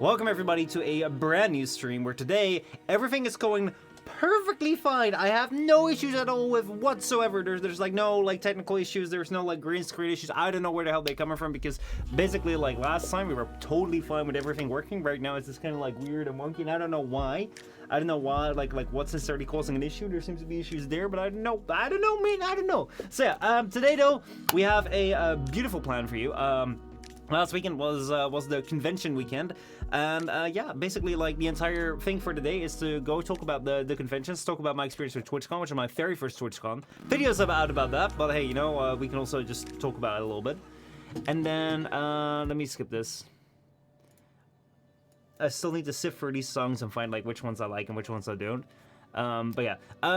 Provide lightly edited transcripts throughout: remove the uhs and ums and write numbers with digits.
Welcome everybody to a brand new stream where today everything is going perfectly fine. I have no issues at all with whatsoever. There's like no like technical issues. There's no like green screen issues. I don't know where the hell they're coming from because basically like last time we were totally fine with everything working. Right now it's just kind of like weird and wonky and I don't know why. I don't know why, like what's necessarily causing an issue. There seems to be issues there, but I don't know, man, I don't know. So yeah, today though, we have a beautiful plan for you. Last weekend was the convention weekend, and yeah, basically like the entire thing for today is to go talk about the conventions, talk about my experience with TwitchCon, which is my very first TwitchCon. Videos about that, but hey, you know, we can also just talk about it a little bit. And then, let me skip this. I still need to sift through these songs and find like which ones I like and which ones I don't. But yeah,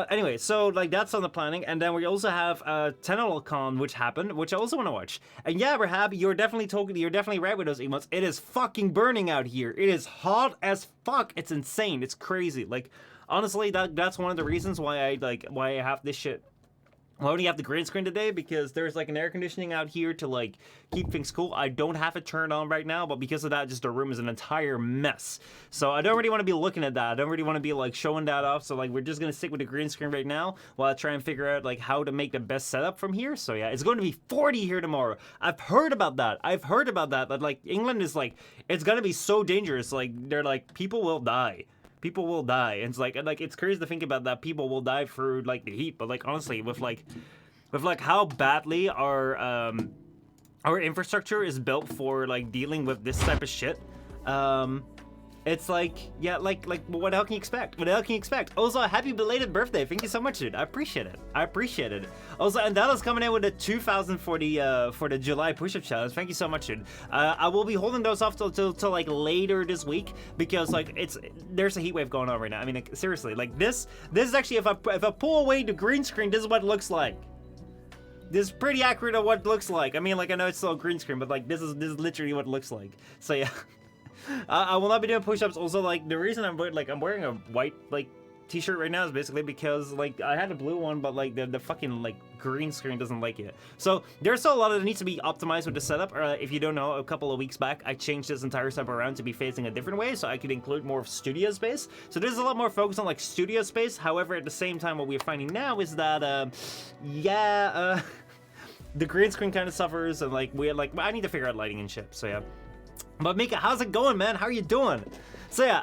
anyway, so like that's on the planning, and then we also have Tennocon, which happened, which I also want to watch. And yeah, Rahab, you're definitely right with those emotes. It is fucking burning out here. It is hot as fuck. It's insane. It's crazy. Like honestly, that's one of the reasons why I have this shit. I only have the green screen today because there's like an air conditioning out here to like keep things cool. I don't have it turned on right now, but because of that, just the room is an entire mess. So I don't really want to be looking at that. I don't really want to be like showing that off. So like we're just gonna stick with the green screen right now while I try and figure out like how to make the best setup from here. So yeah, it's going to be 40 here tomorrow. I've heard about that. But like England is like, it's gonna be so dangerous. Like they're like, people will die. People will die, and it's like it's crazy to think about that. People will die through like the heat, but like honestly, with how badly our infrastructure is built for like dealing with this type of shit, it's like yeah, like what else can you expect? What else can you expect? Also, happy belated birthday! Thank you so much, dude. I appreciate it. Also, and Dallas coming in with a 2,000 for the July push-up challenge. Thank you so much, dude. I will be holding those off till like later this week because like there's a heat wave going on right now. I mean, like, seriously, like this is actually if I pull away the green screen, this is what it looks like. This is pretty accurate of what it looks like. I mean, like I know it's still a green screen, but like this is literally what it looks like. So yeah. I will not be doing push-ups. Also, like the reason I'm wearing a white like t-shirt right now is basically because like I had a blue one, but like the fucking like green screen doesn't like it. So there's still a lot that needs to be optimized with the setup. If you don't know, a couple of weeks back I changed this entire setup around to be facing a different way, so I could include more of studio space. So there's a lot more focus on like studio space. However, at the same time, what we're finding now is that the green screen kind of suffers, and like I need to figure out lighting and shit. So yeah. But Mika, how's it going, man? How are you doing? So yeah,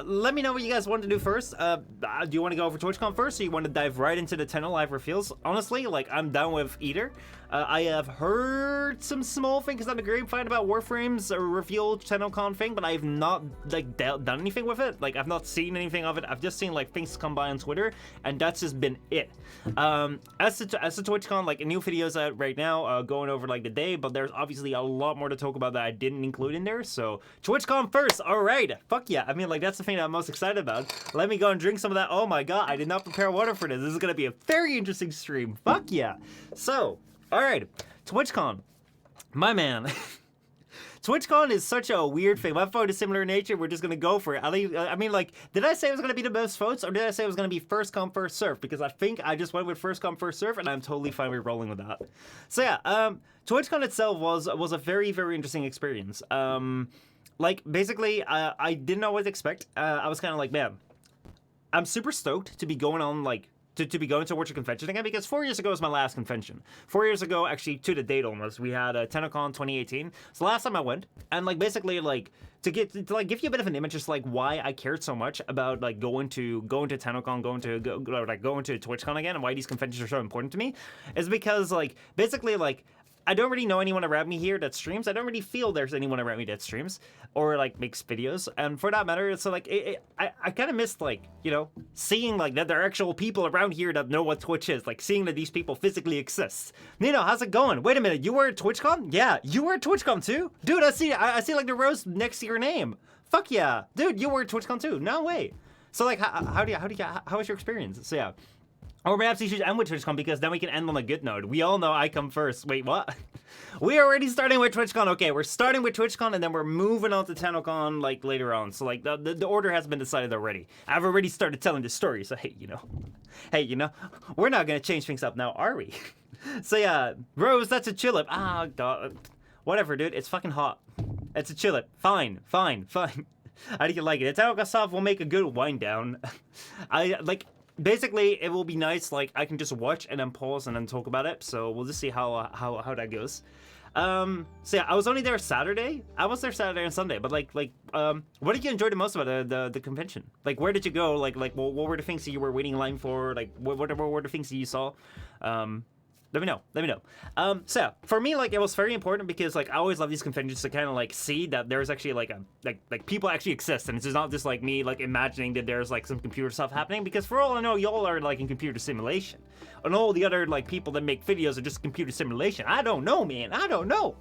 let me know what you guys want to do first. Do you want to go over TwitchCon first, or you want to dive right into the Tenno live reveals? Honestly, like I'm down with either. I have heard some small things on the grapevine about Warframe's reveal Tennocon thing, but I have not like done anything with it. Like I've not seen anything of it. I've just seen like things come by on Twitter, and that's just been it. As to TwitchCon, like new videos out right now, going over like the day, but there's obviously a lot more to talk about that I didn't include in there. So TwitchCon first, all right. Fuck yeah. I mean, like that's the thing that I'm most excited about. Let me go and drink some of that. Oh my god, I did not prepare water for this. This is gonna be a very interesting stream. Fuck yeah. So, all right, TwitchCon, my man. TwitchCon is such a weird thing. My vote is similar in nature. We're just gonna go for it. I mean, like, did I say it was gonna be the most votes, or did I say it was gonna be first come first serve? Because I think I just went with first come first serve, and I'm totally fine with rolling with that. So yeah, TwitchCon itself was a very very interesting experience. Like basically, I didn't know what to expect. I was kind of like, man, I'm super stoked to be going on like. To be going to a convention again, because 4 years ago was my last convention. 4 years ago, actually to the date almost, we had a Tennocon 2018. So last time I went, and like basically like to give you a bit of an image, just like why I cared so much about like going to Tennocon, going to TwitchCon again, and why these conventions are so important to me, is because like basically like. I don't really know anyone around me here that streams. I don't really feel there's anyone around me that streams or like makes videos. And for that matter, it's so like I kind of missed like, you know, seeing like that there are actual people around here that know what Twitch is, like seeing that these people physically exist. Nino, how's it going? Wait a minute, you were at TwitchCon? Yeah, you were at TwitchCon too? Dude, I see like the rose next to your name. Fuck yeah. Dude, you were at TwitchCon too. No way. So like how was your experience? So yeah. Or perhaps you should end with TwitchCon, because then we can end on a good note. We all know I come first. Wait, what? We're already starting with TwitchCon. Okay, we're starting with TwitchCon, and then we're moving on to Tennocon, like, later on. So, like, the order has been decided already. I've already started telling the story, so, hey, you know, we're not gonna change things up now, are we? So, yeah, Rose, that's a chillip. Ah, God. Whatever, dude. It's fucking hot. It's a chill it. Fine. I think you like it. Tennocon stuff will make a good wind down. I like. Basically, it will be nice. Like I can just watch and then pause and then talk about it. So we'll just see how that goes. So yeah, I was only there Saturday. I was there Saturday and Sunday. But what did you enjoy the most about the convention? Like, where did you go? Like what were the things that you were waiting in line for? Like, what were the things that you saw? Let me know. So yeah, for me, like, it was very important because like I always love these conventions to kind of like see that there's actually like people actually exist, and it's just not just like me like imagining that there's like some computer stuff happening. Because for all I know, y'all are like in computer simulation, and all the other like people that make videos are just computer simulation. I don't know, man. I don't know.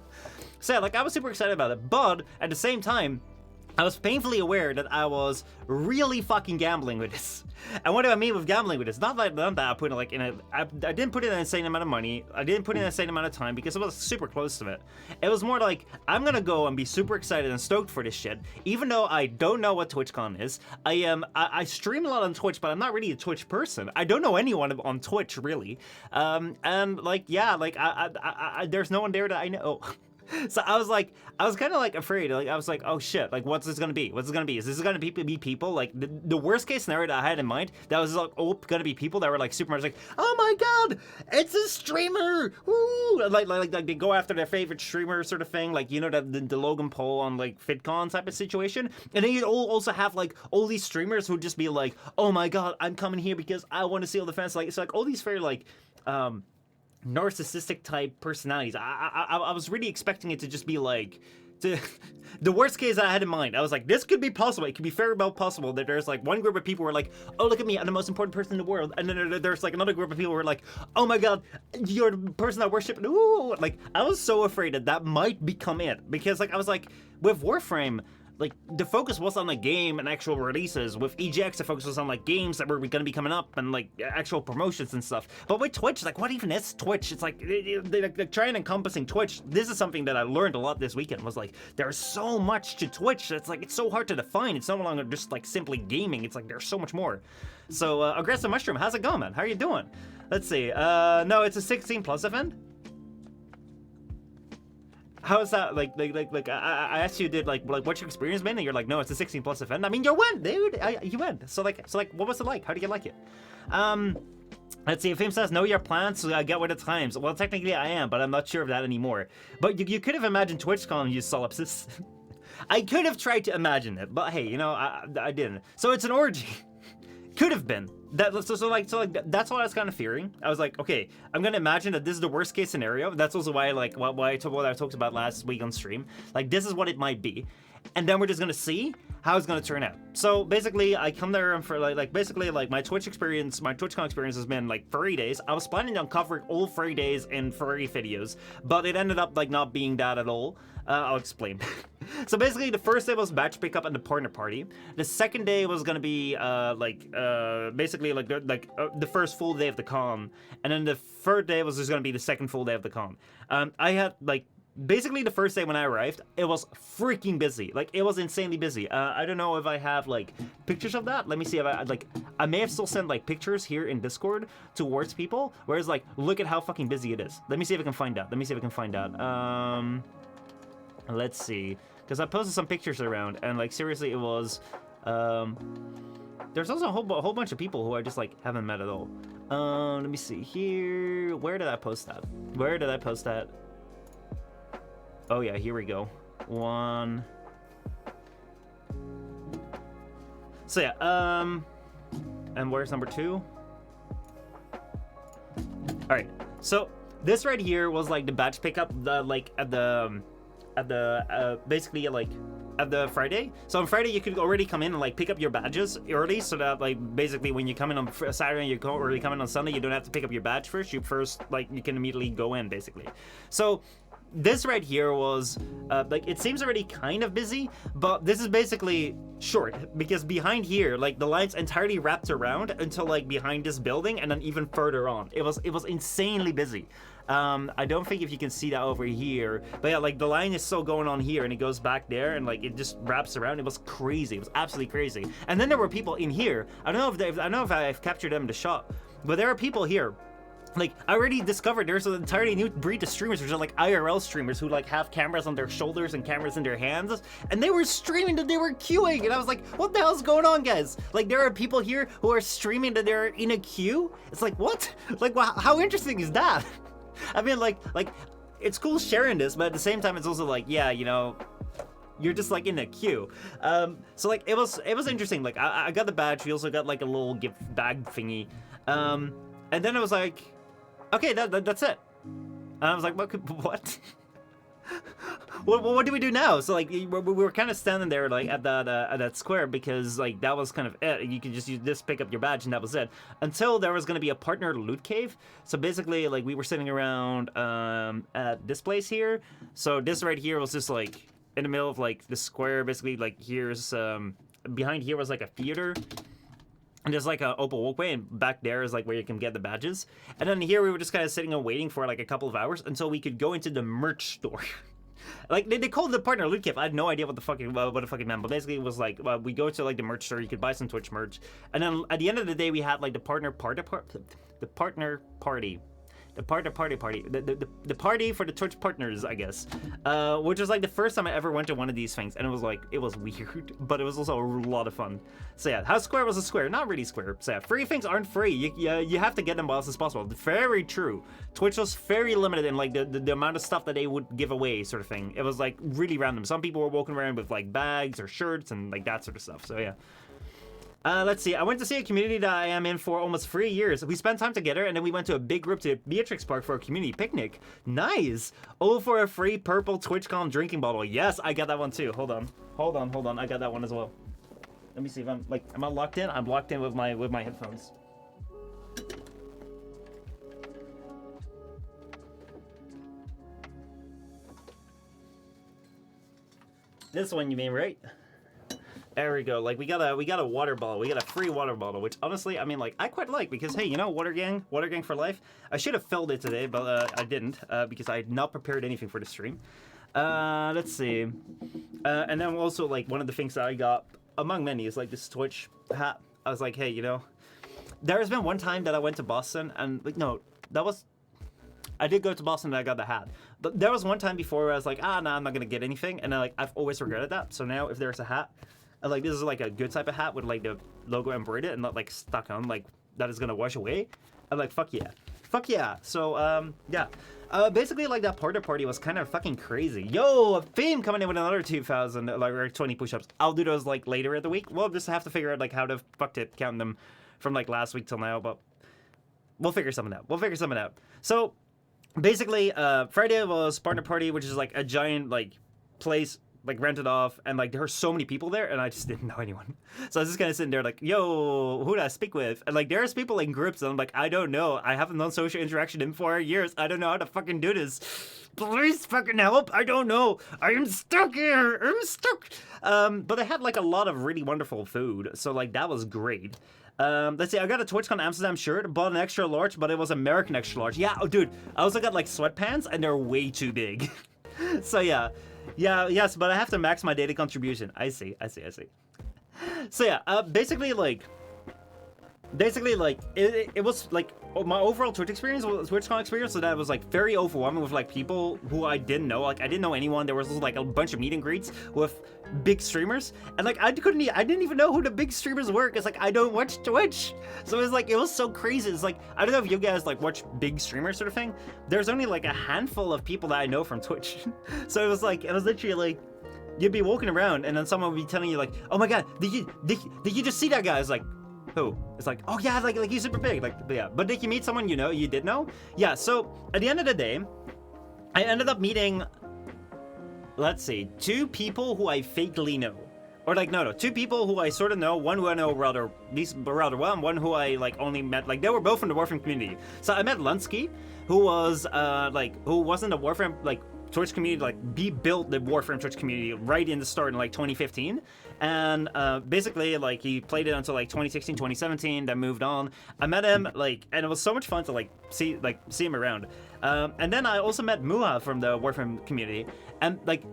So yeah, like I was super excited about it, but at the same time, I was painfully aware that I was really fucking gambling with this. And what do I mean with gambling with this? Not that I put it like I didn't put in an insane amount of money. I didn't put in an insane amount of time because it was super close to it. It was more like, I'm gonna go and be super excited and stoked for this shit, even though I don't know what TwitchCon is. I stream a lot on Twitch, but I'm not really a Twitch person. I don't know anyone on Twitch, really. And like, yeah, like I there's no one there that I know. So I was kind of like afraid. Like I was like, oh shit, like what's this gonna be? What's this gonna be? Is this gonna be people? Like the worst case scenario that I had in mind, that was like, oh, gonna be people that were like super much like, oh my god, it's a streamer, woo! Like they go after their favorite streamer sort of thing, like you know the Logan Paul on like FitCon type of situation. And then you'd also have like all these streamers who'd just be like, oh my god, I'm coming here because I want to see all the fans. Like it's like all these very like narcissistic type personalities. I was really expecting it to just be like the worst case I had in mind. I was like, this could be possible. It could be very well possible that there's like one group of people who are like, oh look at me, I'm the most important person in the world, and then there's like another group of people who are like, oh my god, you're the person I worship. Ooh, like I was so afraid that might become it, because like I was like, with Warframe, like the focus was on the game and actual releases. With EGX, the focus was on like games that were gonna be coming up and like actual promotions and stuff. But with Twitch, like what even is Twitch? It's like they trying encompassing Twitch. This is something that I learned a lot this weekend. Was like there's so much to Twitch. It's like it's so hard to define. It's no longer just like simply gaming. It's like there's so much more. So Aggressive Mushroom, how's it going, man? How are you doing? Let's see. No, it's a 16+ event. How is that? Like I asked you, did like what's your experience been? And you're like, no, it's a 16+ event. I mean, you went, dude. You went. So like, what was it like? How did you like it? Let's see. If Fame says, know your plans, so I get with the times. Well, technically I am, but I'm not sure of that anymore. But you could have imagined TwitchCon use solipsis. I could have tried to imagine it, but hey, you know, I didn't. So it's an orgy. Could have been. So that's what I was kind of fearing. I was like, okay, I'm gonna imagine that this is the worst case scenario. That's also why I talked about last week on stream. Like this is what it might be, and then we're just gonna see how it's gonna turn out. So basically, I come there and for basically my TwitchCon experience has been like 30 days. I was planning on covering all 30 days in 30 videos, but it ended up like not being that at all. I'll explain. So basically, the first day was batch pickup and the partner party. The second day was gonna be basically the first full day of the con, and then the third day was just gonna be the second full day of the con. I had basically the first day when I arrived, it was freaking busy. Like it was insanely busy. I don't know if I have like pictures of that. Let me see if I may have still sent like pictures here in Discord towards people. Whereas like, look at how fucking busy it is. Let me see if I can find out. Let's see, because I posted some pictures around, and like seriously, it was. There's also a whole bunch of people who I just like haven't met at all. Let me see here. Where did I post that? Oh yeah, here we go. One. So yeah, and where's number 2? All right, so this right here was like the batch pickup, basically at the Friday. So on Friday you could already come in and like pick up your badges early, so that like basically when you come in on Saturday and you already come in on Sunday, you don't have to pick up your badge first. You can immediately go in basically. So this right here was it seems already kind of busy, but this is basically short because behind here like the line's entirely wrapped around until like behind this building, and then even further on it was insanely busy. I don't think if you can see that over here, but yeah, like the line is still going on here and it goes back there and like it just wraps around. It was crazy. It was absolutely crazy. And then there were people in here. I don't know if I've captured them in the shot, but there are people here like, I already discovered there's an entirely new breed of streamers, which are like IRL streamers who like have cameras on their shoulders and cameras in their hands, and they were streaming that they were queuing, and I was like, what the hell's going on, guys? Like, there are people here who are streaming that they're in a queue? It's like, what? Like, how interesting is that? I mean, like, it's cool sharing this, but at the same time, it's also like, yeah, you know, you're just like in a queue. So like, it was interesting. Like, I got the badge. We also got like a little gift bag thingy. And then it was like, okay, that's it. And I was like, what? What do we do now? So like, we were kind of standing there like at that square, because like that was kind of it. You could just pick up your badge and that was it. Until there was gonna be a partner loot cave. So basically, like, we were sitting around at this place here. So this right here was just like in the middle of like the square. Basically, like, here's behind here was like a theater. And there's like an open walkway, and back there is like where you can get the badges. And then here we were just kind of sitting and waiting for like a couple of hours until we could go into the merch store. Like, they called it the partner loot cave. I had no idea what the fuck it meant, but basically it was like, we go to like the merch store, you could buy some Twitch merch, and then at the end of the day we had like the partner party, the party for the Twitch partners, I guess, which was like the first time I ever went to one of these things, and it was like, it was weird, but it was also a lot of fun. So yeah, how square was a square? Not really square. So yeah, free things aren't free. You have to get them while as possible. Very true. Twitch was very limited in like the amount of stuff that they would give away, sort of thing. It was like really random. Some people were walking around with like bags or shirts and like that sort of stuff. So yeah. Let's see. I went to see a community that I am in for almost 3 years. We spent time together, and then we went to a big group to Beatrix Park for a community picnic. Nice. All for a free purple TwitchCon drinking bottle. Yes, I got that one too. Hold on. I got that one as well. Let me see if I'm like, am I locked in? I'm locked in with my headphones. This one you mean, right? There we go. Like, we got a water bottle. We got a free water bottle, which honestly, I mean, like, I quite like, because hey, you know, water gang for life. I should have filled it today, but I didn't, because I had not prepared anything for the stream. Let's see. And then also, like, one of the things that I got among many is like this Twitch hat. I was like, hey, you know, there has been one time that I went to Boston, and like, no, I did go to Boston and I got the hat. But there was one time before where I was like, nah, I'm not gonna get anything, and I've always regretted that. So now if there's a hat, and like, this is like a good type of hat with like the logo embroidered and not like stuck on, like that is gonna wash away, I'm like, fuck yeah. So yeah, basically, like, that party was kind of fucking crazy. Yo, a Theme coming in with another 2,000 like, or 20 push-ups. I'll do those like later in the week. We'll just have to figure out like how to fuck it, count them from like last week till now, but we'll figure something out. So basically, Friday was partner party, which is like a giant like place, like rented off, and like there were so many people there, and I just didn't know anyone. So I was just kind of sitting there like, yo, who do I speak with? And like there's people in groups, and I'm like, I don't know. I haven't done social interaction in 4 years. I don't know how to fucking do this. Please fucking help. I don't know. I am stuck here. I'm stuck. But they had like a lot of really wonderful food, so like that was great. Let's see, I got a TwitchCon Amsterdam shirt, bought an extra large, but it was American extra large. Yeah, oh dude, I also got like sweatpants, and they're way too big. So yeah. Yes, but I have to max my daily contribution. I see. So yeah, basically like it was like my overall TwitchCon experience, so that was like very overwhelming with like people who I didn't know. Like I didn't know anyone. There was also, like a bunch of meet and greets with big streamers, and like I didn't even know who the big streamers were, because like I don't watch Twitch. So it was so crazy. It's like, I don't know if you guys like watch big streamers sort of thing. There's only like a handful of people that I know from Twitch. So it was literally like, you'd be walking around and then someone would be telling you like, oh my god, did you just see that guy? It's like, who? It's like, oh yeah, like he's super big, like, but yeah. But did you meet someone you did know? Yeah, so at the end of the day, I ended up meeting, let's see, 2 people who I vaguely know. Or like, no, 2 people who I sort of know, one who I know rather well, and one who I like only met, like they were both from the Warframe community. So I met Lunsky, who was who wasn't a Warframe like Twitch community, like built the Warframe Twitch community right in the start in like 2015, and basically like he played it until like 2016, 2017, then moved on. I met him like, and it was so much fun to like see him around. And then I also met Muha from the Warframe community, and like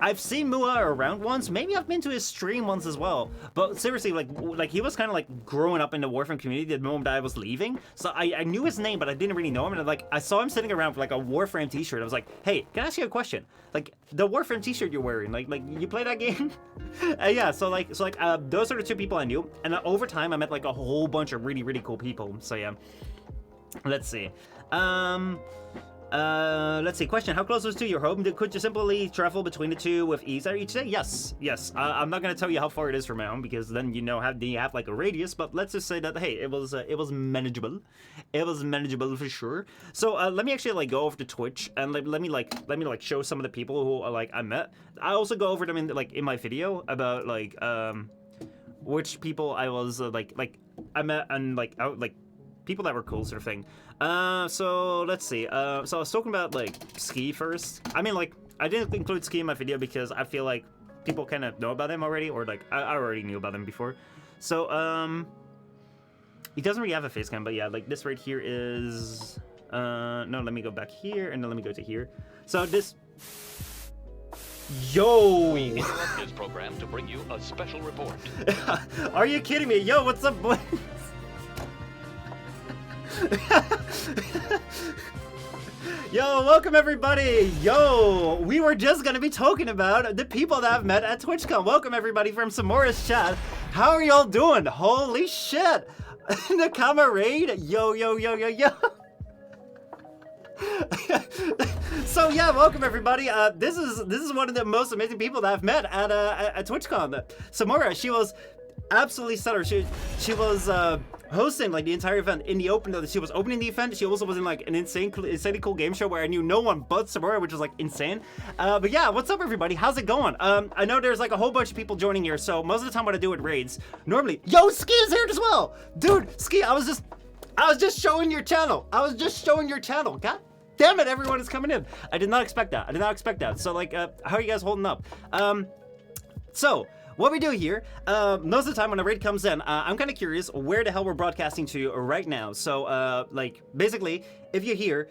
I've seen Mua around once. Maybe I've been to his stream once as well. But seriously, like he was kind of like growing up in the Warframe community the moment I was leaving. So I knew his name, but I didn't really know him. And like I saw him sitting around with like a Warframe t-shirt. I was like, hey, can I ask you a question? Like the Warframe t-shirt you're wearing, like you play that game? Yeah. So those are the two people I knew. And over time, I met like a whole bunch of really cool people. So yeah. Let's see. Let's see. Question: how close was to your home? Could you simply travel between the two with ease each day? Yes. I'm not gonna tell you how far it is from my home because then you have like a radius. But let's just say that hey, it was manageable. It was manageable for sure. So let me actually like go over to Twitch and let me show some of the people who like I met. I also go over them in my video about like which people I was like I met and like people that were cool sort of thing. So let's see. So I was talking about like Ski first. I mean, like I didn't include Ski in my video because I feel like people kind of know about him already, or like I already knew about him before. So he doesn't really have a face cam, but yeah, like this right here is no. Let me go back here and then let me go to here. So this. Yo! We interrupt this program to bring you a special report. Are you kidding me? Yo, what's up, boys? Yo, welcome everybody! Yo, we were just gonna be talking about the people that I've met at TwitchCon. Welcome everybody from Samora's chat. How are y'all doing? Holy shit! The camarade! Yo. So yeah, welcome everybody. This is one of the most amazing people that I've met at TwitchCon. Samora, she was absolutely stellar. She was hosting like the entire event in the open. She was opening the event. She also was in like an insanely cool game show where I knew no one but Samora, which was like insane. But yeah, what's up everybody? How's it going? I know there's like a whole bunch of people joining here, so most of the time what I do with raids, normally, yo, Ski is here as well, dude. Ski, I was just showing your channel. God damn it, everyone is coming in. I did not expect that. So like, how are you guys holding up? So what we do here, most of the time when a raid comes in, I'm kind of curious where the hell we're broadcasting to right now. So, like, basically, if you're here,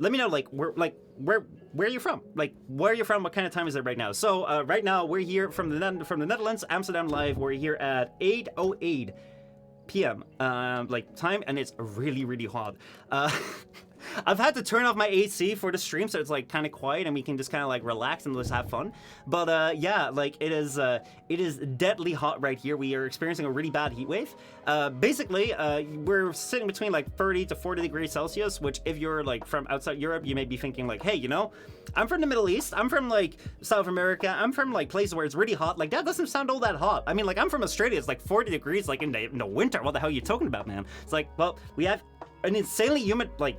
let me know, like, where are you from? Like, where are you from? What kind of time is it right now? So, right now, we're here from the Netherlands, Amsterdam live. We're here at 8:08 p.m. Like, time, and it's really hot. I've had to turn off my AC for the stream, so it's like kind of quiet and we can just kind of like relax and just have fun. But yeah, like it is deadly hot right here. We are experiencing a really bad heat wave. Basically, we're sitting between like 30 to 40 degrees Celsius, which if you're like from outside Europe, you may be thinking like, hey, you know, I'm from the Middle East. I'm from like South America. I'm from like places where it's really hot. Like that doesn't sound all that hot. I mean, like I'm from Australia. It's like 40 degrees like in the winter. What the hell are you talking about, man? It's like, well, we have an insanely humid like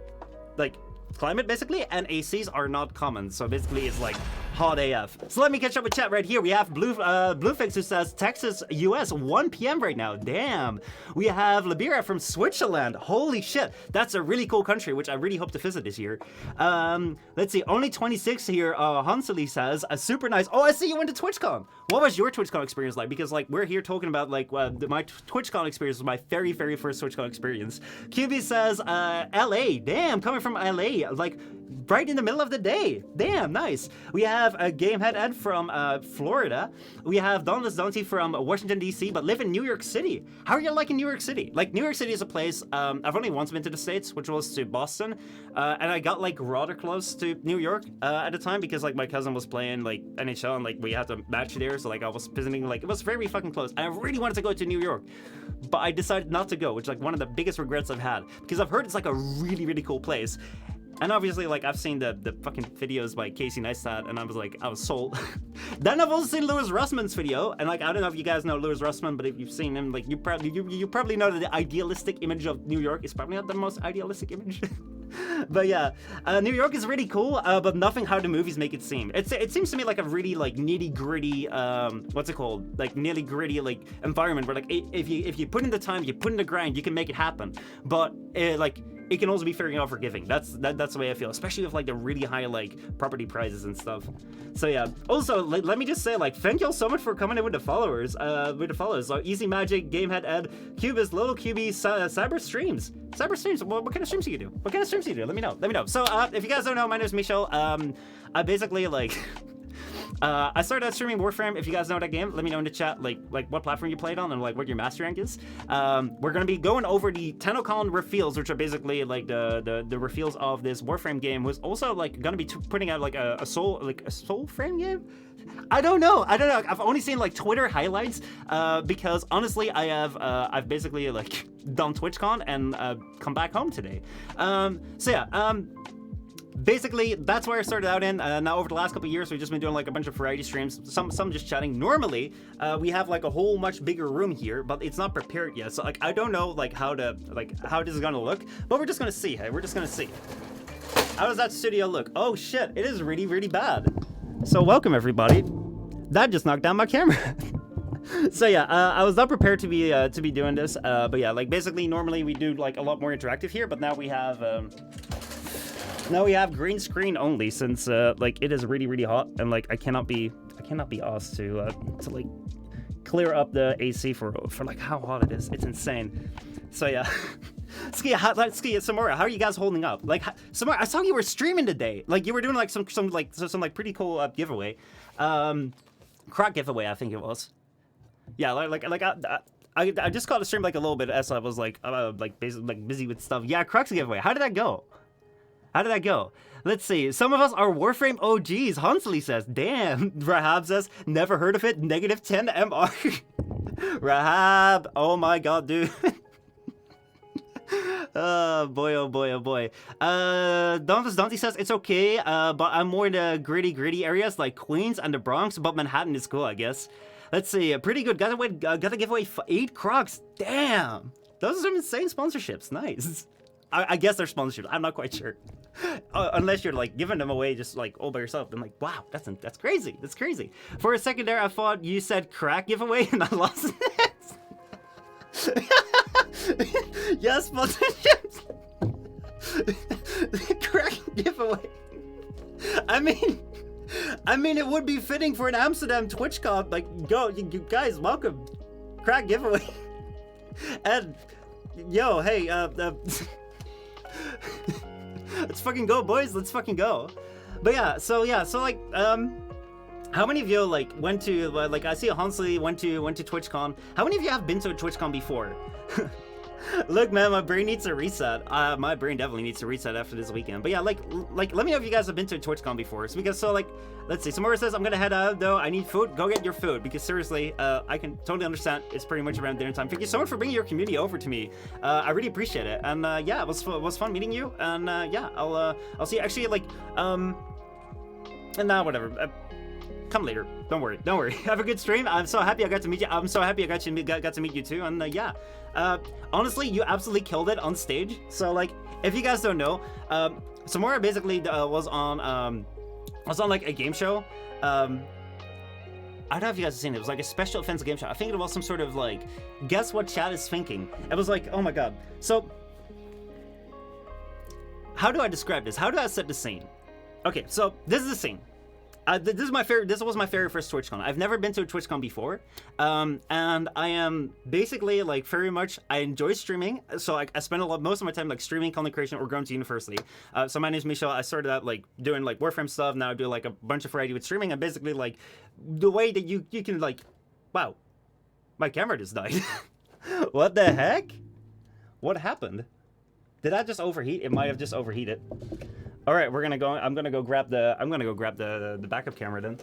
climate basically, and ACs are not common, so basically it's like hot AF. So let me catch up with chat right here. We have Bluefix who says Texas, US, 1 p.m. right now. Damn. We have Liberia from Switzerland. Holy shit, that's a really cool country, which I really hope to visit this year. Let's see, only 26 here. Hanseli says a super nice. Oh, I see you went to TwitchCon. What was your TwitchCon experience like? Because like we're here talking about like my TwitchCon experience was my very first TwitchCon experience. QB says LA. Damn, coming from LA, like right in the middle of the day. Damn, nice. We have a Gamehead Ed from Florida. We have Donless Dante from Washington DC, but live in New York City. How are you liking New York City? Like New York City is a place I've only once been to the States, which was to Boston, and I got like rather close to New York at the time because like my cousin was playing like NHL and like we had to match there, so like I was visiting, like it was very fucking close. I really wanted to go to New York, but I decided not to go, which is like one of the biggest regrets I've had because I've heard it's like a really cool place. And obviously, like, I've seen the fucking videos by Casey Neistat, and I was sold. Then I've also seen Louis Russman's video, and, like, I don't know if you guys know Louis Russman, but if you've seen him, like, you probably know that the idealistic image of New York is probably not the most idealistic image. But yeah, New York is really cool, but nothing how the movies make it seem. It seems to me like a really, like, nitty-gritty, what's it called? Like, nitty-gritty, like, environment where, like, if you put in the time, you put in the grind, you can make it happen. But, like, it can also be very unforgiving. That's the way I feel, especially with like the really high like property prices and stuff. So yeah. Also, let me just say like thank y'all so much for coming in with the followers. So Easy Magic, Gamehead Ed, Cubist, Little QB, Cyber Streams. What kind of streams do you do? Let me know. So if you guys don't know, my name is Michel. I basically like I started out streaming Warframe. If you guys know that game, let me know in the chat, like what platform you played on and like what your master rank is. We're gonna be going over the Tennocon reveals, which are basically like the reveals of this Warframe game. Was also like gonna be putting out like a soul frame game. I don't know. I've only seen like Twitter highlights because honestly, I've basically like done TwitchCon and come back home today. So yeah. Basically, that's where I started out in. Now, over the last couple of years, we've just been doing like a bunch of variety streams, some just chatting. Normally, we have like a whole much bigger room here, but it's not prepared yet. So like, I don't know like how this is gonna look, but we're just gonna see. Hey, we're just gonna see. How does that studio look? Oh shit, it is really, really bad. So welcome everybody. That just knocked down my camera. So yeah, I was not prepared to be doing this, but yeah, like basically normally we do like a lot more interactive here, but now we have. Now we have green screen only since like it is really, really hot and like I cannot be asked to like clear up the AC for like how hot it is. It's insane. So yeah. Ski, Samora, how are you guys holding up? Like, Samora, I saw you were streaming today. Like you were doing like some pretty cool giveaway, croc giveaway, I think it was. Yeah, I just caught a stream like a little bit as I was like basically like busy with stuff. Yeah, Croc's giveaway. How did that go? Let's see. Some of us are Warframe OGs. Hunsley says, damn. Rahab says, never heard of it. Negative 10 MR. Rahab. Oh my god, dude. Oh boy, oh boy, oh boy. Dante says, it's okay, but I'm more in the gritty areas like Queens and the Bronx, but Manhattan is cool, I guess. Let's see. Pretty good. Gotta give away 8 Crocs. Damn. Those are some insane sponsorships. Nice. I guess they're sponsorships. I'm not quite sure. Unless you're like giving them away just like all by yourself. I'm like, wow, that's crazy. That's crazy. For a second there, I thought you said crack giveaway and I lost it. Yes, sponsorships. Crack giveaway. I mean, it would be fitting for an Amsterdam TwitchCon. Like, go, you guys, welcome. Crack giveaway. And yo, hey, let's fucking go, boys. Let's fucking go. But yeah, so like, how many of you like went to like I see Hansley went to TwitchCon. How many of you have been to a TwitchCon before? Look, man, my brain needs a reset. My brain definitely needs to reset after this weekend. But yeah, like, let me know if you guys have been to a TwitchCon before. So like, let's see. Samora says, I'm gonna head out though. I need food. Go get your food because seriously, I can totally understand. It's pretty much around dinner time. Thank you so much for bringing your community over to me. I really appreciate it. And yeah, it was fun meeting you. And yeah, I'll see you actually like and now whatever. Come later. Don't worry. Have a good stream. I'm so happy I got to meet you. I'm so happy I got to meet you too. And yeah, honestly, you absolutely killed it on stage. So like, if you guys don't know, Samora basically was on like a game show. I don't know if you guys have seen it. It was like a special offensive game show. I think it was some sort of like, guess what chat is thinking. It was like, oh my god. So, how do I describe this? How do I set the scene? Okay, so this is the scene. This was my very first TwitchCon. I've never been to a TwitchCon before, and I am basically like very much. I enjoy streaming, so like I spend most of my time like streaming content creation or going to university. So my name is Michel. I started out like doing like Warframe stuff. Now I do like a bunch of variety with streaming, and basically like the way that you can like, wow, my camera just died. What the heck? What happened? Did that just overheat? It might have just overheated. All right, I'm gonna go grab the backup camera then.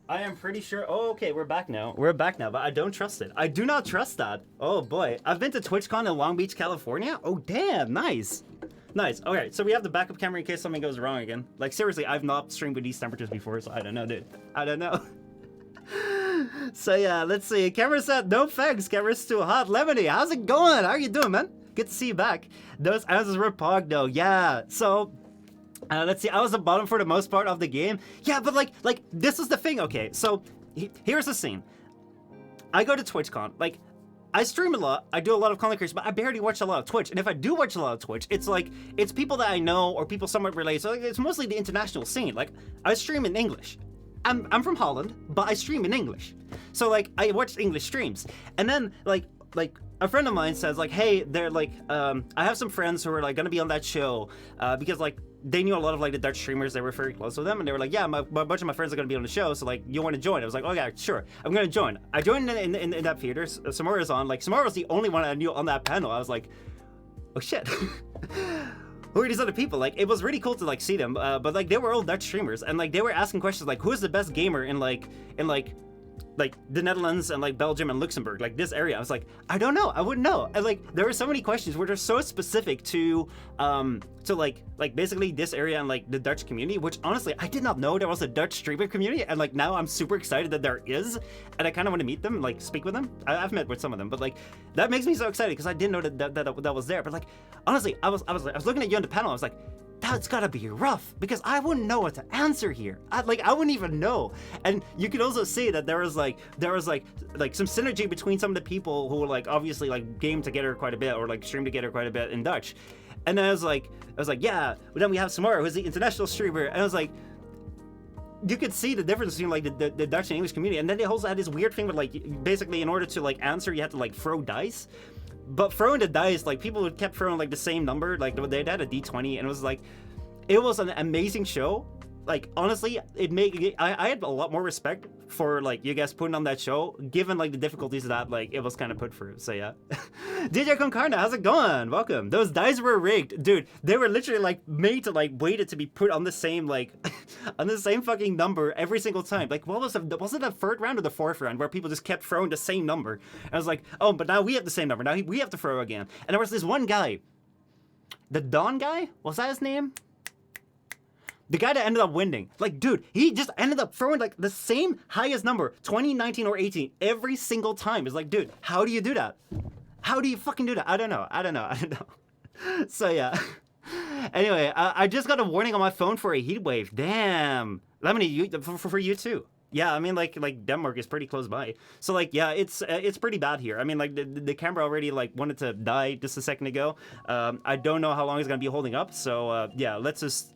I am pretty sure. Oh, okay, we're back now, but I don't trust it. I do not trust that. Oh boy, I've been to TwitchCon in Long Beach, California. Oh damn, nice. Okay, so we have the backup camera in case something goes wrong again. Like seriously, I've not streamed with these temperatures before, so I don't know, dude. I don't know. So yeah, let's see. Camera said, no thanks, camera's too hot. Lemony, how's it going? How are you doing, man? Good to see you back. Those answers were pog though. Yeah, so let's see. I was the bottom for the most part of the game. Yeah, but like this is the thing. Okay, so here's the scene. I go to TwitchCon. Like, I stream a lot. I do a lot of content creation, but I barely watch a lot of Twitch. And if I do watch a lot of Twitch, it's like it's people that I know or people somewhat related. So like, it's mostly the international scene. Like, I stream in English. I'm from Holland, but I stream in English. So like I watch English streams, and then like a friend of mine says like, hey, they're like, I have some friends who are like gonna be on that show because like they knew a lot of like the Dutch streamers. They were very close with them, and they were like, yeah, a bunch of my friends are gonna be on the show, so like, you want to join? I was like, oh yeah, sure, I'm gonna join. I joined in that theater. Samara was on. Like, Samara was the only one I knew on that panel. I was like, oh shit. Who are these other people? Like, it was really cool to like see them, but like they were all Dutch streamers, and like they were asking questions like, who's the best gamer in the Netherlands and like Belgium and Luxembourg, like this area. I was like, I don't know, I wouldn't know. And like there were so many questions where they're so specific to like basically this area and like the Dutch community, which honestly I did not know there was a Dutch streamer community, and like now I'm super excited that there is, and I kind of want to meet them, like speak with them. I've met with some of them, but like that makes me so excited because I didn't know that was there. But like honestly, I was looking at you on the panel. I was like, that's gotta be rough, because I wouldn't know what to answer here. I wouldn't even know. And you could also see that there was like some synergy between some of the people who were like obviously like game together quite a bit or like stream together quite a bit in Dutch. And then I was like, yeah. But then we have Samara, who's the international streamer, and I was like, you could see the difference between like the Dutch and English community. And then they also had this weird thing with like basically in order to like answer, you had to like throw dice. But throwing the dice, like people kept throwing like the same number, like they had a D20, and it was like, it was an amazing show. Like honestly, I had a lot more respect for like you guys putting on that show, given like the difficulties that like it was kind of put through. So yeah. DJ Concarna, how's it going? Welcome. Those dice were rigged, dude. They were literally like made to like waited to be put on the same like on the same fucking number every single time. Like what was it the third round or the fourth round where people just kept throwing the same number? And I was like, oh, but now we have the same number. Now we have to throw again. And there was this one guy, the Don guy. Was that his name? The guy that ended up winning. Like, dude, he just ended up throwing like the same highest number, 20, 19, or 18, every single time. It's like, dude, how do you do that? How do you fucking do that? I don't know. So yeah. Anyway, I just got a warning on my phone for a heat wave. Damn. Lemony, for you too. Yeah, I mean, like Denmark is pretty close by. So like, yeah, it's pretty bad here. I mean, like the camera already like wanted to die just a second ago. I don't know how long it's gonna be holding up. So yeah, let's just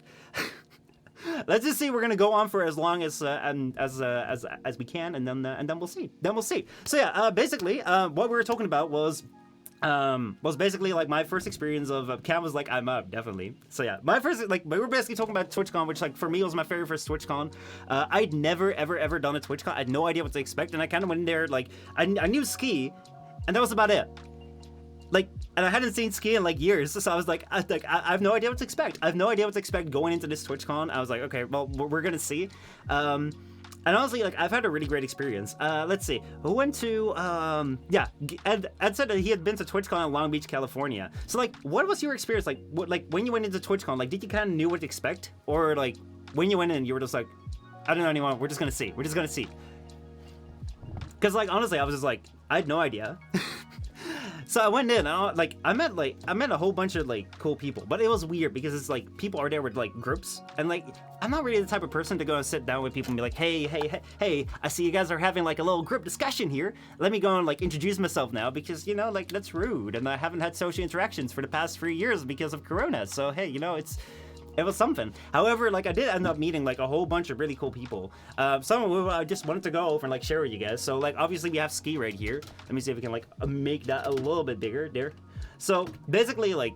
see. We're gonna go on for as long as we can, and then we'll see. So yeah, basically, what we were talking about was basically like my first experience of Cam was like, I'm up, definitely. So yeah, my first, like, we were basically talking about TwitchCon, which like for me was my very first TwitchCon. I'd never ever done a TwitchCon. I had no idea what to expect, and I kind of went in there like I knew Ski, and that was about it. Like, and I hadn't seen Ski in like years, so I was like, I have no idea what to expect. I have no idea what to expect going into this TwitchCon. I was like, okay, well, we're gonna see. And honestly, like, I've had a really great experience. Let's see, who went to, yeah, Ed said that he had been to TwitchCon in Long Beach, California. So like, what was your experience like? When you went into TwitchCon, like, did you kind of knew what to expect, or like when you went in, you were just like, I don't know anymore. We're just gonna see. Because like honestly, I was just like, I had no idea. So I went in, and I met a whole bunch of like cool people, but it was weird because it's like people are there with like groups, and like I'm not really the type of person to go and sit down with people and be like, hey, I see you guys are having like a little group discussion here. Let me go and like introduce myself now, because you know, like, that's rude, and I haven't had social interactions for the past 3 years because of Corona. So hey, you know, it was something. However, like, I did end up meeting like a whole bunch of really cool people. Some of whom I just wanted to go over and like share with you guys. So like, obviously we have Ski right here. Let me see if we can like make that a little bit bigger there. So basically, like,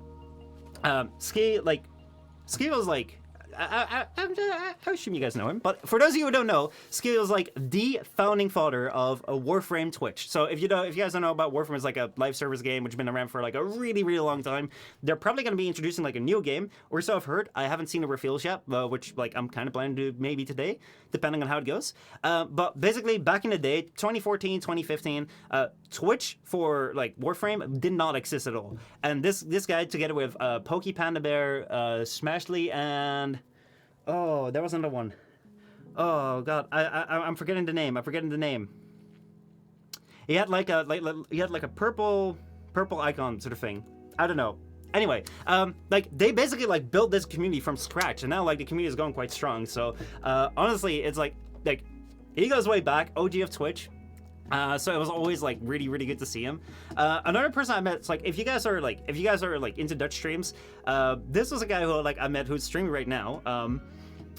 Ski was like, I assume you guys know him, but for those of you who don't know, Ski was like the founding father of a Warframe Twitch. So if you guys don't know about Warframe, it's like a live service game which has been around for like a really long time. They're probably going to be introducing like a new game, or so I've heard. I haven't seen the reveals yet, which like I'm kind of planning to do maybe today, depending on how it goes. But basically, back in the day, 2014, 2015, Twitch for like Warframe did not exist at all. And this guy, together with Pokey Panda Bear, Smashly, and oh, there was another one. Oh god, I'm forgetting the name. He had like a purple icon sort of thing. I don't know. Anyway, like, they basically like built this community from scratch, and now like the community is going quite strong. So honestly, it's like he goes way back, OG of Twitch. So it was always like really good to see him. Another person I met, it's like, if you guys are like into Dutch streams, this was a guy who like I met who's streaming right now.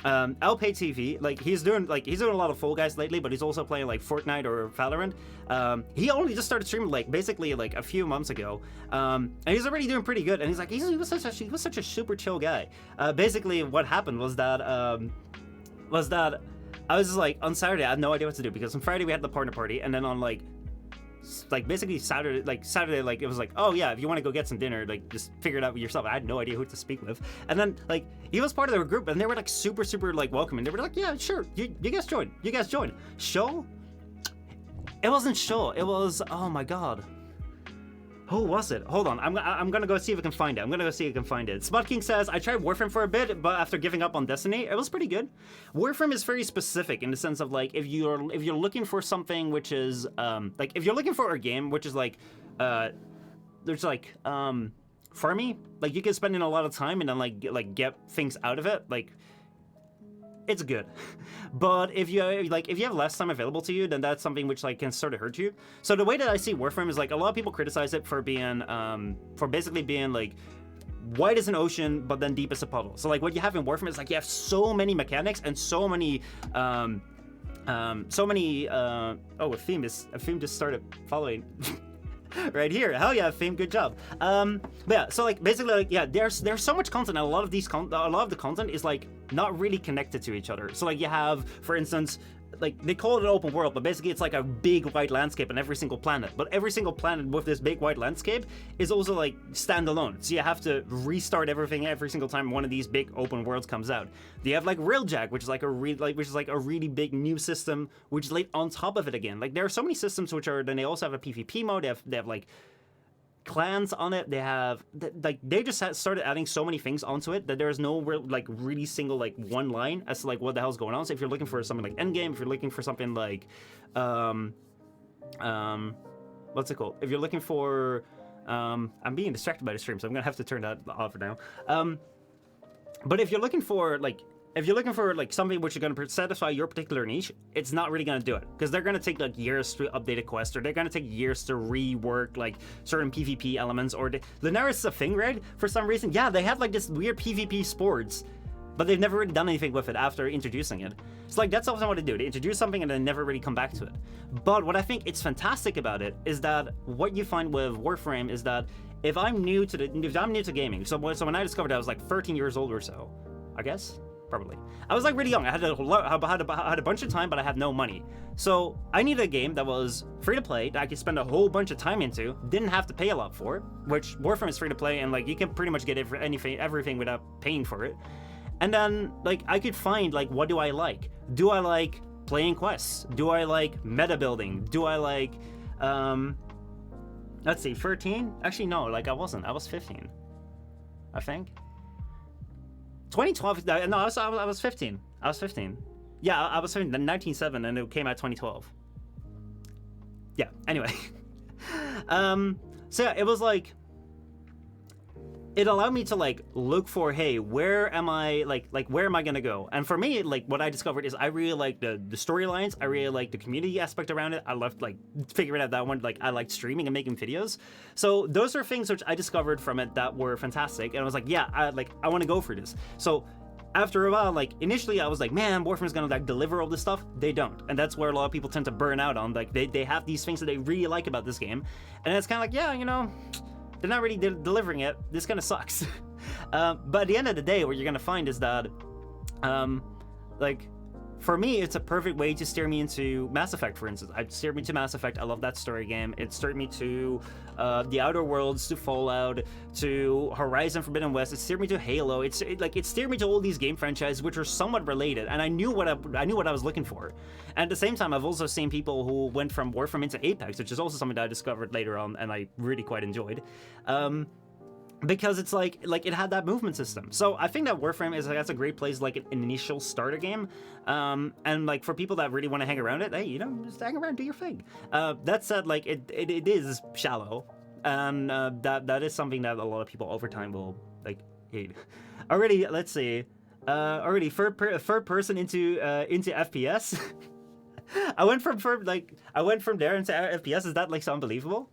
LPTV, like he's doing a lot of Fall Guys lately, but he's also playing like Fortnite or Valorant. He only just started streaming like basically like a few months ago, and he's already doing pretty good. And he's like he was such a super chill guy. Basically, what happened was that I was just like on Saturday I had no idea what to do because on Friday we had the partner party, and then on like basically Saturday like it was like, oh yeah, if you want to go get some dinner, like just figure it out yourself. I had no idea who to speak with, and then like he was part of their group and they were like super like welcoming. They were like, yeah, sure, you guys join. Show? It wasn't Show, it was, oh my god, who was it? Hold on, I'm gonna go see if I can find it. Spot King says, I tried Warframe for a bit, but after giving up on Destiny, it was pretty good. Warframe is very specific in the sense of like if you're looking for something which is like if you're looking for a game which is like there's like farmy, like you can spend in a lot of time and then like get things out of it, like it's good. But if you have less time available to you, then that's something which like can sort of hurt you. So the way that I see Warframe is like a lot of people criticize it for being for basically being like wide as an ocean but then deep as a puddle. So like what you have in Warframe is like you have so many mechanics and so many oh, a theme just started following right here. Hell yeah, Fame, good job. But yeah, so like basically like yeah, there's so much content, and a lot of the content is like not really connected to each other. So like you have, for instance, like they call it an open world, but basically it's like a big white landscape on every single planet. But every single planet with this big white landscape is also like standalone. So you have to restart everything every single time one of these big open worlds comes out. You have like Railjack, which is like a really big new system, which is laid on top of it again. Like there are so many systems which are. Then they also have a PvP mode. They have like clans on it. They have like they just started adding so many things onto it that there's no like really single like one line as to like what the hell's going on. So if you're looking for something like endgame, if you're looking for something like what's it called, if you're looking for I'm being distracted by the stream, so I'm gonna have to turn that off for now. But if you're looking for like something which is going to satisfy your particular niche, it's not really going to do it, because they're going to take like years to update a quest, or they're going to take years to rework like certain PvP elements, or Lunaris is a thing, right? For some reason, yeah, they have like this weird PvP sports, but they've never really done anything with it after introducing it. It's like that's also what they do. They introduce something and then never really come back to it. But what I think it's fantastic about it is that what you find with Warframe is that if I'm new to gaming, so when I discovered it, I was like 13 years old or so, I guess. Probably. I was like really young. I had a bunch of time, but I had no money. So I needed a game that was free to play, that I could spend a whole bunch of time into, didn't have to pay a lot for, which Warframe is free to play, and like you can pretty much get everything without paying for it. And then like I could find like, what do I like? Do I like playing quests? Do I like meta building? Do I like let's see, 13? Actually no, like I wasn't. I was 15. I think. 2012, no, I was 15. I was 15. Yeah, I was 15, 1907, and it came out 2012. Yeah, anyway. So yeah, it was like, it allowed me to like look for, hey, where am I, like where am I gonna go? And for me, like what I discovered is I really like the storylines. I really like the community aspect around it. I loved like figuring out that one. Like I liked streaming and making videos. So those are things which I discovered from it that were fantastic. And I was like, yeah, I want to go for this. So after a while, like initially I was like, man, Warframe's gonna like deliver all this stuff. They don't, and that's where a lot of people tend to burn out on. Like they have these things that they really like about this game, and it's kind of like, yeah, you know, they're not really delivering it. This kind of sucks. But at the end of the day, what you're gonna find is that, like, for me, it's a perfect way to steer me into Mass Effect, for instance. It steered me to Mass Effect. I love that story game. It steered me to The Outer Worlds, to Fallout, to Horizon Forbidden West. It steered me to Halo. It steered me to all these game franchises which are somewhat related, and I knew what I was looking for. And at the same time, I've also seen people who went from Warframe into Apex, which is also something that I discovered later on, and I really quite enjoyed. Because it's like it had that movement system. So I think that Warframe that's a great place, like an initial starter game. And like for people that really want to hang around it, hey, you know, just hang around, do your thing. That said, like it is shallow, and that is something that a lot of people over time will like hate. Already, let's see. Already third person into FPS. I went from there into FPS. Is that like so unbelievable?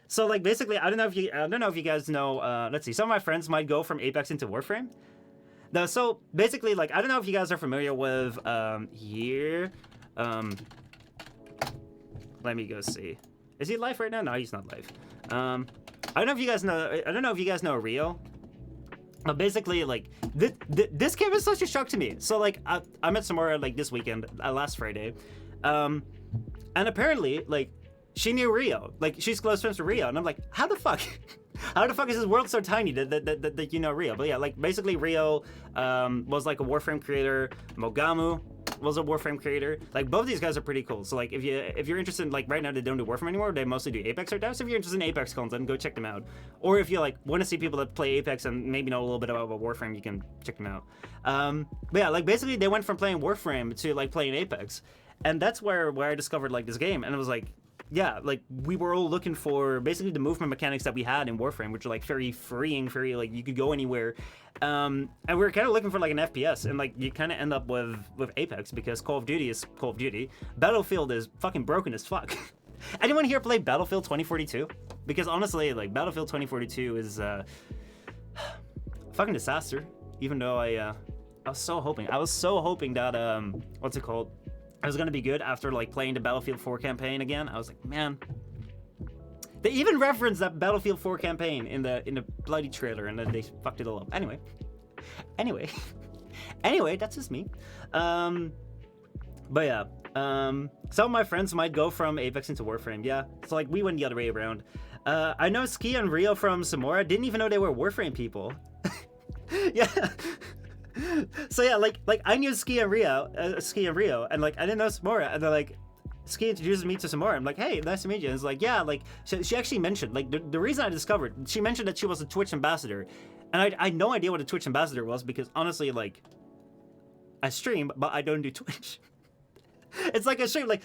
So basically, I don't know if you guys know. Let's see. Some of my friends might go from Apex into Warframe, No, so basically, like, I don't know if you guys are familiar with here. Let me go see. Is he live right now? No, he's not live. I don't know if you guys know. I don't know if you guys know Rio. But basically, like, this came as such a shock to me. So, like, I met Samora like this weekend, last Friday, and apparently, like, she knew Rio. Like, she's close friends with Rio, and I'm like, how the fuck? How the fuck is this world so tiny that you know Rio? But yeah, like, basically Rio was like a Warframe creator. Mogamu was a Warframe creator. Like, both these guys are pretty cool. So like, if you're interested in, like, right now they don't do Warframe anymore, they mostly do Apex right now. So if you're interested in Apex content, go check them out. Or if you like want to see people that play Apex and maybe know a little bit about Warframe, you can check them out. But yeah, like, basically they went from playing Warframe to like playing Apex, and that's where I discovered like this game, and it was like, yeah, like, we were all looking for basically the movement mechanics that we had in Warframe, which are like very freeing, very like you could go anywhere, and we were kind of looking for like an FPS, and like you kind of end up with Apex, because Call of Duty is Call of Duty. Battlefield is fucking broken as fuck. Anyone here play Battlefield 2042? Because honestly, like, Battlefield 2042 is fucking disaster. Even though I was so hoping that what's it called? I was gonna be good after like playing the Battlefield 4 campaign again. I was like, man. They even referenced that Battlefield 4 campaign in the bloody trailer, and then they fucked it all up. Anyway, that's just me. But yeah, some of my friends might go from Apex into Warframe. Yeah, so like we went the other way around. I know Ski and Rio from Samora. Didn't even know they were Warframe people. Yeah. So yeah, like I knew Ski and Rio, and like I didn't know Samora, and they're like, Ski introduces me to Samora. I'm like, hey, nice to meet you. And it's like, yeah, like she actually mentioned, like, the reason I discovered, she mentioned that she was a Twitch ambassador, and I had no idea what a Twitch ambassador was, because honestly, like, I stream, but I don't do Twitch. It's like a stream, like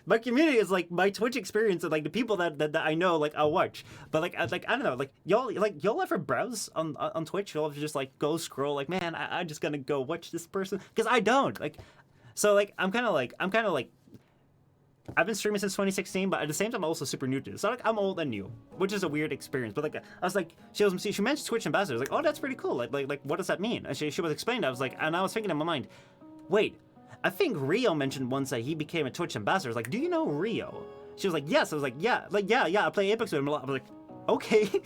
my community is like my Twitch experience, and like the people that I know, like, I'll watch. But like I don't know, like y'all ever browse on Twitch? Y'all ever just like go scroll, like, man, I'm just gonna go watch this person, because I don't, like. So like I'm kind of like I've been streaming since 2016, but at the same time I'm also super new to this. So like I'm old and new, which is a weird experience. But like I was like, she mentioned Twitch ambassador. I was like, oh, that's pretty cool. Like what does that mean? And she was explaining. I was like, and I was thinking in my mind, wait, I think Rio mentioned once that he became a Twitch ambassador. I was like, do you know Rio? She was like, yes. I was like, yeah, I play Apex with him a lot. I was like, okay.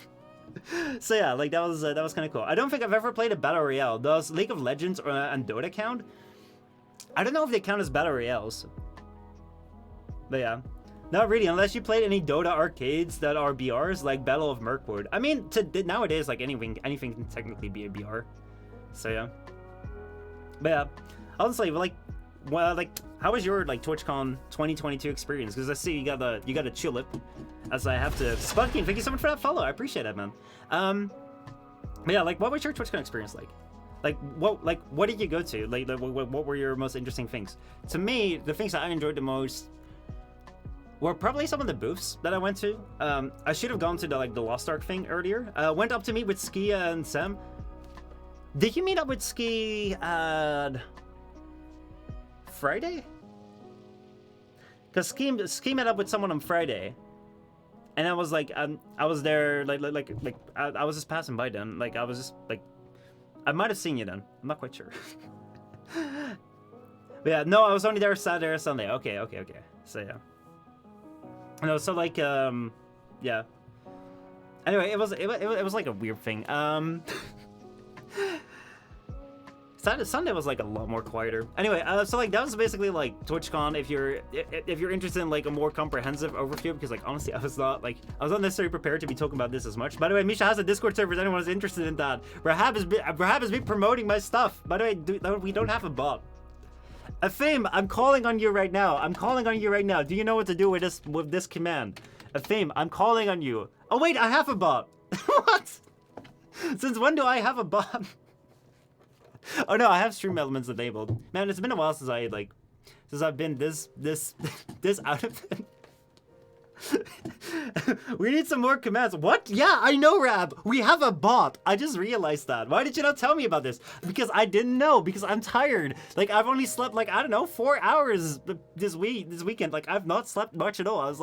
So yeah, like that was kind of cool. I don't think I've ever played a battle royale. Does League of Legends and Dota count? I don't know if they count as battle royales. But yeah, not really, unless you played any Dota arcades that are BRs, like Battle of Mirkwood. I mean, nowadays, like, anything can technically be a BR. So yeah. But yeah, honestly, like, well, like, how was your like TwitchCon 2022 experience? Because I see you got a chillip, as I have to. Spunky, thank you so much for that follow. I appreciate it, man. But yeah, like, what was your TwitchCon experience like? What did you go to? Like, what were your most interesting things? To me, the things that I enjoyed the most were probably some of the booths that I went to. I should have gone to the Lost Ark thing earlier. Went up to meet with Ski and Sam. Did you meet up with Ski Friday? Because Ski met up with someone on Friday, and I was like, I was there, I was just passing by then. Like, I was just like, I might have seen you then. I'm not quite sure. But yeah, no, I was only there Saturday or Sunday. Okay. So yeah. No, so like, yeah. Anyway, it was like a weird thing. Sunday was like a lot more quieter. Anyway, so like that was basically like TwitchCon. If you're interested in like a more comprehensive overview, because like honestly, I was not necessarily prepared to be talking about this as much. By the way, Misha has a Discord server. If anyone is interested in that, Rahab has been promoting my stuff. By the way, we don't have a bot. Afame, I'm calling on you right now. Do you know what to do with this command? Afame, I'm calling on you. Oh wait, I have a bot. What? Since when do I have a bot? Oh no, I have stream elements enabled. Man, it's been a while since I've been this out of it. We need some more commands. What? Yeah, I know, Rab. We have a bot. I just realized that. Why did you not tell me about this? Because I didn't know. Because I'm tired. Like, I've only slept, like, I don't know, 4 hours this weekend. Like, I've not slept much at all. I was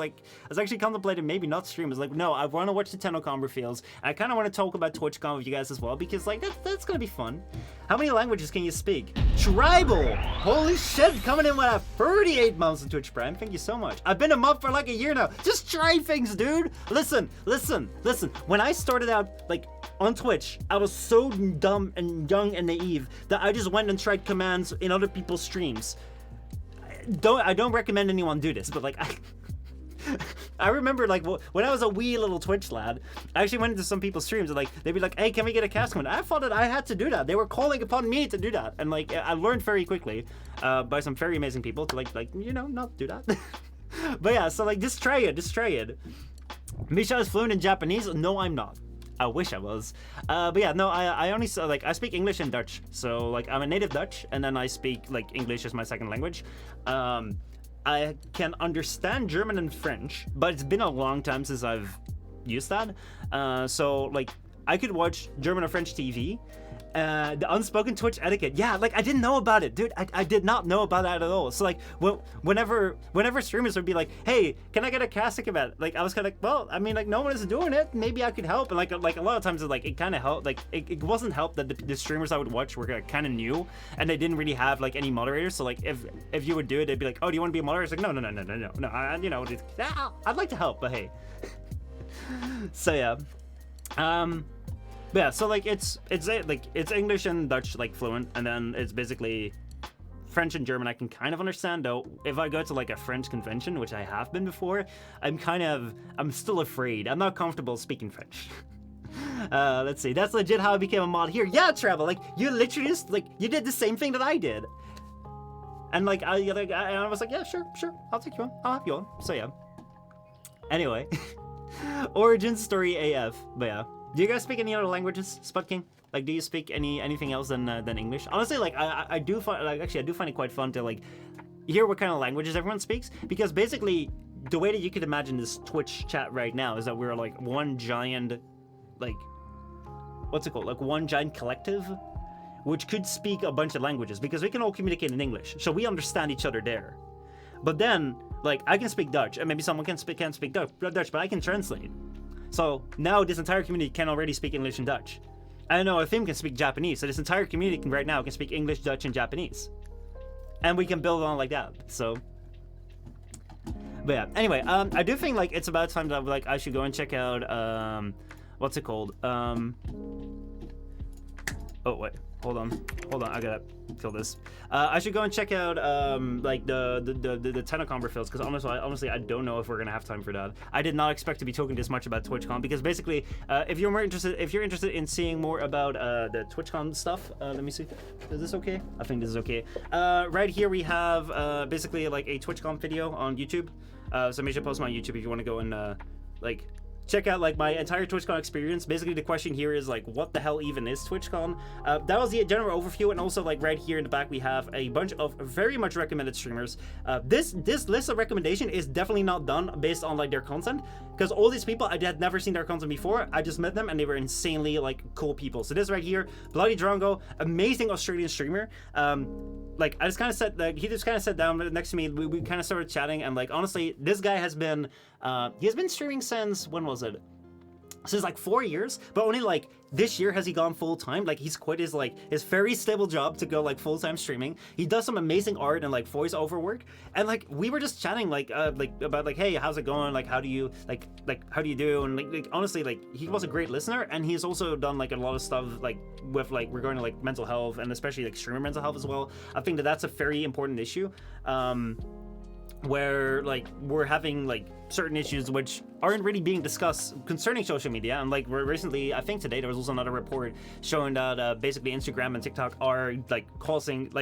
actually contemplating maybe not stream. I was like, no, I want to watch the Tennocon reveals. I kind of want to talk about TwitchCon with you guys as well. Because, like, that's going to be fun. How many languages can you speak? Tribal! Holy shit, coming in with 38 months in Twitch Prime. Thank you so much. I've been a month for like a year now. Just try things, dude. Listen. When I started out, like, on Twitch, I was so dumb and young and naive that I just went and tried commands in other people's streams. I don't recommend anyone do this, but like, I remember, like, when I was a wee little Twitch lad, I actually went into some people's streams and, like, they'd be like, hey, can we get a cast command? I thought that I had to do that. They were calling upon me to do that. And, like, I learned very quickly by some very amazing people to, like, you know, not do that. But yeah, so, like, just try it. Michel is fluent in Japanese? No, I'm not. I wish I was. But yeah, no, I only, like, I speak English and Dutch. So, like, I'm a native Dutch, and then I speak, like, English as my second language. I can understand German and French, but it's been a long time since I've used that. So, like, I could watch German or French TV. The unspoken Twitch etiquette. Yeah, like, I didn't know about it, dude. I did not know about that at all. So, like, whenever streamers would be like, hey, can I get a casting event? Like, I was kind of like, well, I mean, like, no one is doing it. Maybe I could help. And, like a lot of times, it kind of helped. Like, it wasn't helped that the streamers I would watch were kind of new, and they didn't really have, like, any moderators. So, like, if you would do it, they'd be like, oh, do you want to be a moderator? It's like, no. You know, I'd like to help, but hey. So, yeah. But yeah, so, like, it's English and Dutch, like, fluent, and then it's basically French and German I can kind of understand, though if I go to, like, a French convention, which I have been before, I'm still afraid. I'm not comfortable speaking French. Let's see, that's legit how I became a mod here. Yeah, Travel, like, you literally just, like, you did the same thing that I did. And, like, I was like, yeah, sure, I'll take you on, I'll have you on, so yeah. Anyway, origin story AF, but yeah. Do you guys speak any other languages, Spud King? Like, do you speak anything else than English? Honestly, like, I do find it quite fun to, like, hear what kind of languages everyone speaks, because basically the way that you could imagine this Twitch chat right now is that we're, like, one giant, like, what's it called? Like, one giant collective, which could speak a bunch of languages, because we can all communicate in English, so we understand each other there. But then, like, I can speak Dutch, and maybe someone can't speak Dutch, but I can translate. So now this entire community can already speak English and Dutch. I know a Fim can speak Japanese, so this entire community right now can speak English, Dutch, and Japanese. And we can build on like that, so. But yeah, anyway, I do think, like, it's about time that, like, I should go and check out, what's it called? Oh, wait. Hold on, I gotta kill this. I should go and check out like the Tennocon reveals, because honestly I don't know if we're gonna have time for that. I did not expect to be talking this much about TwitchCon, because basically if you're interested in seeing more about the TwitchCon stuff, let me see, is this okay? I think this is okay. Right here we have basically, like, a TwitchCon video on YouTube. So Michel Postma on YouTube if you want to go and like check out, like, my entire TwitchCon experience. Basically, the question here is, like, what the hell even is TwitchCon? That was the general overview, and also, like, right here in the back we have a bunch of very much recommended streamers. This list of recommendation is definitely not done based on, like, their content, because all these people, I had never seen their content before. I just met them, and they were insanely, like, cool people. So this right here, Bloody Drongo, amazing Australian streamer. Like, I just kind of sat, like, he just kind of sat down next to me. We kind of started chatting, and, like, honestly, this guy has been streaming since, when was it? Since, like, 4 years, but only, like, this year has he gone full-time. Like, he's quit his, like, his very stable job to go, like, full-time streaming. He does some amazing art and, like, voice-over work, and, like, we were just chatting, like about, like, hey, how's it going? Like, how do you, like how do you do? And, like, honestly, like, he was a great listener, and he's also done, like, a lot of stuff, like, with, like, regarding, like, mental health, and especially, like, streamer mental health as well. I think that that's a very important issue. Where, like, we're having, like, certain issues which aren't really being discussed concerning social media, and, like, we're recently, I think today there was also another report showing that basically Instagram and TikTok are, like,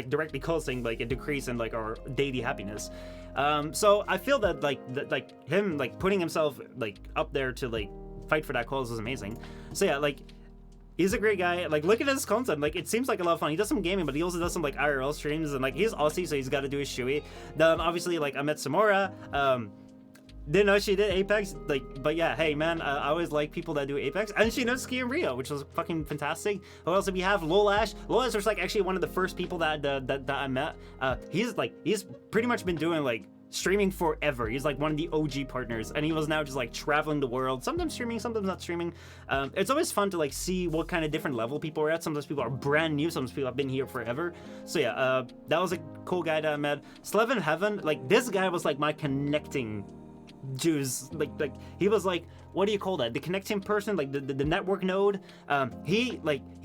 directly causing, like, a decrease in, like, our daily happiness. So I feel that, like him, like, putting himself, like, up there to, like, fight for that cause was amazing. So yeah, like, he's a great guy. Like, look at his content. Like, it seems like a lot of fun. He does some gaming, but he also does some, like, IRL streams, and, like, he's Aussie, so he's got to do his shoey. Then obviously, like, I met Samora. Didn't know she did Apex, like, but yeah, hey man, I always like people that do Apex, and she knows Ski and Rio, which was fucking fantastic. Who else do we have? Lolash. Lolash was like actually one of the first people that I met. He's pretty much been doing like streaming forever. He's like one of the OG partners, and he was now just like traveling the world, sometimes streaming, sometimes not streaming. It's always fun to like see what kind of different level people are at. Sometimes people are brand new, sometimes people have been here forever. So yeah, that was a cool guy that I met. Slevin Heaven, like this guy was like my connecting Jews, like he was like, what do you call that, the connecting person, like the network node. He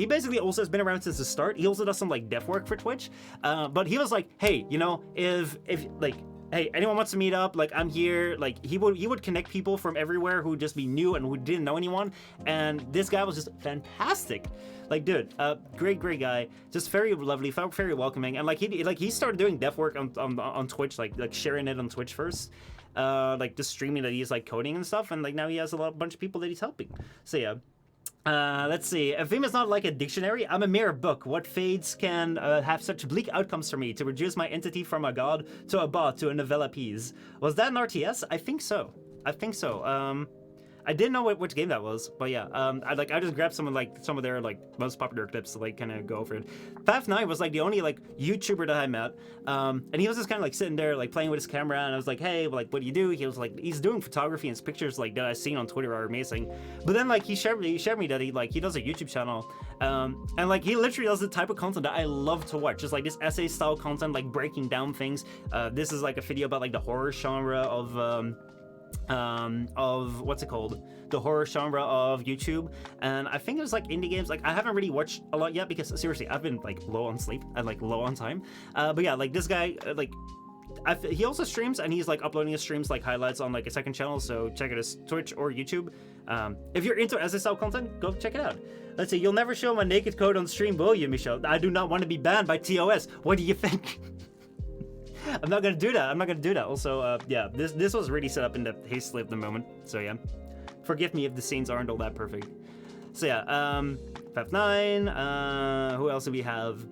basically also has been around since the start. He also does some like dev work for Twitch, but he was like, hey, you know, if like, hey, anyone wants to meet up, like I'm here. Like he would connect people from everywhere who would just be new and who didn't know anyone, and this guy was just fantastic. Like, dude, great guy, just very lovely, felt very welcoming, and like he started doing dev work on Twitch, like sharing it on Twitch first. Like just streaming that he's like coding and stuff, and like now he has a bunch of people that he's helping. So yeah. Let's see. A theme is not like a dictionary. I'm a mere book. What fates can have such bleak outcomes for me to reduce my entity from a god to a bot to a novella piece? Was that an RTS? I think so. I didn't know which game that was, but yeah, I just grabbed some of their like most popular clips to like kind of go over it. Faf9 was like the only like YouTuber that I met, and he was just kind of like sitting there like playing with his camera, and I was like, hey, like what do you do? He was like, he's doing photography, and his pictures like that I've seen on Twitter are amazing. But then like he shared me that he does a YouTube channel, and like he literally does the type of content that I love to watch, just like this essay style content, like breaking down things. This is like a video about like the horror genre of what's it called, the horror genre of YouTube, and I think it was like indie games. Like I haven't really watched a lot yet because seriously I've been like low on sleep and like low on time, but yeah, like this guy he also streams, and he's like uploading his streams like highlights on like a second channel, so check it as Twitch or YouTube. If you're into SSL content, go check it out. Let's see, you'll never show my naked code on stream, will you, Michel? I do not want to be banned by TOS. What do you think? I'm not gonna do that. Also, yeah, this was really set up in the hastily of the moment. So yeah, forgive me if the scenes aren't all that perfect. So yeah, Faf9. Who else do we have?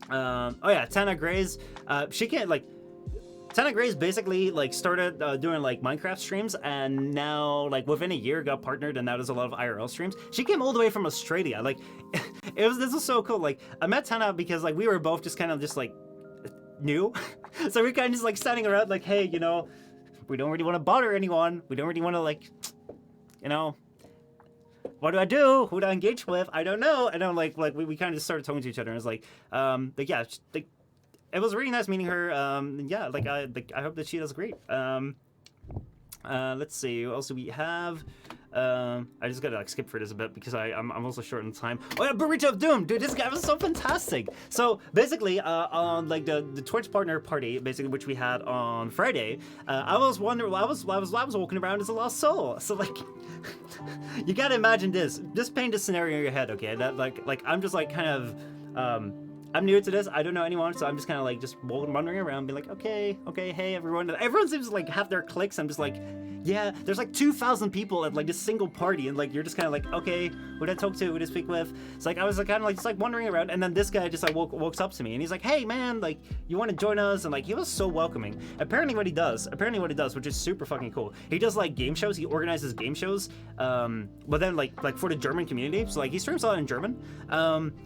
Oh yeah, Tana Grays. She can't like. Tana Grays basically like started doing like Minecraft streams, and now like within a year got partnered, and now does a lot of IRL streams. She came all the way from Australia. Like, this was so cool. Like I met Tana because like we were both just kind of just like new. So we're kind of just like standing around like, hey, you know, we don't really want to bother anyone. We don't really want to like, you know, what do I do? Who do I engage with? I don't know. And then like we kind of just started talking to each other, and it was like yeah, like, it was really nice meeting her. Yeah, like I hope that she does great. Let's see, what else do we have? I just gotta like skip for this a bit because I'm also short on time. Oh yeah, Burrito of Doom, dude, this guy was so fantastic. So basically, on like the Twitch partner party, basically which we had on Friday, I was wondering, I was walking around as a lost soul. So like, you gotta imagine this. Just paint this scenario in your head, okay? That like I'm just like kind of I'm new to this. I don't know anyone, so I'm just kind of like just wandering around, being like, okay, hey everyone. And everyone seems to like have their cliques. I'm just like, yeah, there's like 2,000 people at like this single party, and like you're just kind of like, okay, who do I talk to? Who do I speak with? It's like I was like kind of like just like wandering around, and then this guy just like walks up to me, and he's like, hey man, like you want to join us? And like he was so welcoming. Apparently what he does, which is super fucking cool, he does like game shows. He organizes game shows, but then like for the German community. So like he streams a lot in German,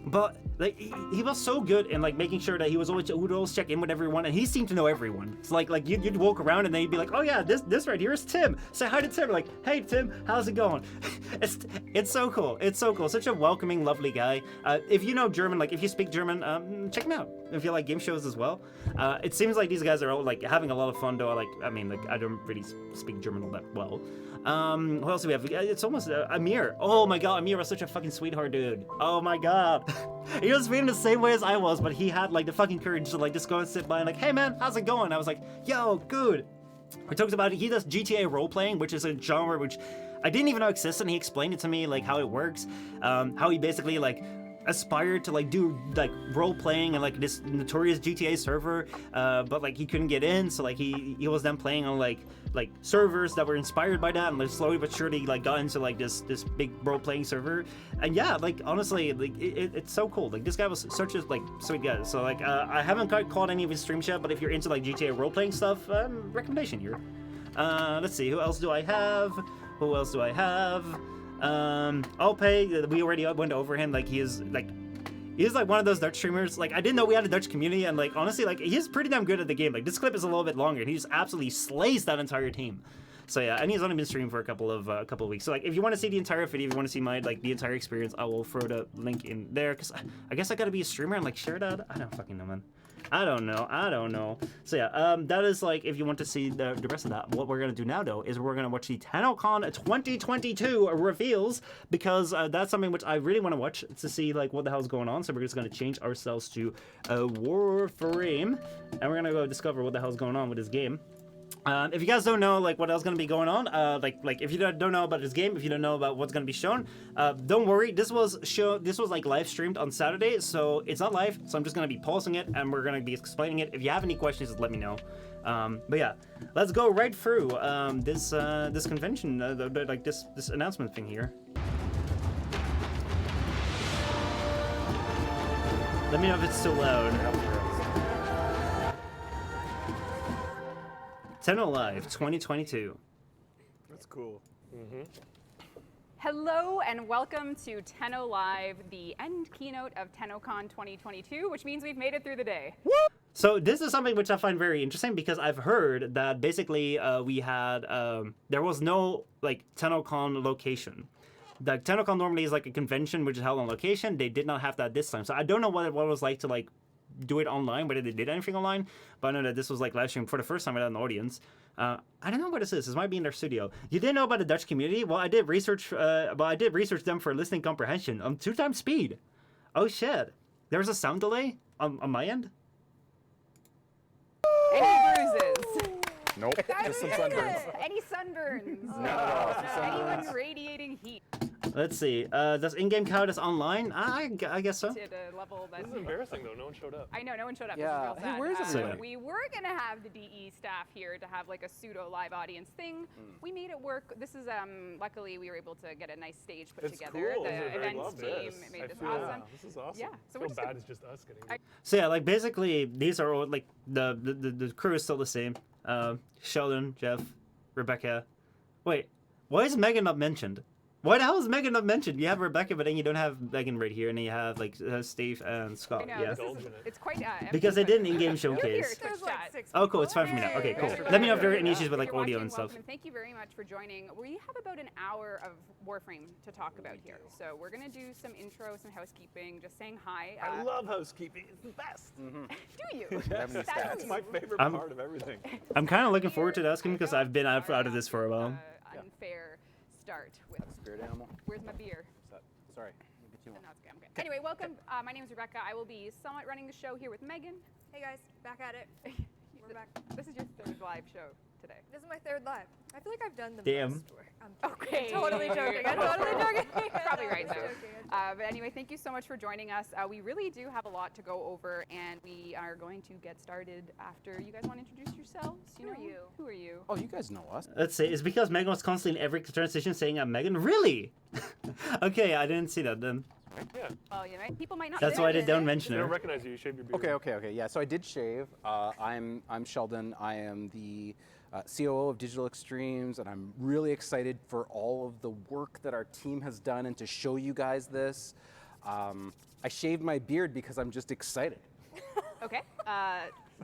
but like he was so good in like making sure that he would always check in with everyone, and he seemed to know everyone. So like you'd walk around, and then he'd be like, oh yeah, this right here is Tim. Say hi to Tim. Like, hey Tim, how's it going? It's so cool. It's so cool. Such a welcoming, lovely guy. If you know German, like if you speak German, check him out. If you like game shows as well. It seems like these guys are all like having a lot of fun though. I mean, like I don't really speak German all that well. Who else do we have? It's almost Amir. Oh my god, Amir was such a fucking sweetheart, dude. Oh my god. He was feeling the same way as I was, but he had like the fucking courage to like just go and sit by and like, hey man, how's it going? I was like, yo, good. We talked about it. He does GTA role-playing, which is a genre which I didn't even know existed, and he explained it to me, like how it works, how he basically like aspired to like do like role-playing and like this notorious GTA server, but like he couldn't get in, so like he was then playing on like servers that were inspired by that, and like slowly but surely like got into like this big role-playing server. And yeah, like honestly, like it's so cool. Like this guy was such a like sweet guy. So like I haven't caught any of his streams yet, but if you're into like GTA role-playing stuff, recommendation here. Let's see, who else do I have? Alpay, we already went over him. Like, he's like one of those Dutch streamers. Like, I didn't know we had a Dutch community, and like, honestly, like, he's pretty damn good at the game. Like, this clip is a little bit longer, and he just absolutely slays that entire team. So yeah, and he's only been streaming for a couple of weeks. So like, if you want to see the entire video, if you want to see my the entire experience, I will throw the link in there. Cause I guess I gotta be a streamer and like share that. I don't fucking know, man. I don't know. So yeah, that is like, if you want to see the rest of that. What we're gonna do now though is we're gonna watch the Tennocon 2022 reveals, because that's something which I really want to watch to see like what the hell's going on. So we're just gonna change ourselves to Warframe, and we're gonna go discover what the hell's going on with this game. If you guys don't know like what else gonna be going on, like if you don't know about this game, if you don't know about what's gonna be shown, don't worry. This was like live streamed on Saturday, so it's not live. So I'm just gonna be pausing it and we're gonna be explaining it. If you have any questions, just let me know. But yeah, let's go right through this convention, like this announcement thing here. Let me know if it's too loud. Tenno Live 2022. That's cool. Hello and welcome to Tenno Live, the end keynote of Tennocon 2022, which means we've made it through the day. So this is something which I find very interesting, because I've heard that basically we had there was no like Tennocon location. The Tennocon normally is like a convention which is held on location. They did not have that this time, so I don't know what it was like to like do it online, whether they did anything online, but I know that this was like live stream for the first time without an audience. I don't know what this is. This might be in their studio. You didn't know about the Dutch community? Well, I did research. Them for listening comprehension on 2x speed. Oh shit! There's a sound delay on my end. Any bruises? Nope. Just some sunburns. Any sunburns? No. Anyone radiating heat? Let's see. Does in-game count as online? I guess so. To the level that This is embarrassing though. No one showed up. I know, no one showed up. Yeah. This is Hey, real sad. where is everybody? We were gonna have the DE staff here to have like a pseudo live audience thing. We made it work. This is luckily we were able to get a nice stage put It's together. cool. The I events love team this. made I this feel- awesome. This is awesome. Yeah, so I we're feel just bad it's just us getting. So yeah, like basically these are all like the crew is still the same. Sheldon, Jeff, Rebecca. Wait, why is Megan not mentioned? Why the hell is Megan not mentioned? You have Rebecca, but then you don't have Megan right here, and then you have like Steve and Scott. I know, Yeah. this is, Indulgent. it's quite empty, Because they but- did an in-game You're here, showcase. Twitch chat. Oh, cool. It's fine for me now. Okay, cool. Thanks for Let me know if watching. there are any issues with If like you're audio watching, and stuff. welcome, and thank you very much for joining. We have about an hour of Warframe to talk about here. So we're going to do some intro, some housekeeping, just saying hi. I love housekeeping. It's the best. Do you? That's my favorite I'm- part of everything. I'm kind of looking forward to asking because I've been out of this for a while. Unfair start with. Spirit animal? Where's my beer? Sorry. I'll get you No, one. it's okay, I'm okay. Anyway, welcome. My name is Rebecca. I will be somewhat running the show here with Megan. Hey guys, back at it. We're back. This is your third live show today. This is my third live. I feel like I've done the Damn. most work. I'm Okay. totally joking. I'm totally joking. Probably right I'm though. joking. But anyway, thank you so much for joining us. We really do have a lot to go over, and we are going to get started after you guys want to introduce yourselves. Who are you? Who are you? Oh, you guys know us. Let's see. It's because Megan was constantly in every transition saying I'm Megan. Really? Okay, I didn't see that then. Yeah. Well, you know, people might not. That's know why they this. don't mention They don't her. recognize you. You shaved your beard. Okay. Yeah, so I did shave. I'm Sheldon. I am the COO of Digital Extremes, and I'm really excited for all of the work that our team has done and to show you guys this. I shaved my beard because I'm just excited. Okay.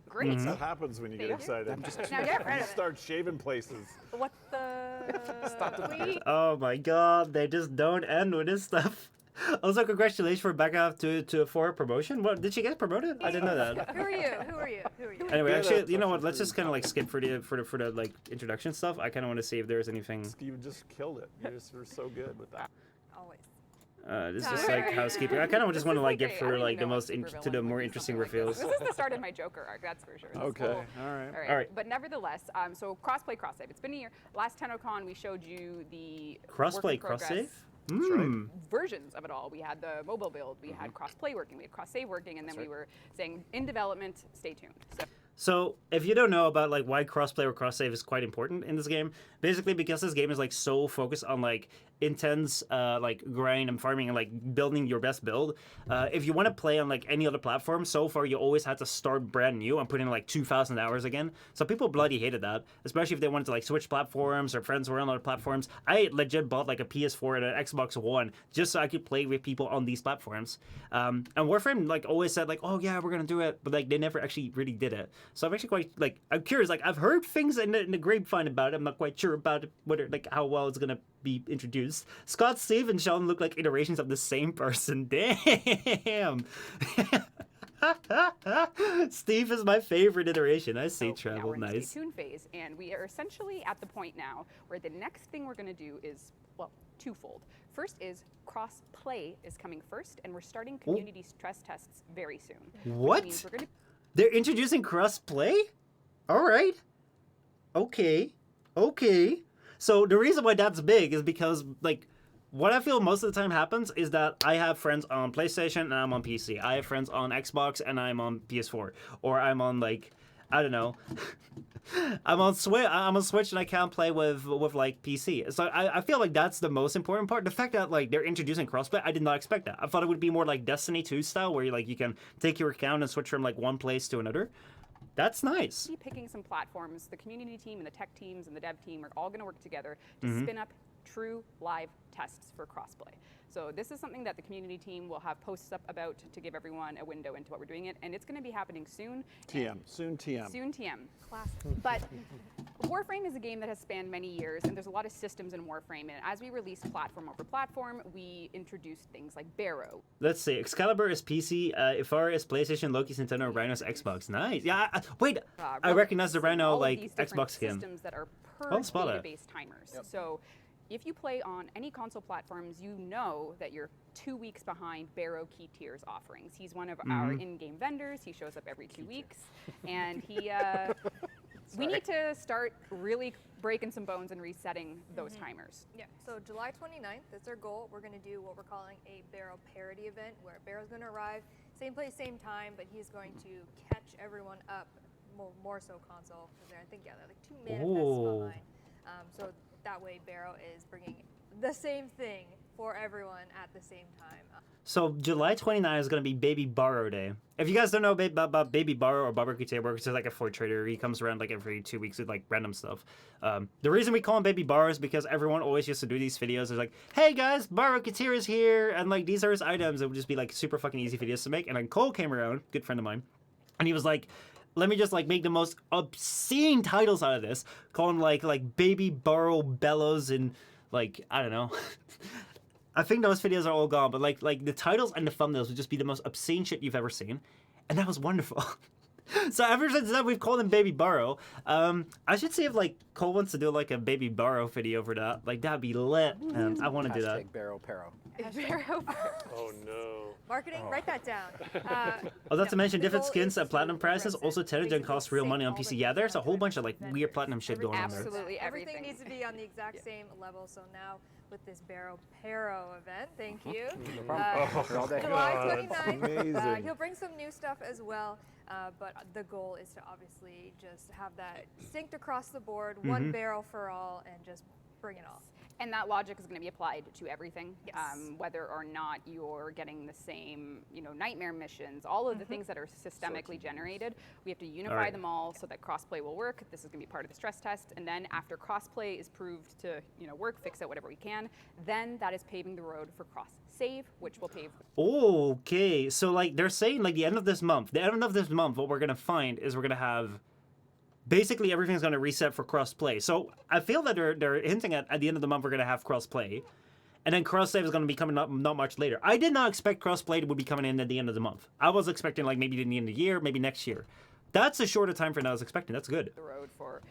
Great. Mm-hmm. That happens when you get Thank you. excited. Now get rid You of it. start shaving places. What the? Wait. Oh my god, they just don't end with this stuff. Also, congratulations for Rebecca for her promotion. What, did she get promoted? I didn't know that. Who are you? Who are you? Who are you? Anyway, Yeah, actually, that's you know what? actually Let's just kind of like skip for the like introduction stuff. I kind of want to see if there's anything. You just killed it. You just were so good with that. Always. This is just like housekeeping. I kind of just want to like get through like the most to the more interesting reveals. This is the start of my Joker arc, that's for sure. This Okay. whole- All right. All right. All right. But nevertheless, so crossplay, cross-save. It's been a year. Last Tennocon, we showed you the Crossplay, work in cross progress save. Hmm. versions of it all. We had the mobile build, we had cross-play working, we had cross-save working, and then we were saying in development, stay tuned. So So if you don't know about like why crossplay or cross save is quite important in this game, basically because this game is like so focused on like intense like grind and farming and like building your best build, if you want to play on like any other platform, so far you always had to start brand new and put in like 2,000 hours again. So people bloody hated that, especially if they wanted to like switch platforms or friends were on other platforms. I legit bought like a PS4 and an Xbox One just so I could play with people on these platforms. And Warframe like always said like, oh yeah, we're gonna do it, but like they never actually really did it. So I'm actually quite like, I'm curious. Like I've heard things in the grapevine about it. I'm not quite sure about it, whether like how well it's gonna be introduced. Scott, Steve, and Sheldon look like iterations of the same person. Damn. Steve is my favorite iteration. I see. So now Travel. we're in the Nice. stay tuned phase, and we are essentially at the point now where the next thing we're going to do is, well, twofold. First is cross play is coming first, and we're starting community stress tests very soon. What? Which means we're gonna They're introducing cross play? All right. Okay. Okay. So the reason why that's big is because like what I feel most of the time happens is that I have friends on PlayStation and I'm on PC. I have friends on Xbox and I'm on PS4, or I'm on like, I don't know. I'm on Switch and I can't play with like PC. So I feel like that's the most important part. The fact that like they're introducing crossplay, I did not expect that. I thought it would be more like Destiny 2 style, where you can take your account and switch from like one place to another. That's nice. be picking some platforms. The community team and the tech teams and the dev team are all going to work together to spin up true live tests for crossplay. So this is something that the community team will have posts up about to give everyone a window into what we're doing it, and it's going to be happening soon. TM, soon TM. Soon TM. Classic. But Warframe is a game that has spanned many years, and there's a lot of systems in Warframe. And as we release platform over platform, we introduced things like Barrow. Let's see. Excalibur is PC. Ifara is PlayStation. Loki's Nintendo. Rhino's Xbox. Nice. Yeah. Wait. I recognize the Rhino all of like these different Xbox skin. systems that are per I'll spot it. database timers. So if you play on any console platforms, you know that you're 2 weeks behind Barrow Key Tier's offerings. He's one of our in-game vendors. He shows up every 2 weeks, and he. We need to start really breaking some bones and resetting those timers. Yeah, so July 29th, that's our goal. We're going to do what we're calling a Barrow parody event, where Barrow's going to arrive, same place, same time, but he's going to catch everyone up, more so console, because I think, yeah, they're like 2 manifests behind. So that way Barrow is bringing the same thing for everyone at the same time. So July 29th is going to be Baby Borrow Day. If you guys don't know about Baby Borrow or Barbecue Table, it's like a Ford trader. He comes around like every 2 weeks with like random stuff. The reason we call him Baby Borrow is because everyone always used to do these videos. It's like, hey guys, Barbecue is here, and like these are his items. It would just be like super fucking easy videos to make. And then Cole came around, good friend of mine, and he was like, let me just like make the most obscene titles out of this. Call him like Baby Borrow Bellows and like, I don't know. I think those videos are all gone, but like the titles and the thumbnails would just be the most obscene shit you've ever seen, and that was wonderful. So ever since then, we've called him Baby Borrow. I should see if like Cole wants to do like a Baby Borrow video for that. Like that'd be lit. I want to do that. Hashtag Barrow Pero. Barrow. Oh no. Marketing, write that down. Not to mention the different goal skins is at to platinum prices. represent Also, Tennocon basically costs the real same money on quality PC. Yeah, there's a whole content bunch of like weird platinum shit going on there. Absolutely Everything everything. needs to be on the exact same level. So now with this Barrow Pero event, thank you. All day. July 29th. amazing. He'll bring some new stuff as well. But the goal is to obviously just have that synced across the board, one barrel for all, and just bring it all. And that logic is going to be applied to everything, Yes. whether or not you're getting the same, nightmare missions, all of the things that are systemically generated. We have to unify Alright. them all so that crossplay will work. This is going to be part of the stress test. And then after crossplay is proved to, work, fix out whatever we can, then that is paving the road for cross save, which will pave. Okay, so like they're saying like the end of this month, what we're gonna find is we're gonna have basically everything's gonna reset for cross-play. So I feel that they're hinting at the end of the month we're gonna have cross-play, and then cross-save is gonna be coming up not much later. I did not expect cross-play would be coming in at the end of the month. I was expecting like maybe at the end of the year, maybe next year. That's a shorter time frame than I was expecting. That's good. The road for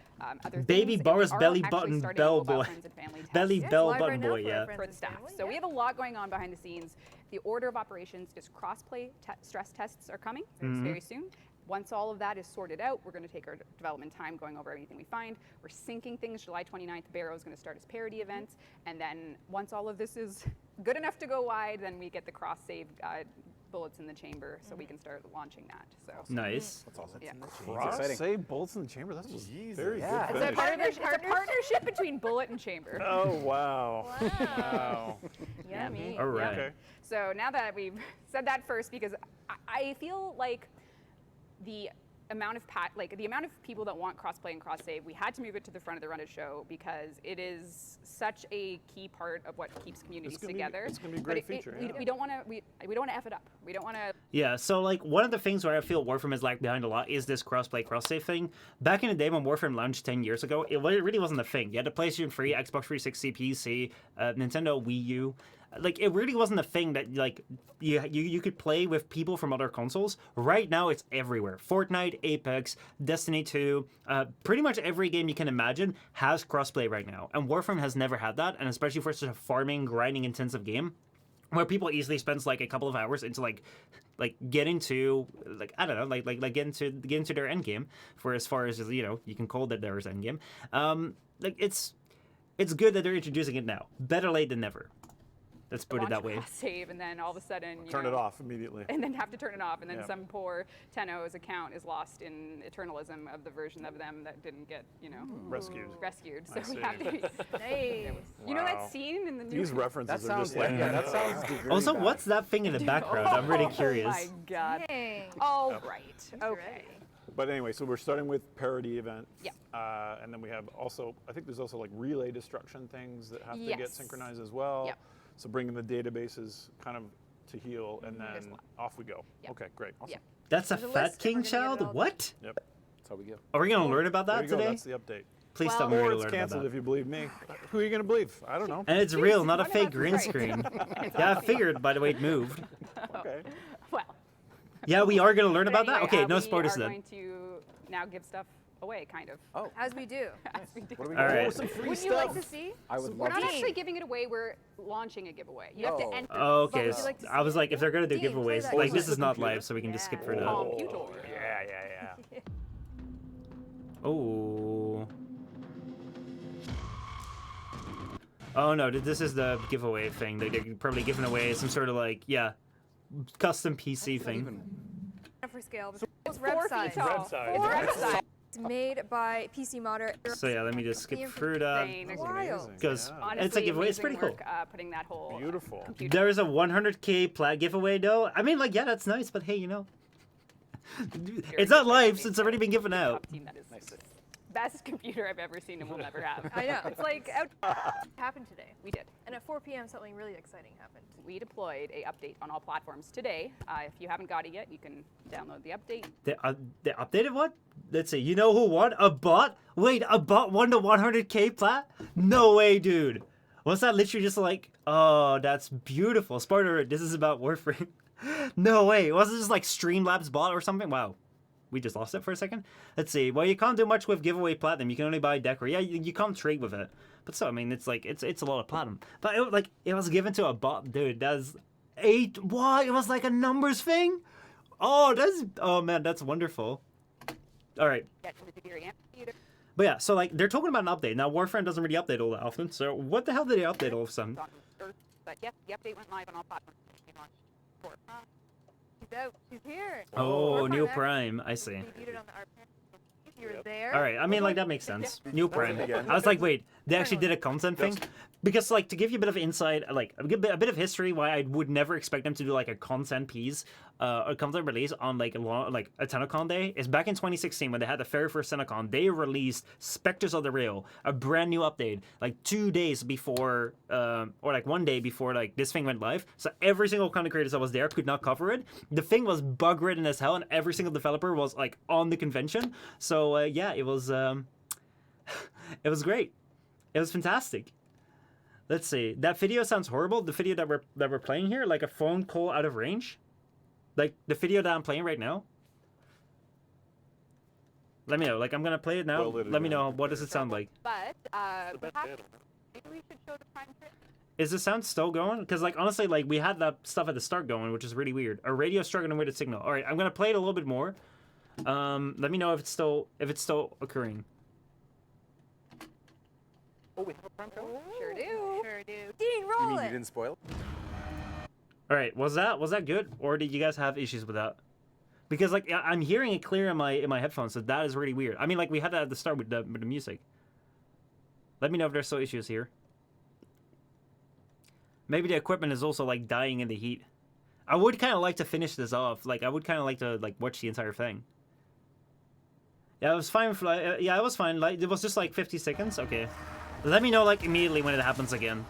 other Baby things. Boris And we are Belly actually Button starting Bell mobile Boy. friends and family tests. Belly It's Bell live Button right now Boy, for our yeah. friends For the and staff. family, So we yeah. have a lot going on behind the scenes. The order of operations is crossplay stress tests are coming very soon. Once all of that is sorted out, we're going to take our development time going over anything we find. We're syncing things. July 29th, Barrow is going to start his parody events. And then once all of this is good enough to go wide, then we get the cross-save bullets in the chamber, so we can start launching that. So Nice. That's awesome. yeah. Cross exciting. say bolts in the chamber. That's very Yeah. good. It's a finish. partnership between bullet and chamber. Oh wow. Wow. Yummy. All right. Okay. So now that we've said that first, because I feel like the amount of the amount of people that want crossplay and cross save, we had to move it to the front of the Reddit show because it is such a key part of what keeps communities together. It's gonna be a But great feature. we don't want to we don't want to f it up. We don't want to. Yeah, so like one of the things where I feel Warframe is like behind a lot is this crossplay cross-save thing. Back in the day when Warframe launched 10 years ago, it really wasn't a thing. You had the PlayStation 3, Xbox 360, PC, Nintendo Wii U. Like it really wasn't a thing that like you could play with people from other consoles. Right now it's everywhere. Fortnite, Apex, Destiny 2, pretty much every game you can imagine has crossplay right now. And Warframe has never had that, and especially for such a farming, grinding intensive game where people easily spends like a couple of hours into like getting to like I don't know like getting to their end game for as far as you know you can call that their end game. Like it's good that they're introducing it now. Better late than never. Let's put it that way. Save and then all of a sudden Turn it off immediately. and then have to turn it off, and then Yeah. some poor Tenno's account is lost in eternalism of the version of them that didn't get Rescued. rescued. I So we see. have to. Nice. You know Wow. that scene in the new. These references That are sounds just like that sounds very Also, bad. what's that thing in the background? I'm really Oh curious. my god. Dang. All right. Okay. But anyway, so we're starting with parody event. Yeah. And then we have also, I think there's also like relay destruction things that have to get Yes. synchronized as well. Yep. So bringing the databases kind of to heal, and As then well. off we go. Yep. Okay, great. Yeah. That's a There's a Fat list, King and we're gonna child? get it all What? Yep. That's how we go. Are we gonna learn about There that you go. today? That's the update. Please Well- tell me we're Or gonna it's learn about canceled that. if you believe me. Who are you going to believe? I don't know. And it's real, not a one of fake us is green right. screen. It's Yeah, I obvious. figured by the way it moved. Okay. Well. Yeah, we are gonna learn But about that. anyway, Okay, no we spoilers are then. going to now give stuff away, kind of. Oh, As we do. As we do. what do we All got? right. Oh, some free Would stuff. you like to see? I would We're love not to. actually giving it away. We're launching a giveaway. You have to Oh. enter. Okay, But would so you like to I was see like, it? if they're gonna do Dean, play giveaways, that like game. this is not Computer. live, so we can just skip for Yeah. that. Computer. Yeah. Oh. Oh no, this is the giveaway thing. They're probably giving away some sort of like, yeah, custom PC thing. For scale. It's It's 4 rev feet size. tall. Rev size. Four Rev rev size. It's made by PC Modder. So yeah, let me just skip through that. Insane. That's Wild. amazing. Because Yeah. Honestly, it's a giveaway. It's amazing pretty cool. work, putting that whole Beautiful. computer. There is a 100K plat giveaway though. I mean, like, yeah, that's nice, but hey, you know, it's not live, so it's already been given out. Top team that is best computer I've ever seen and will never have. I know. It's like out. Happened today. We did. And at 4 p.m. something really exciting happened. We deployed a update on all platforms today. If you haven't got it yet, you can download the update. They updated what? Let's see. You know who won? A bot? Wait, a bot won the 100K plat? No way, dude. Was that literally just like, oh, that's beautiful. Spoiler, this is about Warframe. No way. Was it just like Streamlabs bot or something? Wow. We just lost it for a second. Let's see. Well, you can't do much with giveaway platinum. You can only buy decor. Yeah, you can't trade with it. But still, I mean, it's like it's a lot of platinum. But it was given to a bot, dude. That's 8. What? It was like a numbers thing. Oh man, that's wonderful. All right. Get to the computer and But yeah, so like they're talking about an update now. Warframe doesn't really update all that often. So what the hell did they update all of a sudden? But yes, the update went live on all platforms. He's out. He's here. Oh, Warframe New X. Prime. I see. We viewed it on the RP. You were there. All right, I mean, like, that makes sense. New Prime. again. I was like, wait, they actually did a content thing? Because, like, to give you a bit of insight, like, a bit of history why I would never expect them to do, like, a content piece, a content release on, like, a Tennocon day, is back in 2016 when they had the very first Tennocon, they released Spectres of the Rail, a brand new update, like, 2 days before, or, like, 1 day before, like, this thing went live. So every single content creator that was there could not cover it. The thing was bug-ridden as hell, and every single developer was, like, on the convention. So, yeah, it was, it was great. It was fantastic. Let's see. That video sounds horrible. The video that we're playing here, like a phone call out of range, like the video that I'm playing right now. Let me know. Like I'm gonna play it now. Well, Let me know what does it sound like. But best perhaps channel. maybe we should show the prime trip. Is the sound still going? Because like honestly, like we had that stuff at the start going, which is really weird. Our radio struggling with its signal. All right, I'm gonna play it a little bit more. Let me know if it's still occurring. Sure do. Sure do. Dean, roll You mean it. you didn't spoil? All right, was that good, or did you guys have issues with that? Because like I'm hearing it clear in my headphones, so that is really weird. I mean, like we had that at the start with the music. Let me know if there's still issues here. Maybe the equipment is also like dying in the heat. I would kind of like to finish this off. Like I would kind of like to like watch the entire thing. Yeah, it was fine. Yeah, it was fine. Like it was just like 50 seconds. Okay. Let me know like immediately when it happens again.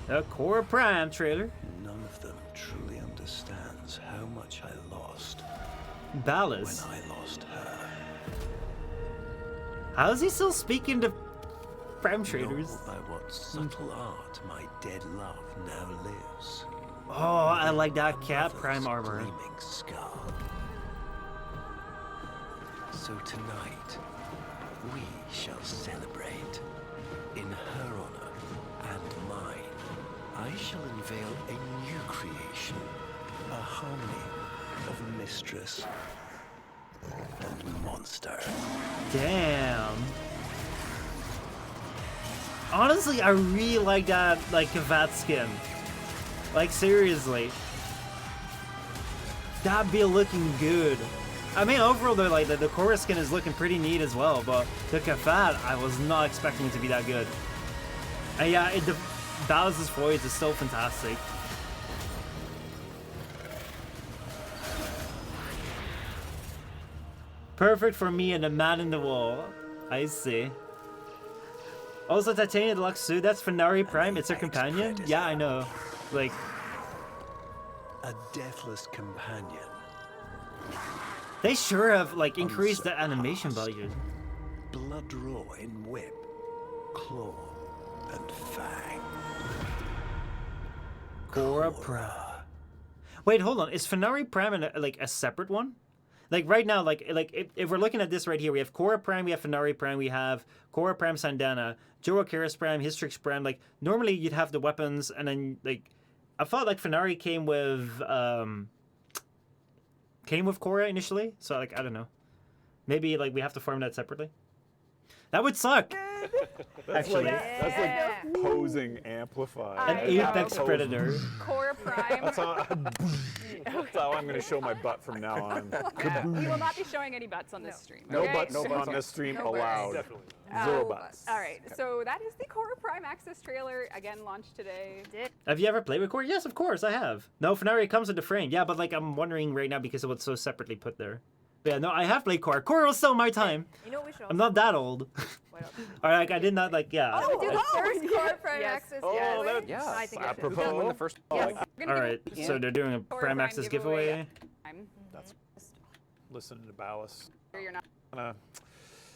The Core Prime trailer. None of them truly understands how much I lost Ballas. when I lost her. How is he still speaking to Prime traders? Nor by what subtle art my dead love now lives. Oh, I like that cat Prime armor. Gleaming scar. So tonight, we shall celebrate. In her honor and mine, I shall unveil a new creation. A harmony of mistress and monster. Damn. Honestly, I really like that, like, Kavat skin. Like, seriously. That'd be looking good. I mean, overall, though, like, the Korra skin is looking pretty neat as well, but the Kavat, I was not expecting it to be that good. And yeah, the Ballas' voice is so fantastic. Perfect for me and the man in the wall. I see. Also, Titania Deluxe suit, that's Fenari Prime, it's her companion? Yeah, I know. Like... A deathless companion. They sure have, like, increased the animation budget. Blood raw in whip, claw, and fang. Korra Prime. Wait, hold on. Is Fenari Prime like a separate one? Like right now, like if we're looking at this right here, we have Korra Prime, we have Fenari Prime, we have Korra Prime Sandana, Joro Kira's Prime, Hystrix Prime. Like normally you'd have the weapons, and then like I thought like Fenari came with Korra initially. So like I don't know. Maybe like we have to farm that separately. That would suck. That's Actually. that's like posing amplified. An apex predator. Core Prime. That's how I'm going to show my butt from now on. Yeah, we will not be showing any butts on this stream. No okay? butts on this stream No butts. allowed. Definitely. Zero butts. All right, so that is the Core Prime Access trailer. Again, launched today. Have you ever played with Korra? Yes, of course, I have. No, Fenari comes with the frame. Yeah, but like I'm wondering right now because it was so separately put there. But yeah, no, I have played Korra. Korra was still my time. You know what we should I'm not that old. What else? Or like I did not like yeah. Oh, do the first yes. Core Prime Yes. Access Oh, giveaway? that- Yeah, I think I should. apropos. Who can win the first? Yes. We're gonna All give right, a so they're doing a Core Prime Access giveaway. I'm That's listening to Ballas. sure you're not.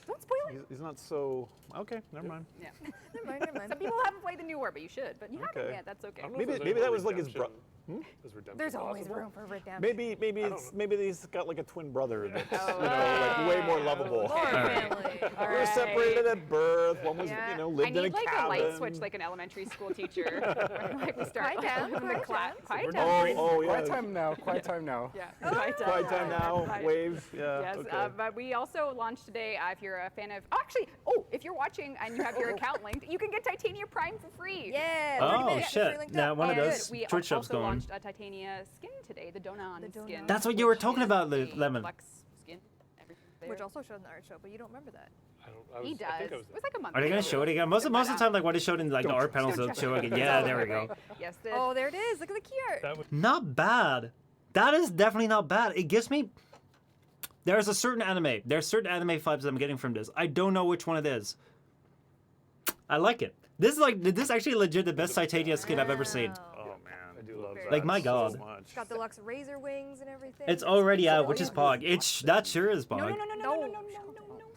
Don't spoil it. He's not so. Okay, never mind. Yeah. Never mind, never Some mind. people haven't played the new war, but you should. But you haven't Okay. yet. That's okay. I don't know if Maybe- there's maybe any that was like his redemption. bro- Is redemption There's always possible? room for redemption. Maybe he's got like a twin brother that's Oh, like way more lovable. More family. All We were right. separated at birth. One was Yeah. lived I in a need like cabin. a light switch, like an elementary school teacher. Like we start Quiet down, in the quiet class. down. Quiet We're down. not please. Oh yeah. Quiet time now. Quiet time now. Yeah. Quiet down. Quiet time now. Quiet. Wave. Yeah. Yes, Okay. but we also launched today. If you're a fan of, if you're watching and you have your account linked, you can get Titania Prime for free. Yeah. Oh, 30 minutes, shit. free linked Now, up. one of And those We Twitch shops also going. launched a Titania skin today, the Donan The skin. Donan. That's what you were which talking is about, a Lemon. Flex skin. Everything's there. Which also showed in the art show, but you don't remember that. He I does. think I was It was like a month Are they gonna ago. show it again? Most of the time, like what is showed in like the art panels, Don't they'll check. show again. Yeah, there we go. Yes. Oh, there it is. Look at the key art. That was Not bad. That is definitely not bad. It gives me. There's a certain anime. There's certain anime vibes that I'm getting from this. I don't know which one it is. I like it. This is actually legit the best Titania skin I've ever seen. Oh man, I do love that Like, my so God. much. It's got deluxe razor wings and everything. It's already out, which is Pog. That sure is No, Pog. no, no, no, no, no, no, no,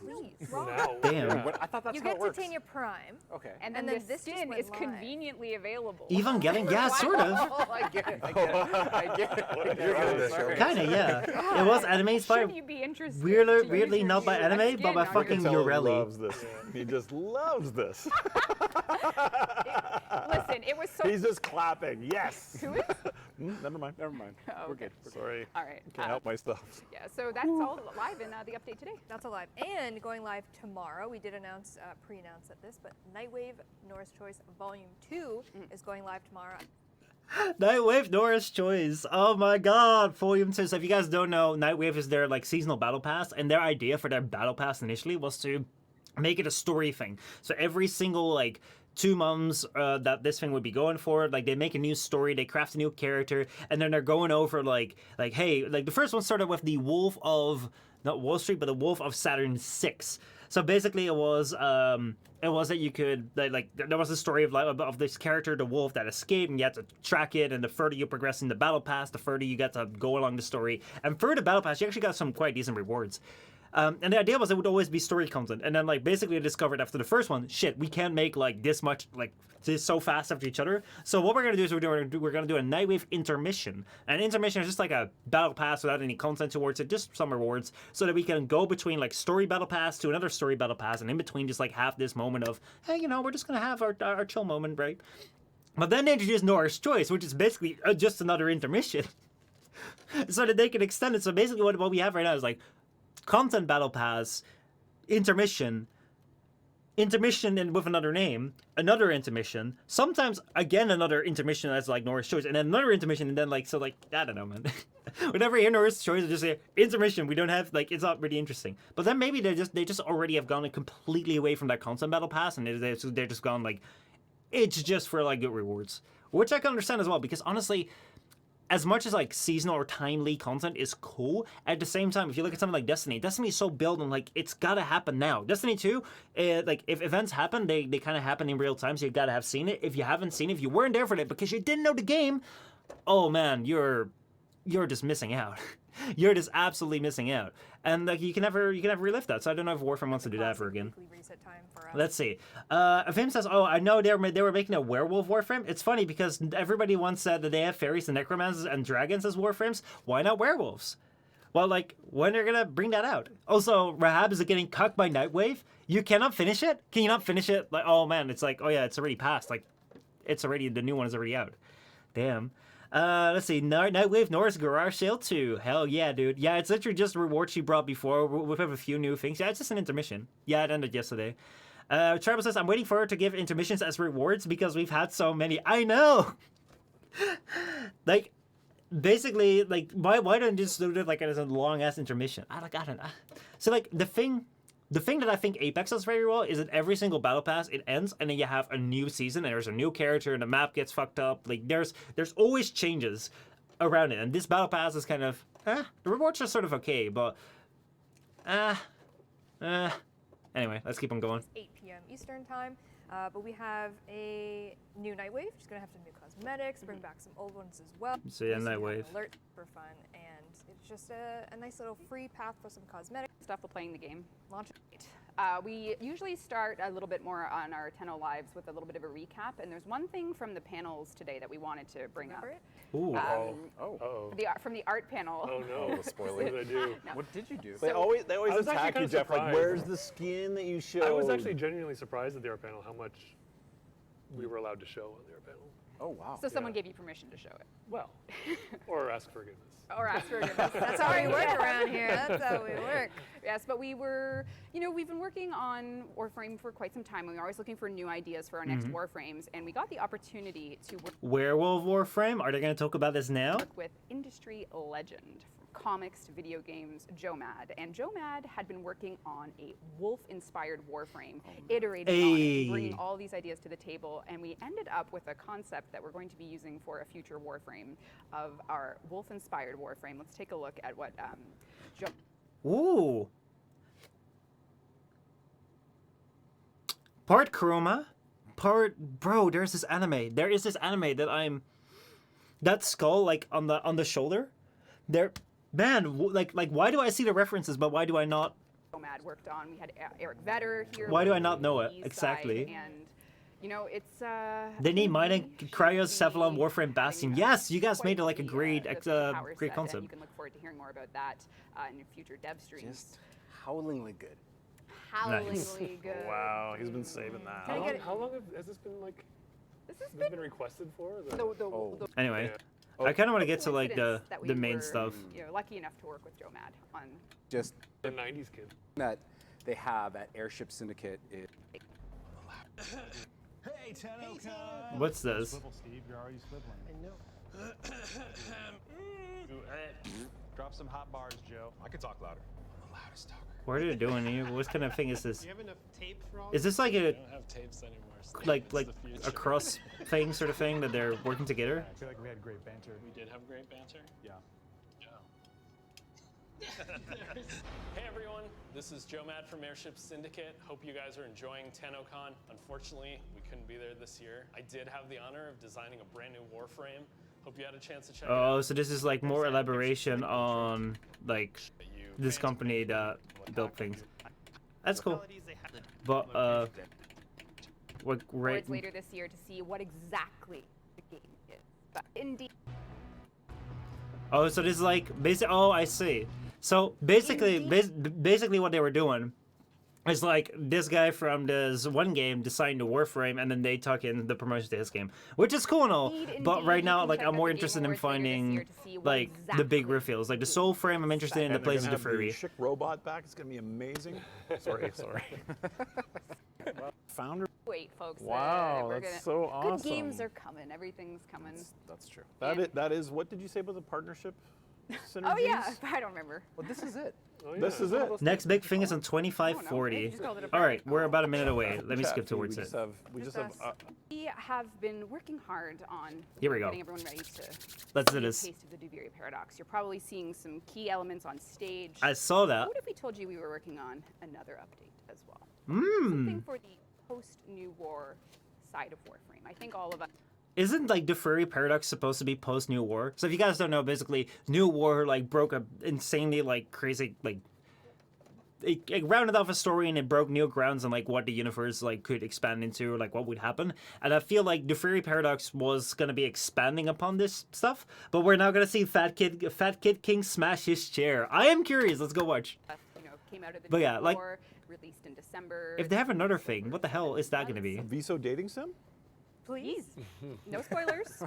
no, Please. now. Damn. But I thought that's You how get it works. Titania Prime. Okay. And then And the then this just skin went is live. conveniently available. Evangelion, yeah, sort of. Oh, I get it. I get it. I get it. You're good at this, Sorry. Kinda, yeah. It was anime inspired. Should you be interested? Weirdly not by Use anime, skin but by on your fucking Tell him he Urelli. loves this. He just loves this. Listen, it was so. He's just clapping. Yes. Who is? Never mind. Never mind. Oh, We're okay. good. Sorry. All right. Can't help myself. Yeah, so that's all live in the update today. That's alive. And going live tomorrow, we did announce, pre-announce at this, but Nightwave Norse Choice Volume 2 is going live tomorrow. Nightwave Norris choice. Oh my god. Folium says, if you guys don't know, Nightwave is their like seasonal battle pass, and their idea for their battle pass initially was to make it a story thing. So every single like 2 months that this thing would be going for, like they make a new story, they craft a new character, and then they're going over like hey, like the first one started with the Wolf of not Wall Street, but the Wolf of Saturn 6. So basically, it was that you could like there was a story of this character, the wolf, that escaped, and you had to track it. And the further you progress in the battle pass, the further you got to go along the story. And for the battle pass, you actually got some quite decent rewards. And the idea was it would always be story content. And then like basically I discovered after the first one, shit, we can't make like this much like this so fast after each other. So what we're gonna do is we're gonna do a Nightwave intermission. And intermission is just like a battle pass without any content towards it, just some rewards, so that we can go between like story battle pass to another story battle pass, and in between just like have this moment of, hey, you know, we're just gonna have our chill moment, right? But then they introduced Nora's Choice, which is basically just another intermission, so that they can extend it. So basically what we have right now is like content battle pass, intermission, and with another name, another intermission, sometimes again another intermission that's like Nora's Choice, and then another intermission, and then like, so like, I don't know, man. Whenever I hear Nora's Choice, I just say intermission. We don't have like, it's not really interesting. But then maybe they just already have gone like, completely away from that content battle pass, and they're just gone like, it's just for like good rewards, which I can understand as well, because honestly, as much as like seasonal or timely content is cool, at the same time, if you look at something like Destiny is so built on like, it's gotta happen now. Destiny 2, like if events happen, they kind of happen in real time, so you gotta have seen it. If you haven't seen it, if you weren't there for it because you didn't know the game, oh man, you're just missing out. You're just absolutely missing out. And like you can never relive that. So I don't know if Warframe wants to do that ever again. Reset time for us. Let's see. Vim says, oh, I know they were making a werewolf Warframe. It's funny because everybody once said that they have fairies and necromancers and dragons as Warframes. Why not werewolves? Well, like, when are they gonna bring that out? Also, Rahab is getting cucked by Nightwave. You cannot finish it? Can you not finish it? Like, oh man, it's like, oh yeah, it's already passed. Like, the new one is already out. Damn. Let's see, Nightwave Norris Garage Sale 2. Hell yeah, dude. Yeah, it's literally just a reward she brought before. We have a few new things. Yeah, it's just an intermission. Yeah, it ended yesterday. Tribal says, I'm waiting for her to give intermissions as rewards because we've had so many. I know! Like, basically, like, why don't you just do it like as a long-ass intermission? I don't know. So, like, the thing that I think Apex does very well is that every single battle pass, it ends, and then you have a new season, and there's a new character, and the map gets fucked up. Like, there's always changes around it, and this battle pass is kind of, the rewards are sort of okay, but, anyway, let's keep on going. 8 p.m. Eastern time, but we have a new Nightwave. She's gonna have some new cosmetics, bring back some old ones as well. So yeah, Nightwave. Alert for fun, and it's just a nice little free path for some cosmetics. Stuff for playing the game. Launch it. We usually start a little bit more on our Tenno Lives with a little bit of a recap, and there's one thing from the panels today that we wanted to bring up. Ooh. From the art panel. Oh no, the spoiler. What did I do? No. What did you do? They always I was actually attack kinda you, Jeff. Like, surprised. where's the skin that you showed? I was actually genuinely surprised at the art panel how much we were allowed to show on the art panel. Oh wow. So someone gave you permission to show it. Well, or ask forgiveness. Or ask forgiveness. That's how we work around here. That's how we work. Yes, but we were, we've been working on Warframe for quite some time, and we're always looking for new ideas for our next Warframes, and we got the opportunity to work Werewolf Warframe? Are they going to talk about this now? with industry legend, from comics to video games, Joe Mad. And Joe Mad had been working on a wolf-inspired Warframe, iterating on it, bringing all these ideas to the table, and we ended up with a concept that we're going to be using for a future Warframe of our wolf-inspired Warframe. Let's take a look at what Joe... Ooh. Part chroma, bro, there's this anime. There is this anime that that skull like on the shoulder. There, man, like why do I see the references, but why do I not? Joe Mad worked on. We had Eric Vetter here. Why do I not know it exactly? And it's They need mine and Cryocephalon Warframe Bastion. Yes, you guys made it like a great great concept. And you can look forward to hearing more about that in future dev streams. Just howlingly good. Howlingly good. Wow, he's been saving that. How long has this been like? This has Has this been requested for? Anyway, Yeah. I kind of want to get to like coincidence that we the main were, stuff. Lucky enough to work with Joe Mad on. Just The '90s kid. that they have at Airship Syndicate is Hey, Tennocon. What's this? Swivel, Steve. You're already swiveling. I know. Drop some hot bars, Joe. I could talk louder. I'm the loudest talker. What are you doing here? What kind of thing is this? Do you have enough tape for all Is this like I a don't have tapes anymore. Steve. like It's like the a future. cross thing sort of thing that they're working together? I feel like we had great banter. We did have great banter. Yeah. Hey everyone, this is Joe Mad from Airship Syndicate. Hope you guys are enjoying Tennocon. Unfortunately, we couldn't be there this year. I did have the honor of designing a brand new Warframe. Hope you had a chance to check it out. Oh, so this is like more elaboration on like this company that built things. That's cool. But what great? Awards later this year to see what exactly the game is. But indeed. Oh, so this is like basic. Oh, I see. So basically, basically what they were doing is like this guy from this one game designed a Warframe, and then they took in the promotion to his game, which is cool and all. But right now, like I'm more interested in finding like the big reveals, like the Soul Frame. I'm interested in the places of the furry. Chick robot back. It's gonna be amazing. Sorry. Founder. Wait, folks. Wow, we're that's gonna, so awesome. Good games are coming. Everything's coming. That's true. That is. What did you say about the partnership? Synergies? Oh yeah, I don't remember. Well, this is it. Oh, yeah. This is it. Next big thing is on 2540. All right, we're about a minute away. Let me skip towards it. We just have. We have been working hard on Here we go. getting everyone ready to Let's do see a this. taste of the Duviri Paradox. You're probably seeing some key elements on stage. I saw that. What if we told you we were working on another update as well? Hmm. Something for the post-New War side of Warframe. I think all of us. Isn't like the furry paradox supposed to be post New War? So if you guys don't know, basically New War like broke a insanely like crazy like it rounded off a story and it broke new grounds on like what the universe like could expand into, like what would happen. And I feel like the furry paradox was gonna be expanding upon this stuff, but we're now gonna see Fat Kid King smash his chair. I am curious. Let's go watch. Came out of the But New yeah, like War, released in December. if they have another thing, what the hell is that gonna be? Viso dating sim? Please. No spoilers.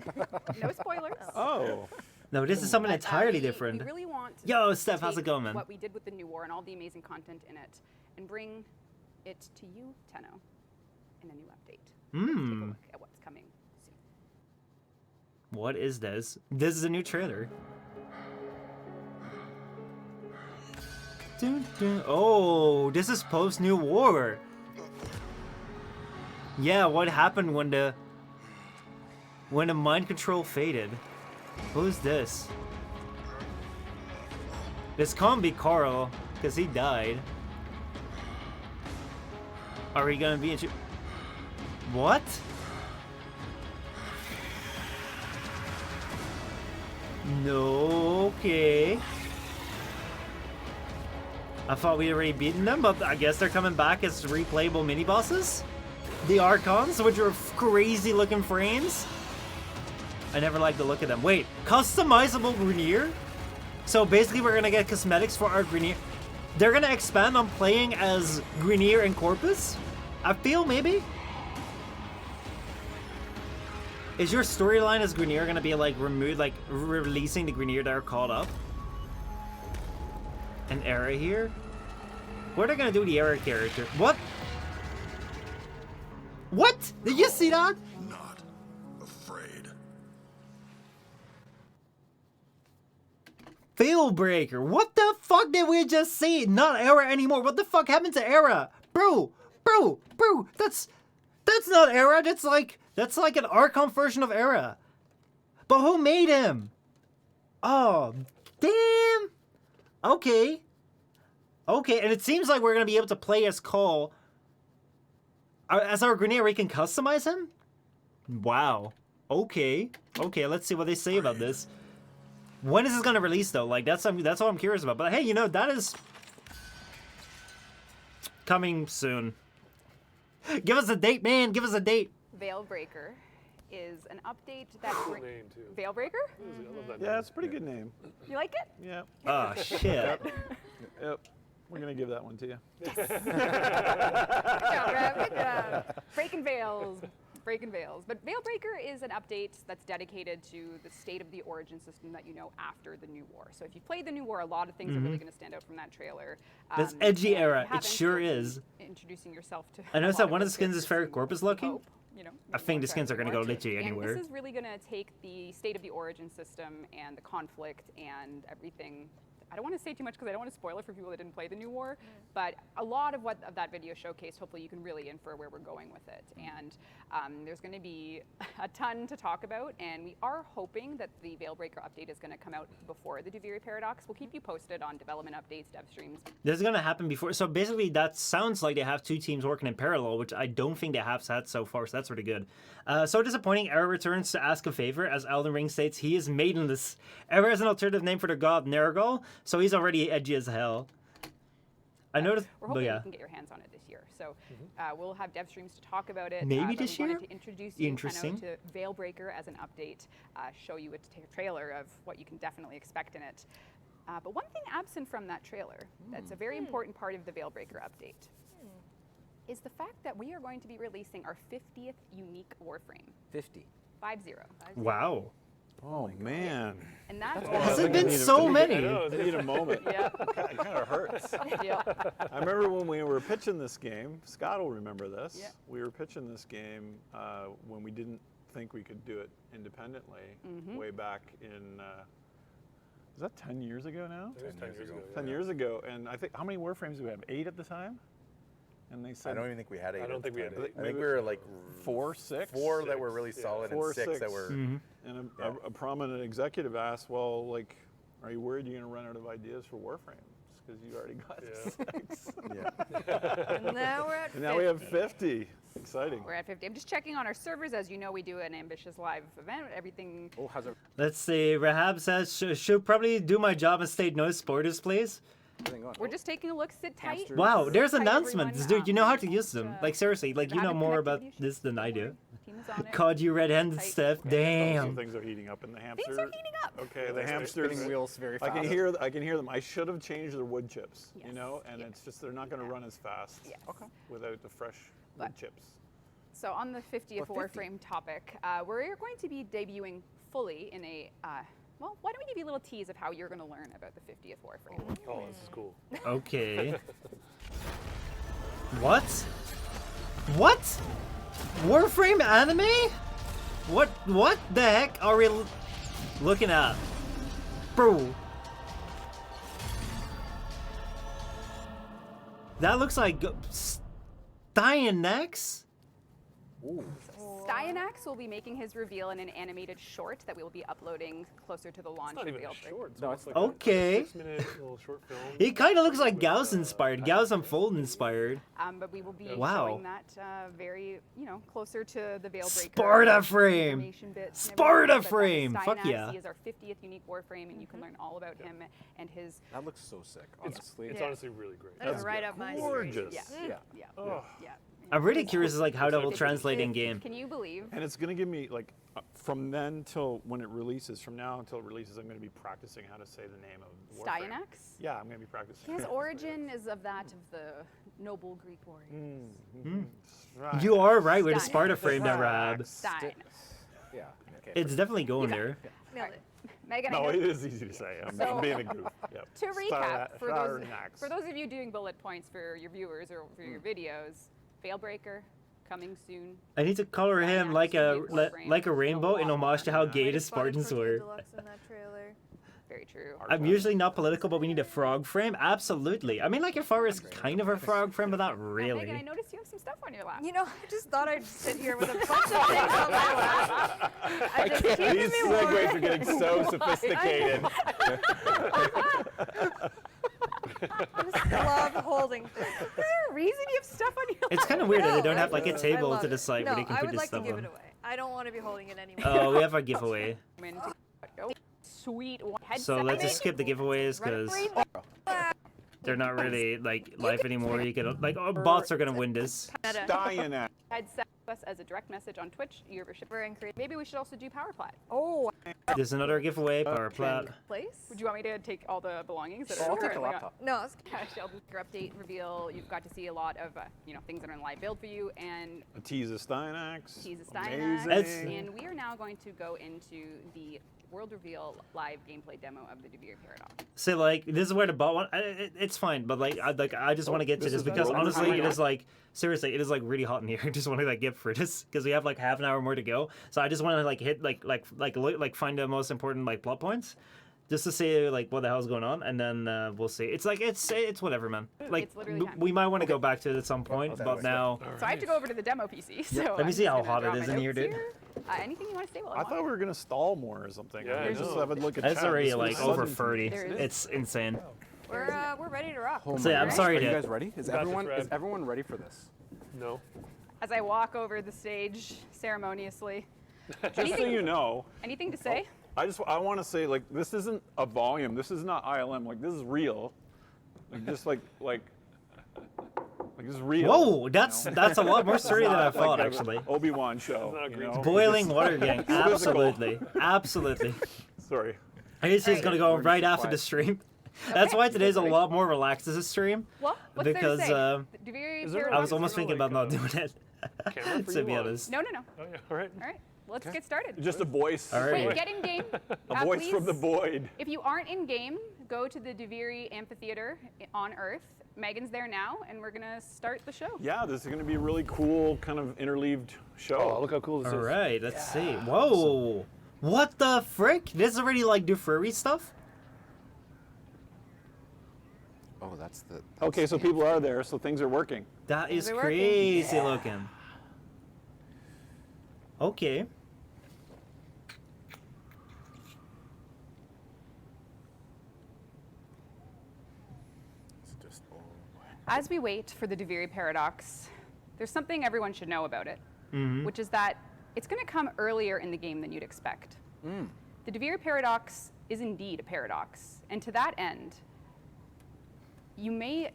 No spoilers. Oh. No, this is something entirely different. We really want to Yo, Steph, how's it take going, man? what we did with the New War and all the amazing content in it and bring it to you, Tenno, in a new update. Take a look at what's coming soon. What is this? This is a new trailer. Dun, dun. Oh, this is post New War. Yeah, what happened when the mind control faded? Who's this? This can't be Carl, because he died. Are we gonna be what? No, okay. I thought we'd already beaten them, but I guess they're coming back as replayable mini-bosses? The Archons, which are crazy looking frames? I never liked the look of them. Wait, customizable Grenier? So basically we're gonna get cosmetics for our Grenier. They're gonna expand on playing as Grenier and Corpus? I feel maybe? Is your storyline as Grenier gonna be like removed, like releasing the Grenier that are caught up? An era here? What are they gonna do with the era character? What? What? Did you see that? Not afraid. Veilbreaker. What the fuck did we just see? Not Era anymore. What the fuck happened to Era? Bro. That's not Era. That's like an Archon version of Era. But who made him? Oh, damn. Okay, and it seems like we're gonna be able to play as Cole. As our Grenier, we can customize him? Wow. Okay, let's see what they say about this. When is this gonna release though? Like that's all I'm curious about. But hey, you know, that is coming soon. Give us a date, man. Give us a date. Veilbreaker is an update that Cool name too. Veilbreaker? I love that Yeah, name. it's a pretty good name. You like it? Yeah. Oh shit. Yep. We're gonna give that one to you. Good job, Rev. Good job. Breaking Veils. But Veilbreaker is an update that's dedicated to the state of the origin system that you know after the New War. So if you've played the New War, a lot of things are really going to stand out from that trailer. This edgy and era, if you it sure haven't, is. Introducing yourself to. I noticed that one of the skins is Ferret Corpus looking. Hope you know. I think the skins are going to go literally And anywhere. this is really going to take the state of the Origin system and the conflict and everything. I don't want to say too much because I don't want to spoil it for people that didn't play the new war, but a lot of what that video showcased, hopefully you can really infer where we're going with it. And there's going to be a ton to talk about, and we are hoping that the Veilbreaker update is going to come out before the Duviri Paradox. We'll keep you posted on development updates, dev streams. This is going to happen before. So basically, that sounds like they have two teams working in parallel, which I don't think they have had so far. So that's really good. So disappointing. Era returns to ask a favor, as Elden Ring states he is maidenless. Era has an alternative name for the god Nergal, so he's already edgy as hell. I noticed. We're hoping yeah. you can get your hands on it this year. So we'll have dev streams to talk about it. Maybe but this we year? wanted to introduce you Interesting. to Veilbreaker as an update, show you a trailer of what you can definitely expect in it. But one thing absent from that trailer that's a very important part of the Veilbreaker update is the fact that we are going to be releasing our 50th unique Warframe. 50. 50. Wow. Oh man. And that's Has it been so many? I need a moment. Yeah. It kind of hurts. Yeah. I remember when we were pitching this game. Scott will remember this. Yeah. We were pitching this game when we didn't think we could do it independently. Way back in. Was that 10 years ago now? It was 10 years ago. 10 years ago, and I think how many Warframes do we have? 8 at the time. And they said I don't even think we had 8. I don't think we had 8. I think we were like 4, 6. 4 that were really solid, 4, and 6 that were. And a prominent executive asked, "Well, like, are you worried you're going to run out of ideas for Warframes because you already got 6?" And now we're at And now we have 50. Exciting. We're at 50. I'm just checking on our servers. As you know, we do an ambitious live event. Everything. Oh, how's it Let's see. Rahab says, should probably do my job and state no spoilers, please. going? We're just taking a look. Sit tight. Hamsters. Wow, there's Tight, announcements. everyone. Dude, you know how to use them. Like, seriously, like, you know Rapid more about connectivity this than I do. issues. Team is on it. God, you red-handed Tight. stuff. Some Damn. things are heating up in the hamster. Things are heating up. Okay, the They're hamsters. spinning wheels very I fast. can hear them. I should have changed their wood chips. Yes. You know, and Yeah. it's just they're not going to run as fast. Yes. Without the fresh wood But- chips. So on the 50th Well, 50. Warframe topic, we're going to be debuting fully in a. Well, why don't we give you a little tease of how you're going to learn about the 50th Warframe? Oh, this is cool. Okay. What? What? Warframe anime? What the heck are we looking at? Bro. That looks like Steinax? Steinax will be making his reveal in an animated short that we will be uploading closer to the launch It's not of even Veilbreaker. short. It's No, almost it's like okay. a 6-minute little short film. He kind of looks like Gauss inspired. Gauss Unfold inspired. But we will be Wow. showing that very, closer to the Veilbreaker. Sparta frame. information bits and Sparta everything. But frame. that's Fuck Steinax. yeah. He is our 50th unique Warframe, and you can learn all about him and his. That looks so sick, honestly. It's Yeah. honestly really great. That is right up my street. Gorgeous. Yeah. Yeah. Yeah. Oh. Yeah. I'm really curious as like how that will translate in game. Can you believe? And it's going to give me, like, from then till when it releases, from now until it releases, I'm going to be practicing how to say the name of Warframe. Steinax? Yeah, I'm going to be practicing. His origin is of that of the noble Greek warriors. Right. You are right with a Stein. Sparta frame there, Rab. Stein. Yeah. Okay. It's definitely going there. Nailed it. Megan, No, I it know, is easy to say. I'm So- being a goof. Yep. to recap, for Steinax. those of you doing bullet points for your viewers or for your videos, Veilbreaker, coming soon. I need to color him like a like a rainbow in homage to how gay the Already spotted Spartans Tortilla were. Deluxe in that trailer. Very true. I'm usually not political, but we need a frog frame. Absolutely. I mean, like your far is kind of a frog frame, but not Megan, I really. noticed you have some stuff on your lap. You know, I just thought I'd sit here with a bunch of things on my lap. I just keeping These me warm. segues are getting so sophisticated. I just love holding things. Is there a reason you have stuff on your lap? It's kind of weird that they No, don't have I like a love table to it. the side No, where they can I put would this like to stuff give on. it away. I don't want to be holding it anymore. Oh, we have our giveaway. Oh, sweet headset. So let's just skip the giveaways Run because it for you. they're not really like live anymore. You can like bots are gonna win this. Meta. Steinax. Headset us as a direct message on Twitch. Your We're in creative. Maybe we should also do Power Plat. Oh, There's another giveaway, power plat. place? Would you want me to take all the belongings that I'll are take the currently on- laptop. No, it's Sheldon's update reveal. You've got to see a lot of things that are in live build for you, and A tease of Steinax. he's a Steinax. That's- And we are now going to go into the world reveal live gameplay demo of the Devere Paradox. So like this is where the bot one. It's fine, but like I just want to get to this because honestly, it is like seriously, it is like really hot in here. I just want to like get through this because we have like half an hour more to go. So I just want to like hit like find the most important like plot points. Just to see like what the hell's going on, and then we'll see. It's like it's whatever, man. Like It's literally time. we might want to go back to it at some point, but now So I have to go over to the demo PC. So let me see I'm how just gonna hot it drop is my in here, notes dude. Anything you want to say while I thought we were gonna stall more or something. Yeah, I I just know. have a look at it's chat. already This was like over sudden. 30. There is- It's insane. We're ready to rock. Oh So, yeah, my I'm gosh. sorry Are you to- guys ready? Is Got this, everyone Brad. ready for this? No. As I walk over the stage ceremoniously. Just so you know, Anything to say? I want to say like this isn't a volume. This is not ILM. Like this is real. Like just like this is real. Whoa, that's a lot more sturdy than I Not thought like a actually. Obi-Wan show. not a you green know? screen. Boiling It's water gang, physical. absolutely, absolutely. Sorry. I guess he's gonna go We're just right after quiet. the stream. That's why today's a lot more relaxed as a stream. Well, what's Because, there to say? The Devere is there- Paradox I was almost is- thinking about not doing it. Camera for To you be on. honest. No. Oh yeah. All right. All right, let's get started. Just a voice. All right. Wait, get in game. A voice from the Please, void. if you aren't in game, go to the Devere Amphitheater on Earth. Megan's there now, and we're gonna start the show. Yeah, this is going to be a really cool kind of interleaved show. Oh, look how cool this All is. right, let's see. Whoa, what the frick? This already like do furry stuff? Oh, that's the. Okay, so people are there, so things are working. That is Is it working? crazy looking. Okay. As we wait for the Devere Paradox, there's something everyone should know about it, Mm-hmm. which is that it's going to come earlier in the game than you'd expect. The Devere Paradox is indeed a paradox, and to that end, you may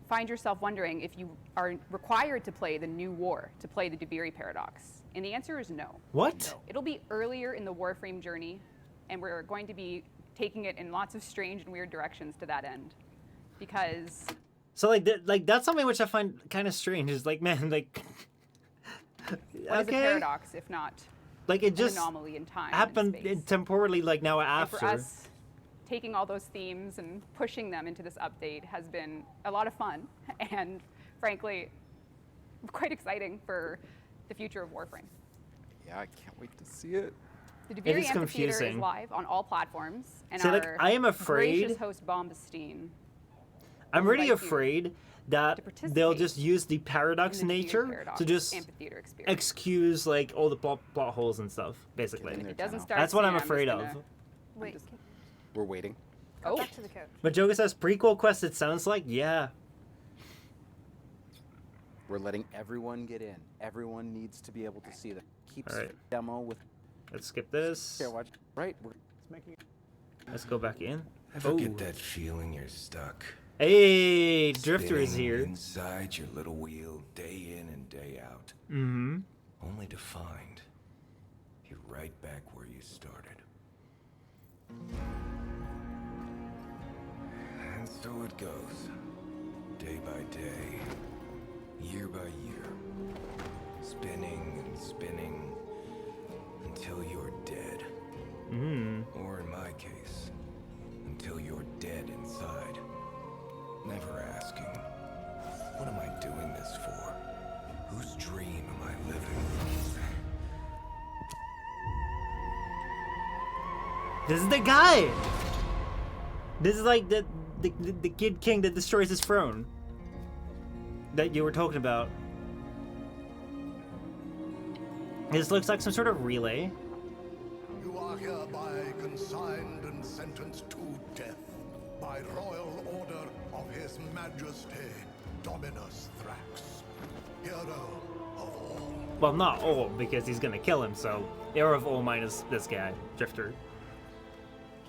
find yourself wondering if you are required to play the new war to play the Devere Paradox, and the answer is no. What? It'll be earlier in the Warframe journey, and we're going to be taking it in lots of strange and weird directions to that end, because So like that's something which I find kind of strange. Is like, man, like what is a paradox if not like it an just anomaly in time happened and space? temporally, like now And after. for us, taking all those themes and pushing them into this update has been a lot of fun and, frankly, quite exciting for the future of Warframe. Yeah, I can't wait to see it. The Devere is Amphitheater is confusing. live on all platforms, and See, like, our I am afraid- gracious host Bombastine I'm really invite you afraid that to participate they'll just use the paradox in the Devere nature Paradox to just Amphitheater experience. excuse like all the plot holes and stuff, basically. Get in there. It doesn't Channel. start That's what soon, I'm just afraid gonna- of. Wait, We're waiting. go Oh. back to the couch. But Joker says prequel quest. It sounds like yeah. We're letting everyone get in. Everyone needs to be able to see the keep All right. demo with. Let's skip this. Here, watch. Right. Let's go back in. Ever Oh. get that feeling you're stuck? Hey, Drifter is Spinning here. Inside your little wheel, day in and day out. Mm-hmm. Only to find you're right back where you started. And so it goes. Day by day, year by year. Spinning and spinning until you're dead. Or in my case, until you're dead inside. Never asking, what am I doing this for? Whose dream am I living? This is the guy. This is like the Kid King that destroys his throne. That you were talking about. This looks like some sort of relay. You are hereby consigned and sentenced to death by royal order of His Majesty Dominus Thrax, hero of all. Well, not all, because he's gonna kill him, so hero of all minus this guy, Drifter.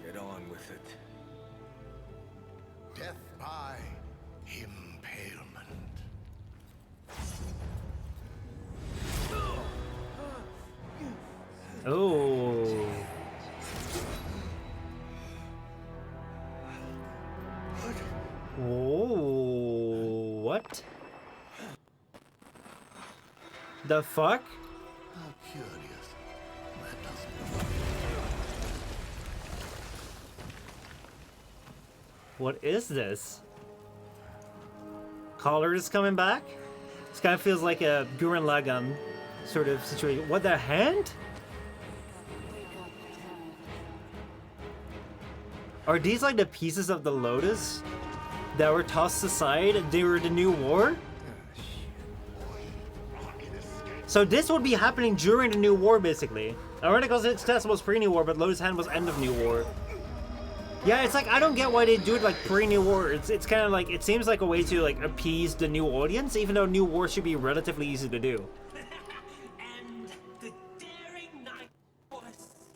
Get on with it. Death by impalement. Oh. Oh, what? The fuck? How curious. That doesn't What is this? Collar is coming back? This kind of feels like a Gurren Lagann sort of situation. What, the hand? Are these like the pieces of the Lotus that were tossed aside during the New War? So this would be happening during the New War, basically. Ironically, success was pre-New War, but Lotus Hand was end of New War. Yeah, it's like, I don't get why they do it like pre-New War. It's kind of like, it seems like a way to like appease the new audience, even though New War should be relatively easy to do. And the daring knight was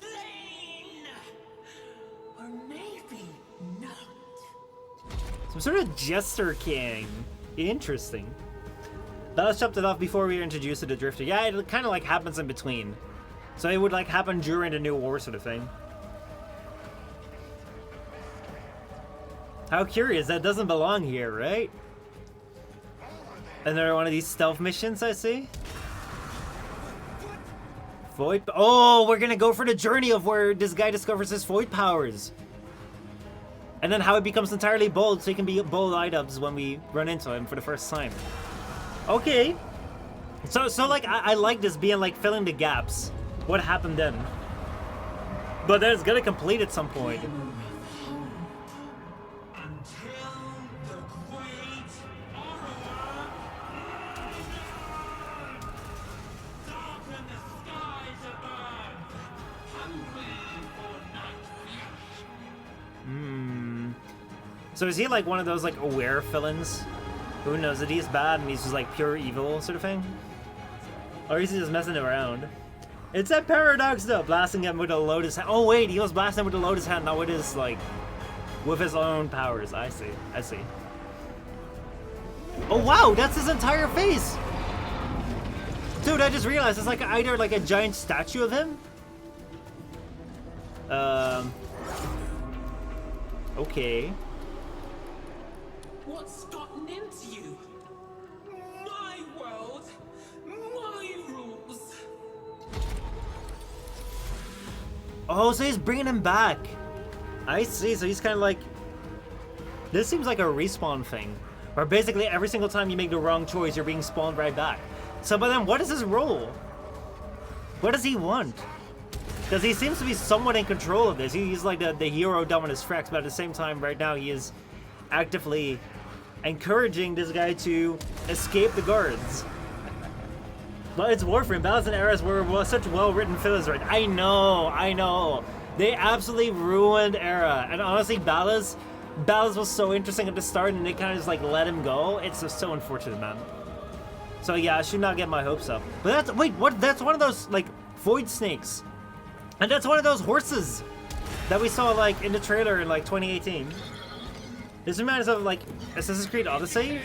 slain. Or maybe not. Some sort of Jester King. Interesting. Let's chop it off before we introduce to the Drifter. Yeah, it kind of like happens in between. So it would like happen during the New War sort of thing. How curious, that doesn't belong here, right? Another one of these stealth missions, I see. Void. Oh, we're gonna go for the journey of where this guy discovers his void powers. And then how it becomes entirely bold, so he can be bold items when we run into him for the first time. Okay. So like, I like this being like filling the gaps. What happened then? But then it's gonna complete at some point. So is he like one of those like aware villains who knows that he's bad and he's just like pure evil sort of thing? Or is he just messing around? It's that paradox though, blasting him with a Lotus Hand. Oh wait, he was blasting him with a Lotus Hand, not with his like, with his own powers. I see, I see. Oh wow, that's his entire face! Dude, I just realized it's like either like a giant statue of him. Okay. What's gotten into you? My world, my rules. Oh, so he's bringing him back. I see, so he's kind of like... This seems like a respawn thing. Where basically every single time you make the wrong choice, you're being spawned right back. So, but then what is his role? What does he want? Because he seems to be somewhat in control of this. He's like the hero Dominus Rex, but at the same time, right now, he is actively encouraging this guy to escape the guards. But it's Warframe. Battles and Eras were such well-written fillers, right? I know. They absolutely ruined Era. And honestly, Battles was so interesting at the start, and they kind of just like let him go. It's just so unfortunate, man. So yeah, I should not get my hopes up. But that's, wait, what? That's one of those like void snakes. And that's one of those horses that we saw like in the trailer in like 2018. This reminds me of like Assassin's Creed Odyssey.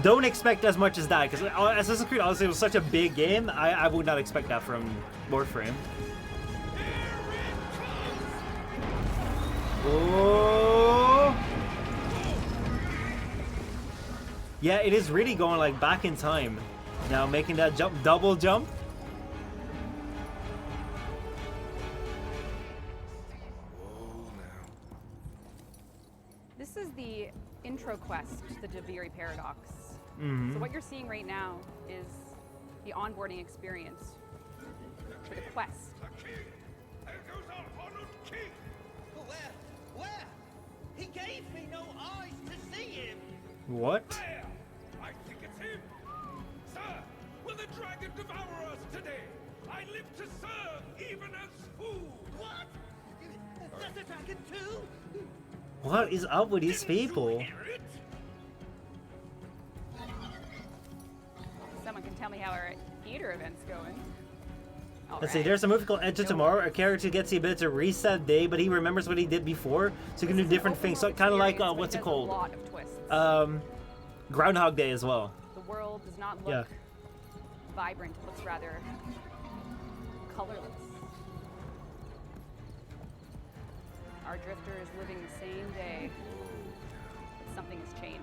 Don't expect as much as that, because Assassin's Creed Odyssey was such a big game. I would not expect that from Warframe. Oh! Yeah, it is really going like back in time. Now making that jump, double jump. This is the intro quest, the Deviri Paradox. Mm-hmm. So what you're seeing right now is the onboarding experience for the quest. Where? He gave me no eyes to see him. What? I think it's him. Sir, will the dragon devour us today? I live to serve, even as food. What? Does the dragon too? What is up with these people? Someone can tell me how our Eater event's going. Let's see, there's a movie called Edge of Tomorrow. A character gets the ability to reset day, but he remembers what he did before, so he can do different things. So kind of like, what's it called? A lot of twists. Groundhog Day as well. The world does not look vibrant, it looks rather colorless. Our drifter is living the same day, but something has changed.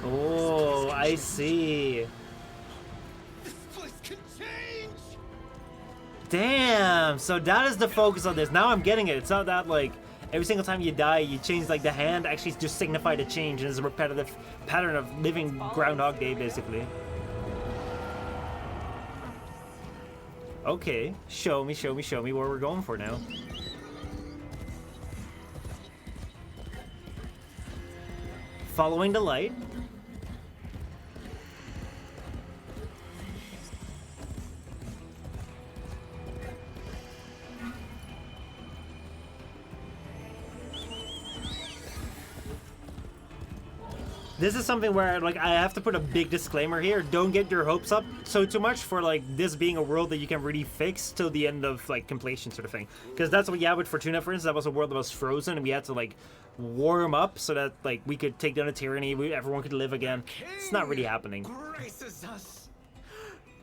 Oh, I see. This place can change. Damn, so that is the focus on this. Now I'm getting it. It's not that like every single time you die, you change like the hand actually just signify the change, and it's a repetitive pattern of living Groundhog Day basically. Okay, show me where we're going for now. Following the light. This is something where like I have to put a big disclaimer here. Don't get your hopes up so too much for like this being a world that you can really fix till the end of like completion sort of thing. Because that's what you had with Fortuna, for instance. That was a world that was frozen, and we had to like warm up so that like we could take down a tyranny. Everyone could live again. It's not really happening. Graces us.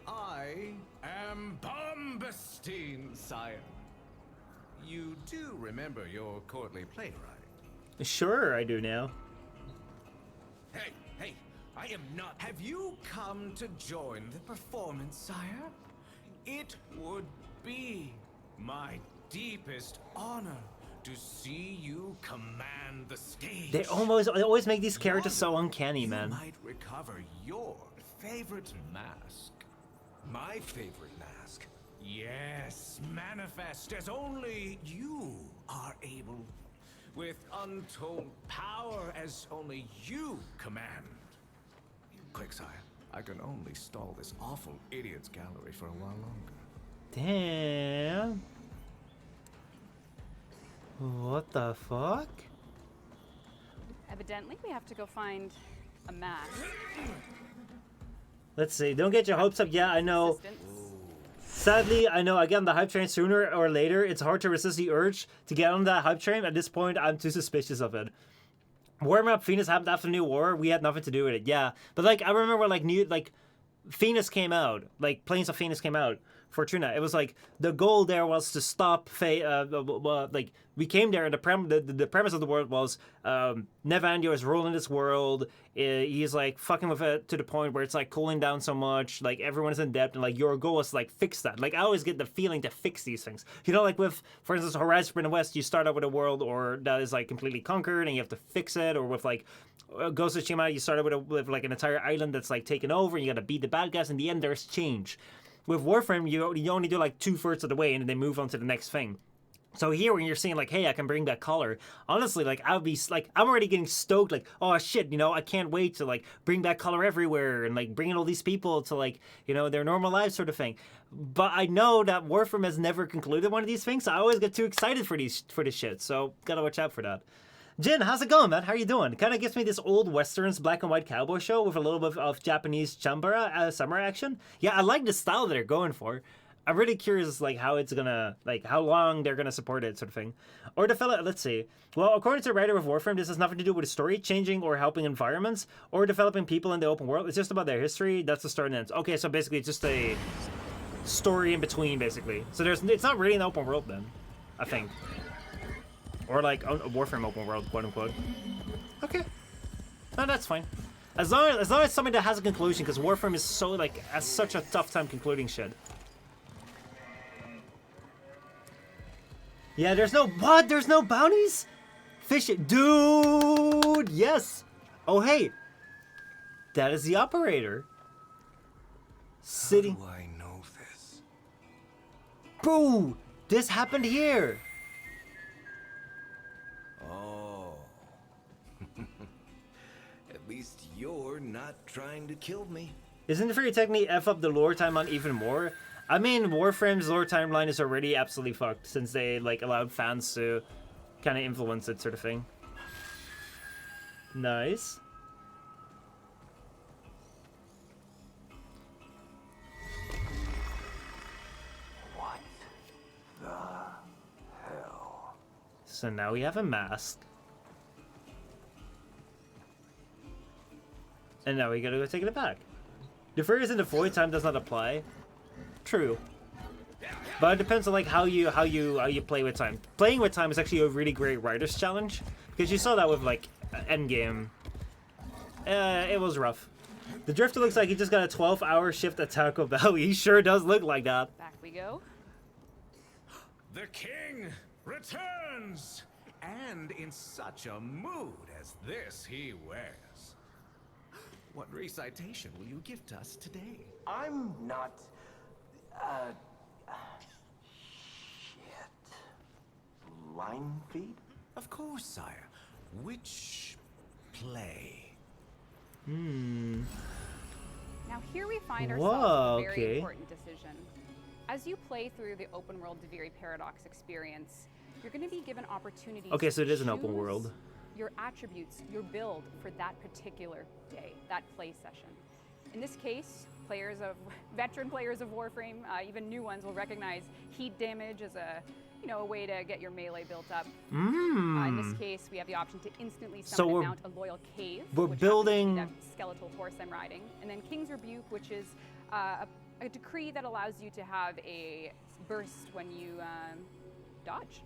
I am Bombastine, sire. You do remember your courtly play, right? Sure, I do now. Hey, I am not. Have you come to join the performance, sire? It would be my deepest honor to see you command the stage. They always make these characters so uncanny, man. You might recover your favorite mask. My favorite mask? Yes, manifest as only you are able. With untold power as only you command. Quick, sire. I can only stall this awful idiot's gallery for a while longer. Damn. What the fuck? Evidently, we have to go find a mask. Let's see. Don't get your hopes up. Yeah, I know. Sadly, I know, again, the hype train, sooner or later, it's hard to resist the urge to get on that hype train. At this point, I'm too suspicious of it. Warming up Phoenix happened after the New War. We had nothing to do with it, yeah. But, like, I remember, like, Phoenix came out. Like, Plains of Phoenix came out. Fortuna. It was like the goal there was to stop like we came there and the premise of the world was Nevandio is ruling this world. He's like fucking with it to the point where it's like cooling down so much, like everyone is in debt, and like your goal is to like fix that. Like I always get the feeling to fix these things, you know, like with, for instance, Horizon Forbidden West, you start out with a world or that is like completely conquered and you have to fix it, or with like Ghost of Tsushima, you start out with like an entire island that's like taken over and you gotta beat the bad guys. In the end, there's change. With Warframe, you only do like 2/3 of the way and then they move on to the next thing. So here, when you're saying like, hey, I can bring back color, honestly, like I'll be like, I'm already getting stoked, like, oh shit, you know, I can't wait to like bring back color everywhere and like bringing all these people to like, you know, their normal lives sort of thing. But I know that Warframe has never concluded one of these things, so I always get too excited for this shit. So gotta watch out for that. Jin, how's it going, man? How are you doing? Kind of gives me this old westerns black and white cowboy show with a little bit of Japanese chambara summer action. Yeah, I like the style that they're going for. I'm really curious, like, how it's gonna, like, how long they're gonna support it, sort of thing. Or develop, let's see. Well, according to the writer of Warframe, this has nothing to do with the story, changing or helping environments, or developing people in the open world. It's just about their history. That's the start and end. Okay, so basically it's just a story in between, basically. So it's not really an open world then, I think. Or like a Warframe open world, quote unquote. Okay, no, that's fine. As long as it's something that has a conclusion, because Warframe is so like has such a tough time concluding shit. Yeah, there's no what? There's no bounties? Fish it, dude. Yes. Oh hey, that is the operator. Sitting. How do I know this? Boo! This happened here. At least you're not trying to kill me. Isn't it for your technique F up the lore timeline even more? I mean, Warframe's lore timeline is already absolutely fucked since they like allowed fans to kind of influence it, sort of thing. Nice. What the hell? So now we have a mask. And now we gotta go take it back. The furries in the void time does not apply. True. But it depends on like how you play with time. Playing with time is actually a really great writer's challenge, because you saw that with like Endgame. It was rough. The Drifter looks like he just got a 12-hour shift at Taco Bell. He sure does look like that. Back we go. The king returns! And in such a mood as this he wears. What recitation will you gift us today? I'm not... shit. Line feed? Of course, sire. Which play? Now here we find Whoa, ourselves with a very okay. important decision. As you play through the open world Deviri Paradox experience, you're going to be given opportunities. Okay, so it to is an open choose world. Your attributes, your build for that particular day, that play session. In this case, veteran players of Warframe, even new ones will recognize heat damage as a way to get your melee built up. In this case, we have the option to instantly summon and mount a loyal cave. We're which building happens to be that skeletal horse I'm riding, and then King's Rebuke, which is a decree that allows you to have a burst when you dodge.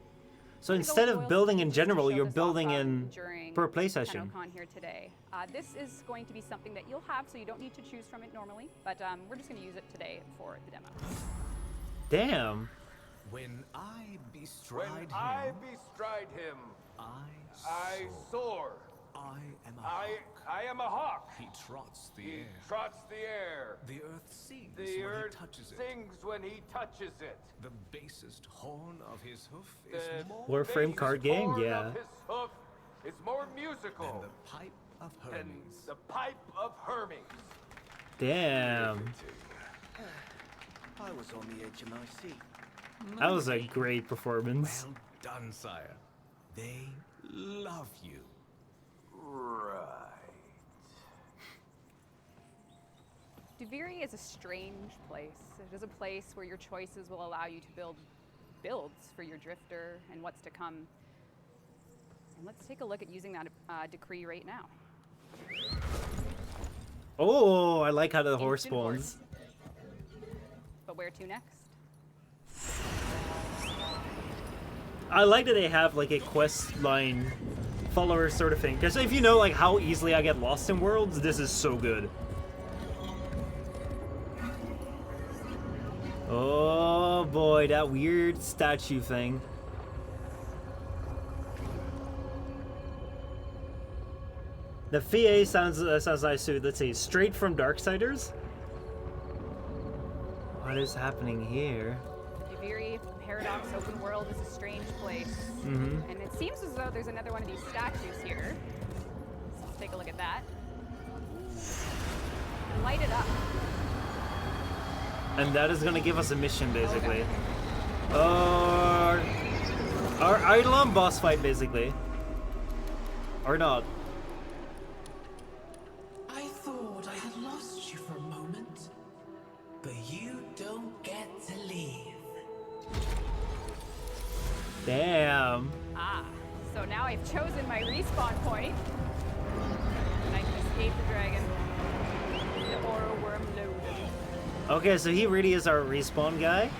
So instead of building in general, you're building in per play session. Tennocon here today. This is going to be something that you'll have, so you don't need to choose from it normally, but we're just going to use it today for the demo. Damn. When I bestride him, I soar. I am a I am a hawk. He trots the He air. trots the air. The earth sings The when earth he touches it. sings when he touches it. The basest horn of his hoof The is more Warframe bass card game, horn yeah. of his hoof is more musical than the pipe of than Hermes. the pipe of Hermes. Damn. I was on the edge of my seat. That was a great performance. Well done, sire. They love you. Right. Deviri is a strange place. It is a place where your choices will allow you to build builds for your drifter and what's to come. And let's take a look at using that decree right now. Oh, I like how the horse Instant horse. spawns. But where to next? I like that they have like a quest line follower sort of thing. Because if you know like how easily I get lost in worlds, this is so good. Oh boy, that weird statue thing. The FA sounds nice too. Let's see, straight from Darksiders. What is happening here? Deviri Paradox Open World is a strange place. Mm-hmm. And it seems as though there's another one of these statues here. So let's take a look at that. Light it up. And that is gonna give us a mission, basically. Our Eidolon boss fight, basically. Or not. I thought I had lost you for a moment, but you don't get to leave. Damn. So now I've chosen my respawn point. And I can escape the dragon. The aura worm loaded. Okay, so he really is our respawn guy.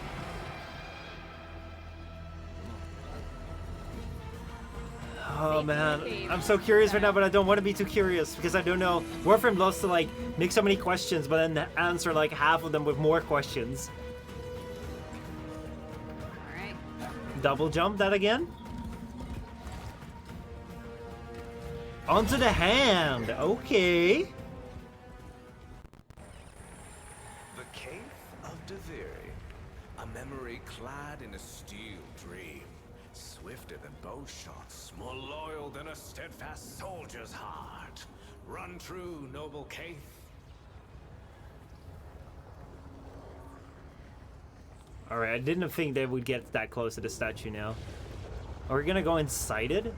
Oh man, I'm so curious right now, but I don't want to be too curious because I don't know. Warframe loves to like make so many questions, but then answer like half of them with more questions. Alright. Double jump that again. Onto the hand. Okay. The Cave of Deviri, a memory clad in a steel dream, swifter than bow shots, more loyal than a steadfast soldier's heart. Run true, noble Cave. All right, I didn't think they would get that close to the statue now. Are we gonna go inside it?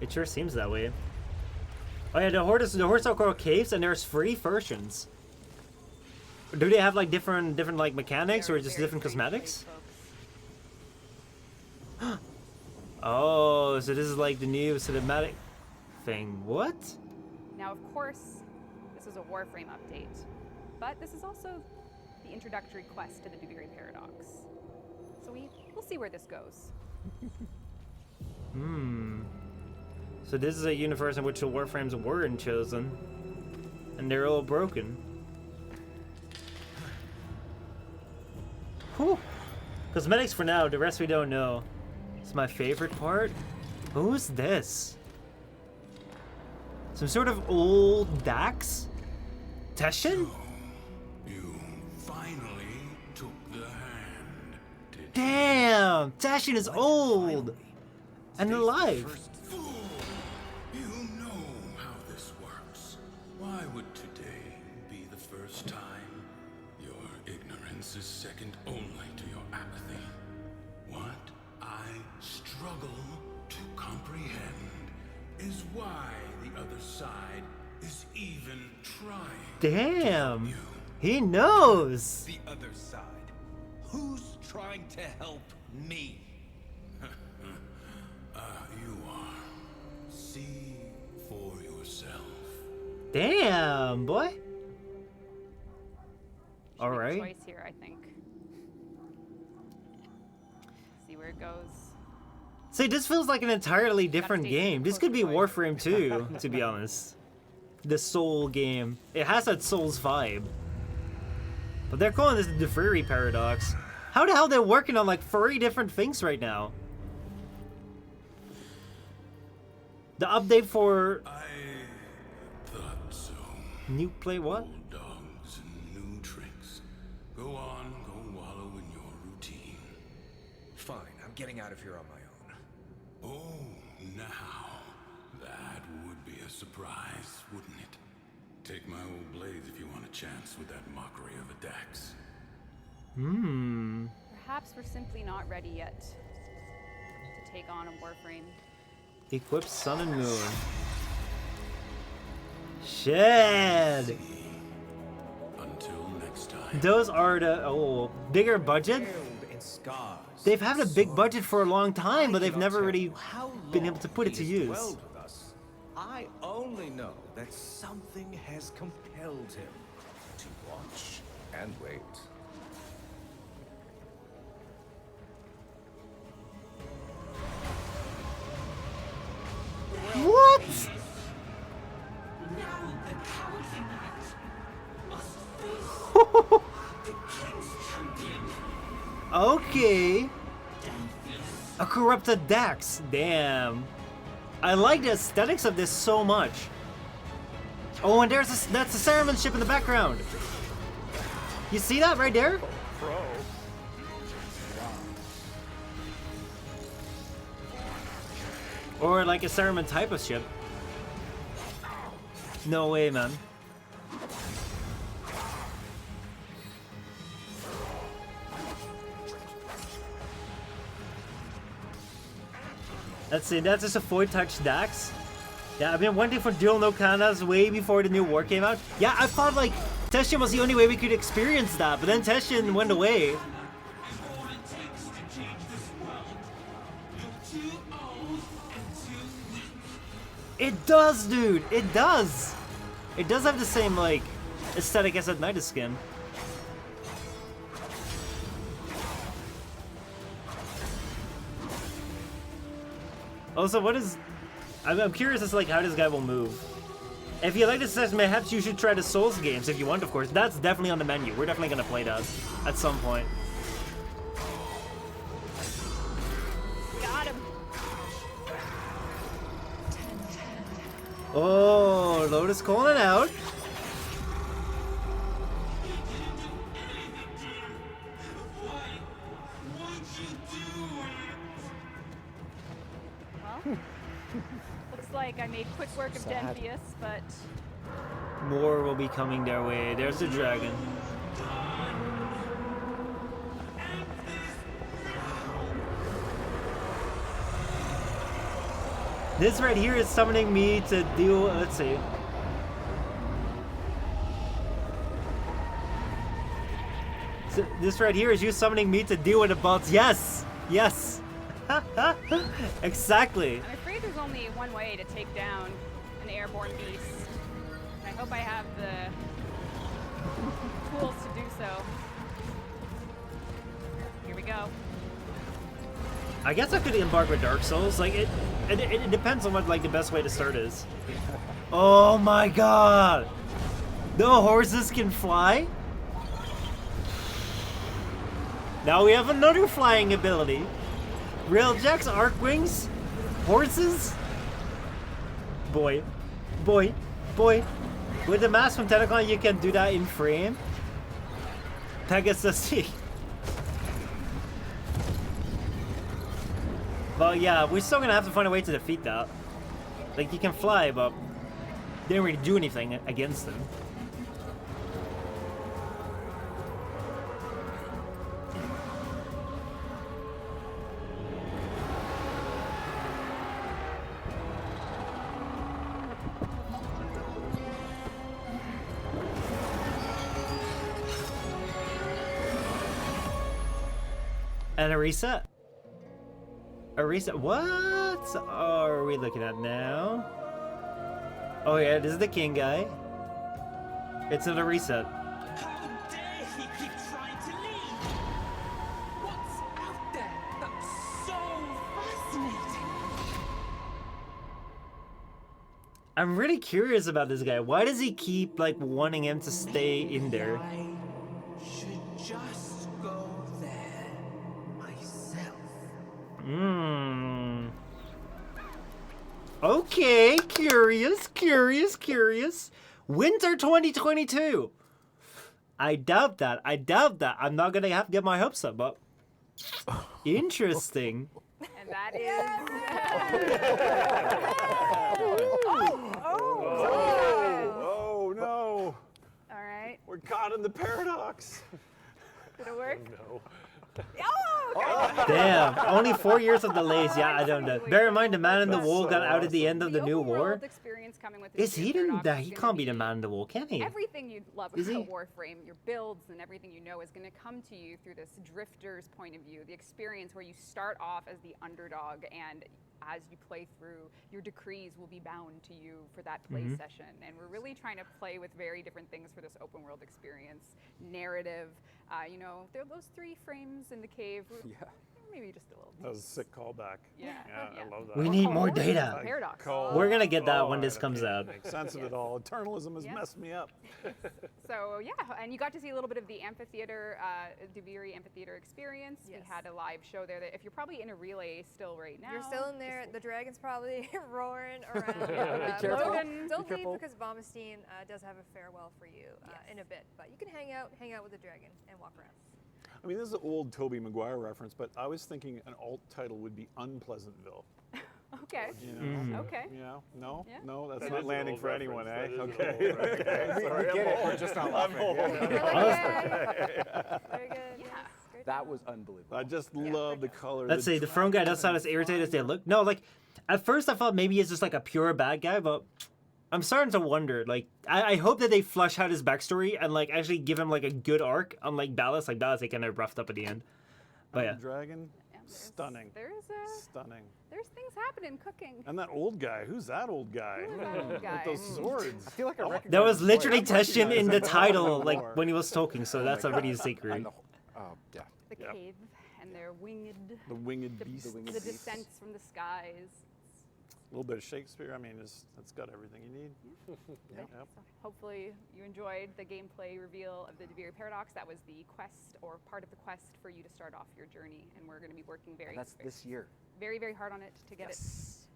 It sure seems that way. Oh yeah, the Horsecoral Caves, and there's free versions. Do they have like different like mechanics or just different cosmetics? Oh, so this is like the new cinematic thing. What? Now, of course, this is a Warframe update, but this is also the introductory quest to the Deviri Paradox. So we'll see where this goes. So this is a universe in which the Warframes weren't chosen, and they're all broken. Cosmetics for now, the rest we don't know. It's my favorite part. Who's this? Some sort of old Dax? Teshin? You finally took the hand. Damn! Teshin is old! And alive! Fool! You know how this works. Why would today be the first time? Your ignorance is second only to your apathy. What I struggle to comprehend is why the other side is even trying. Damn! He knows! The other side. Who's trying to help me? You are. See for yourself. Damn, boy! Should make a Alright. choice here, I think. See where it goes. See, this feels like an entirely different stay game. This close could be to the Warframe 2, to be honest. The Soul game. It has that Souls vibe. But they're calling this the Furry Paradox. How the hell they're working on like 3 different things right now? The update for I thought so. new play what? Old dogs and new tricks. Go on, go wallow in your routine. Fine, I'm getting out of here on my own. Oh, now. That would be a surprise, wouldn't it? Take my old blades if you want a chance with that mockery of a Dax. Hmm. Perhaps we're simply not ready yet to take on a Warframe. Equip Sun and Moon. Shit! Until next time. Those are the bigger budget. They've had a big budget for a long time, but they've never really been able to put it to use. I only know that something has compelled him to watch and wait. What? Okay. A corrupted Dax. Damn. I like the aesthetics of this so much. Oh, and that's the Saruman ship in the background. You see that right there? Pro. Or like a Saruman type of ship. No way, man. Let's see, that's just a 4-touch Dax. Yeah, I've been waiting for dual Nokanas way before the new war came out. Yeah, I thought like Teshin was the only way we could experience that, but then Teshin went away. It does, dude. It does. It does have the same like aesthetic as that Nidus skin. Also, what is? I'm curious as to like how this guy will move. If you like this session, perhaps you should try the Souls games if you want, of course. That's definitely on the menu. We're definitely gonna play that at some point. Got him. Oh, Lotus calling it out. Well, looks like I made quick work of Denvius, but More will be coming their way. There's the dragon. This right here is summoning me to do, let's see. So this right here is you summoning me to deal with the bots. Yes! Yes! Exactly. I'm afraid there's only one way to take down an airborne beast. And I hope I have the tools to do so. Here we go. I guess I could embark with Dark Souls. Like it depends on what like the best way to start is. Oh my god! The horses can fly? Now we have another flying ability. Railjacks, arc wings, horses. Boy. With the mask from Tennocon, you can do that in frame. Pegasus. But yeah, we're still gonna have to find a way to defeat that. Like, you can fly, but they didn't really do anything against them. And a reset. A reset. What are we looking at now? Oh yeah, this is the king guy. It's not a reset. How dare he keep trying to leave? What's out there that's so fascinating? I'm really curious about this guy. Why does he keep like wanting him to stay in there? I should just go there myself. Okay, curious. Winter 2022. I doubt that. I'm not gonna have to get my hopes up, but interesting. And that is. Oh no! All right. We're caught in the paradox. Did it work? No. Oh, Damn, only 4 years of delays. Yeah, I don't know. Bear in mind, the man in the wall got out at the end of the new war. Experience coming with the Is he Paradox that? is He gonna can't be the man in the wall, can he? Everything you love Is about he? Warframe, your builds and everything you know is going to come to you through this drifter's point of view, the experience where you start off as the underdog and as you play through, your decrees will be bound to you for that play session. And we're really trying to play with very different things for this open world experience. Narrative, you know, there are those 3 frames in the cave. Yeah. Maybe just a little. That was a sick callback. Yeah. I love that. We need more data. Paradox. We're gonna get that when this comes out. Make sense of it all. Eternalism has messed me up. So yeah, and you got to see a little bit of the amphitheater, Duviri amphitheater experience. Yes. We had a live show there. That if you're probably in a relay still right now, You're still in there. The dragon's probably roaring around. Be careful. Don't Be leave careful. because Bomastine does have a farewell for you in a bit. But you can hang out with the dragon and walk around. I mean, this is an old Tobey Maguire reference, but I was thinking an alt title would be Unpleasantville. Okay. You know? Okay. You know? No? Yeah. No, that's That not is an landing old for reference. anyone, eh? That is an Okay. old reference. Okay. We Sorry, get I'm it. old. We're just not I'm laughing. old. Yeah. Very good. Yes. Great That job. was unbelievable. I just love the color. Let's see, the front guy doesn't sound as irritated as they look. No, like, at first I thought maybe he's just like a pure bad guy, but I'm starting to wonder. Like, I hope that they flush out his backstory and like actually give him like a good arc, unlike Dallas. Like Dallas, they kind of roughed up at the end. But yeah. Dragon, stunning. Stunning. There's things happening cooking. And that old guy, who's that old guy? Who's that old guy? With those swords. I feel like I recognize That was his literally voice. Teshin in the title, More. like when he was talking. So that's already a And secret. yeah. The cave and their winged. The winged beast. The winged The beast. descents from the skies. A little bit of Shakespeare. I mean, it's got everything you need. Yep. So hopefully you enjoyed the gameplay reveal of the Duviri Paradox. That was the quest, or part of the quest, for you to start off your journey, and we're going to be working And that's this year. very, very hard on it to get it.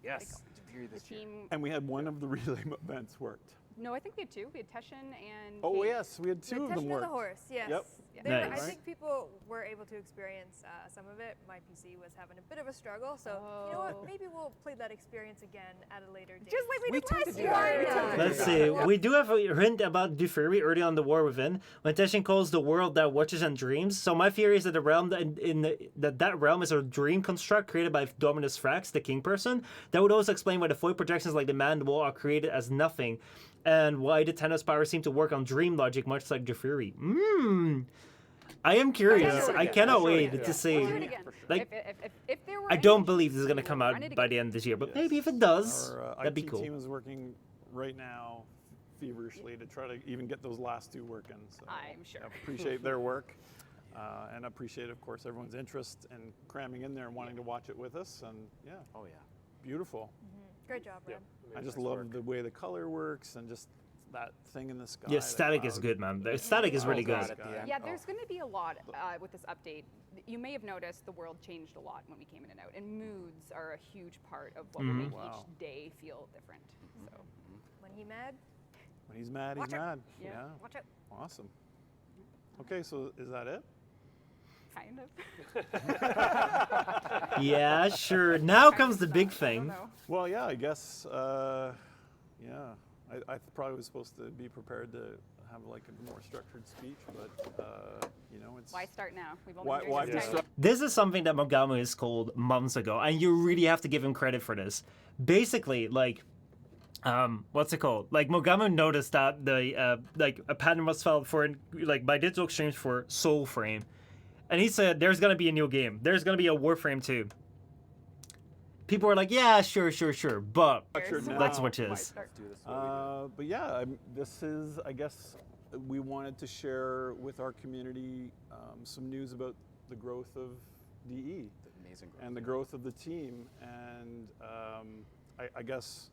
Yes. Duviri this year. Team. And we had one of the relay events worked. No, I think we had 2. We had Teshin and. Oh, Kate. yes, we had 2 of them Teshin work. and the horse, yes. Yep. They were, Nice. I think people were able to experience some of it. My PC was having a bit of a struggle, so you know what? Maybe we'll play that experience again at a later date. Just like we did tend to last do year. that. We tend to do Let's that. see. We do have a hint about Dufiri early on the War Within, when Teshin calls the world that watches and dreams. So my theory is that the realm that realm is a dream construct created by Dominus Frax, the king person. That would also explain why the void projections like the man in the wall are created as nothing, and why the Tennos powers seem to work on dream logic, much like Dufiri. I am curious. I cannot wait to see. We'll do it again. Like, if there were I any don't issues, believe this is gonna come out run it by again. the end of this year, but maybe if it does, Our that'd be IT cool. team is working right now feverishly to try to even get those last 2 working. So I'm sure. I appreciate their work. And appreciate, of course, everyone's interest in cramming in there and wanting to watch it with us. And yeah. Oh, yeah. Beautiful. Great job, Brad. I just love the way the color works and just that thing in the sky. Yeah, static is good, man. The static is really good. Yeah, there's going to be a lot with this update. You may have noticed the world changed a lot when we came in and out, and moods are a huge part of what will make each day feel different. So, When he mad, When he's mad, Watch he's out. mad. Yeah. watch out. Awesome. Okay, so is that it? kind of. Yeah, sure. Now comes the big thing. Well, yeah, I guess, yeah. I probably was supposed to be prepared to have like a more structured speech, but, you know, it's... Why start now? We've only Why, been why doing this 10 disrupt? This is something that Mogami has called months ago, and you really have to give him credit for this. Basically, like, what's it called? Like, Mogami noticed that the like a patent was filed for like by Digital Extremes for Soulframe, and he said there's gonna be a new game. There's gonna be a Warframe 2. People were like, yeah, sure, but that's what it is. But yeah, this is, I guess, we wanted to share with our community some news about the growth of DE and the growth of the team. And I guess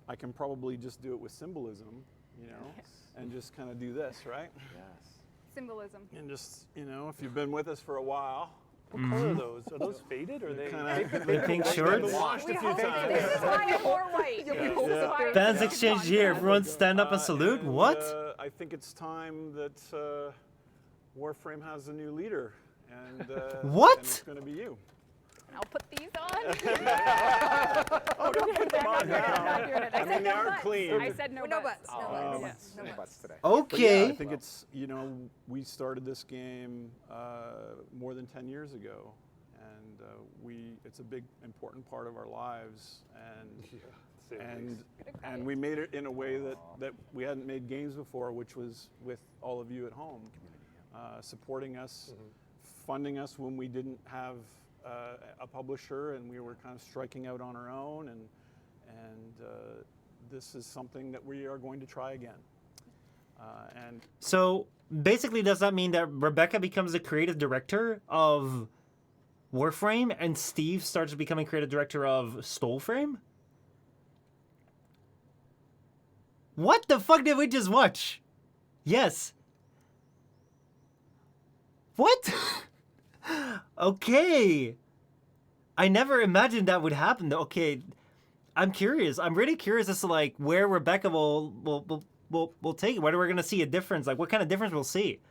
I can probably just do it with symbolism, you know, and just kind of do this, right? Yes. Symbolism. And just, you know, if you've been with us for a while. What color are those? Are those faded or are they? The pink shorts? Washed a few times. This is why I'm more white. Fans exchange here. Everyone stand up and salute. And, What? I think it's time that Warframe has a new leader. And, What? And it's going to be you. I'll put these on. Oh, don't put them on now. I mean, said they no are butts. clean. I said no butts. No butts. No butts today. But Okay. yeah, I think it's, you know, we started this game more than 10 years ago. And it's a big, important part of our lives. And we made it in a way that we hadn't made games before, which was with all of you at home, supporting us, funding us when we didn't have a publisher and we were kind of striking out on our own. And this is something that we are going to try again. So basically, does that mean that Rebecca becomes the creative director of Warframe and Steve starts becoming creative director of Soulframe? What the fuck did we just watch? Yes. What? Okay. I never imagined that would happen. Okay, I'm curious. I'm really curious as to like where Rebecca will take it. Whether we're gonna see a difference, like what kind of difference we'll see.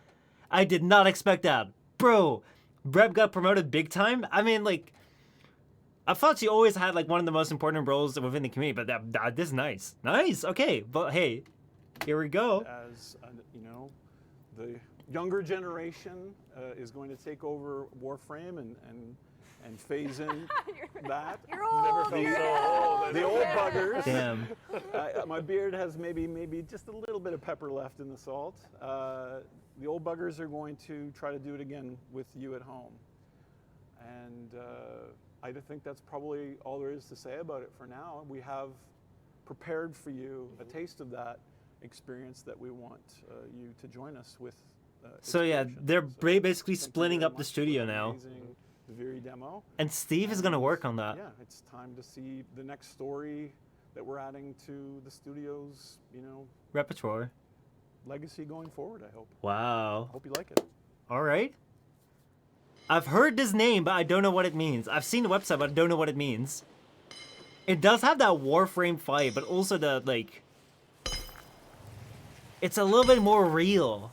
I did not expect that, bro. Reb got promoted big time. I mean, like, I thought she always had like one of the most important roles within the community, but that is nice. Nice. Okay, but hey, here we go. As you know, the younger generation is going to take over Warframe and phase in that. You're old. The old buggers. Damn. My beard has maybe just a little bit of pepper left in the salt. The old buggers are going to try to do it again with you at home. And I think that's probably all there is to say about it for now. We have prepared for you a taste of that experience that we want you to join us with. So yeah, they're basically splitting up the studio now. The Viri demo. And Steve is gonna work on that. Yeah, it's time to see the next story that we're adding to the studio's, you know, Repertoire. legacy going forward, I hope. Wow. Hope you like it. All right. I've heard this name, but I don't know what it means. I've seen the website, but I don't know what it means. It does have that Warframe fight, but also the, like... It's a little bit more real.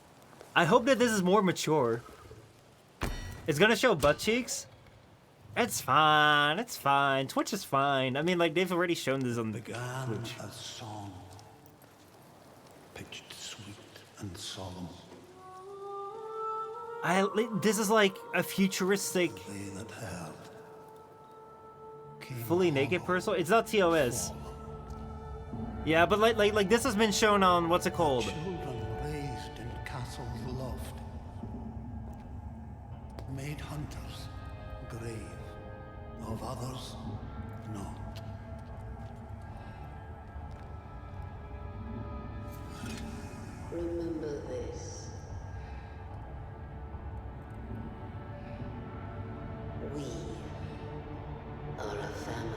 I hope that this is more mature. It's gonna show butt cheeks? It's fine, it's fine. Twitch is fine. I mean, like, they've already shown this on the Twitch. A song, pitched sweet and solemn. This is like a futuristic, fully naked person. It's not TOS. Yeah, but like this has been shown on what's it called? Children raised in castles loved, made hunters grave, of others not. Remember this. We are a family.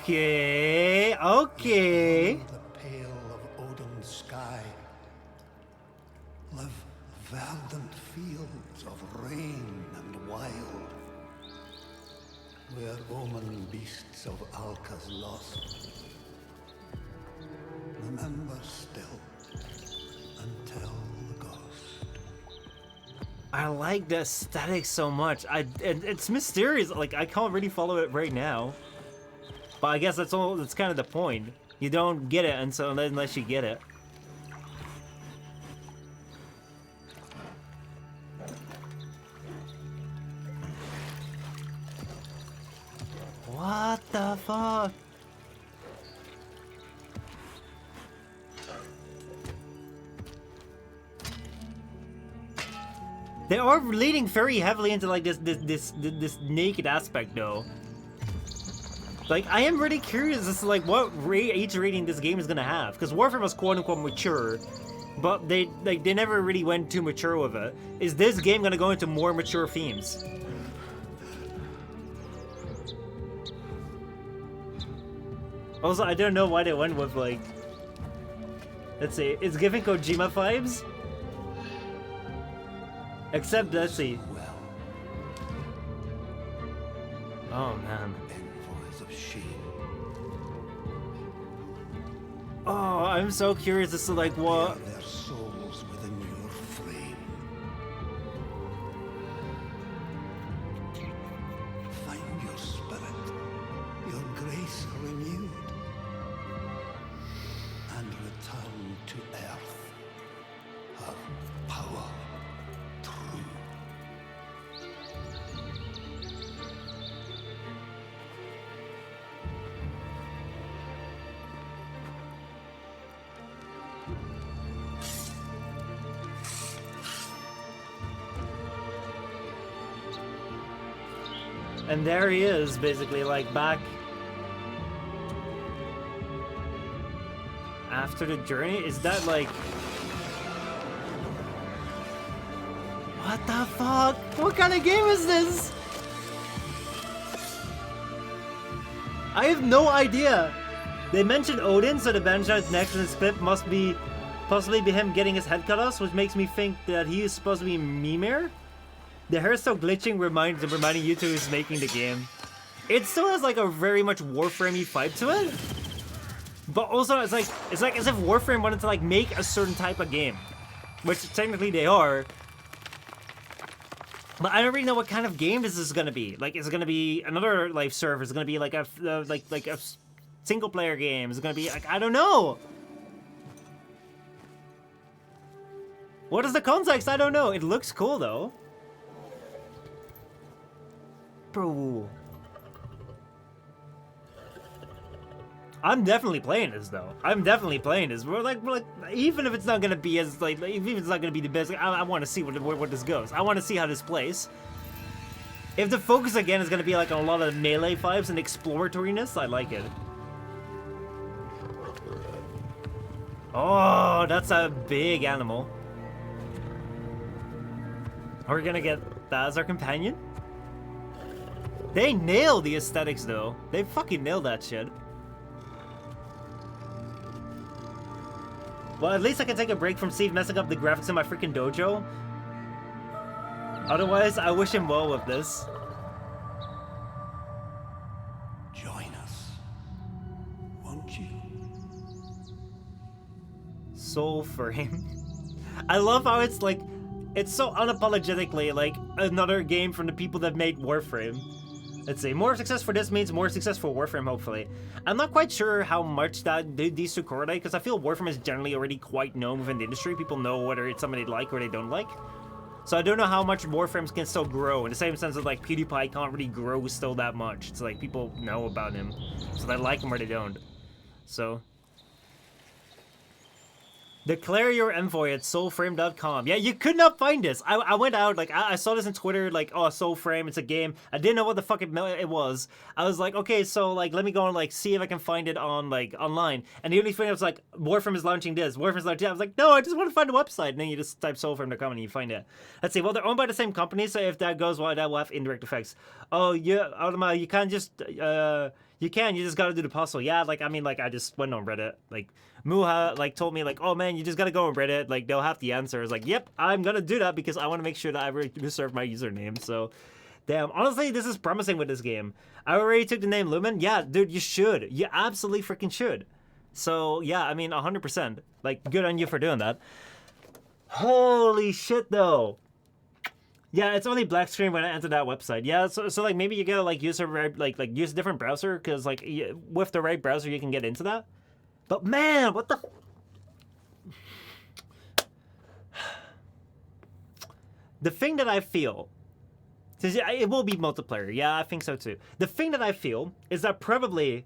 Okay, okay. Beyond the pale of Odin's sky live verdant fields of rain and wild, where omen beasts of Alka's lost. Remember still, and tell the ghost. I like the aesthetic so much. It's mysterious. Like, I can't really follow it right now. But I guess that's kind of the point. You don't get it unless you get it. What the fuck? They are leaning very heavily into like this naked aspect though. Like, I am really curious as to like what age rating this game is gonna have, because Warframe was quote unquote mature, but they never really went too mature with it. Is this game gonna go into more mature themes? Also, I don't know why they went with like, let's see, it's giving Kojima vibes. Except, let's see. Oh man. Oh, I'm so curious as to like what. Their souls within your frame. Find your spirit, your grace renewed, and return to earth. Her power true. And there he is, basically, like, back after the journey. Is that, like... What the fuck? What kind of game is this? I have no idea. They mentioned Odin, so the Banshee's next in the script must be possibly be him getting his head cut off, which makes me think that he is supposed to be Mimir. The hair still glitching, reminding you two who's making the game. It still has like a very much Warframe-y vibe to it, but also it's like as if Warframe wanted to like make a certain type of game, which technically they are. But I don't really know what kind of game this is gonna be. Like, is it gonna be another live server? Is it gonna be like a like a single player game? Is it gonna be like, I don't know. What is the context? I don't know. It looks cool though. Bro. I'm definitely playing this though. I'm definitely playing this. We're like even if it's not gonna be as like even if it's not gonna be the best, I want to see where this goes. I want to see how this plays. If the focus again is gonna be like on a lot of melee vibes and exploratoriness, I like it. Oh, that's a big animal. Are we gonna get that as our companion? They nailed the aesthetics though. They fucking nailed that shit. Well, at least I can take a break from Steve messing up the graphics in my freaking dojo. Otherwise, I wish him well with this. Join us, won't you? Soul Frame. I love how it's like, it's so unapologetically like another game from the people that made Warframe. Let's see, more success for this means more success for Warframe, hopefully. I'm not quite sure how much that these two correlate, because I feel Warframe is generally already quite known within the industry. People know whether it's something they like or they don't like. So I don't know how much Warframes can still grow, in the same sense that like PewDiePie can't really grow still that much. It's like people know about him, so they like him or they don't. So... Declare your envoy at soulframe.com. Yeah, you could not find this. I went out, like, I saw this on Twitter, like, oh, Soulframe, it's a game. I didn't know what the fuck it was. I was like, okay, so, like, let me go and, like, see if I can find it on, like, online. And the only thing I was like, Warframe is launching this, Warframe is launching that. I was like, no, I just want to find a website. And then you just type soulframe.com and you find it. Let's see, well, they're owned by the same company, so if that goes well, that will have indirect effects. Oh, yeah, Automa, you can't just You can. You just gotta do the puzzle. Yeah, like I mean, like I just went on Reddit. Like Muha like told me like, oh man, you just gotta go on Reddit. Like they'll have the answer. I was like, yep, I'm gonna do that because I want to make sure that I reserve my username. So, damn. Honestly, this is promising with this game. I already took the name Lumen. Yeah, dude, you should. You absolutely freaking should. So yeah, I mean, 100%. Like, good on you for doing that. Holy shit, though. Yeah, it's only black screen when I enter that website. Yeah, so like maybe you gotta like use use a different browser because like with the right browser you can get into that. But man, what the? The thing that I feel, it will be multiplayer. Yeah, I think so too. The thing that I feel is that probably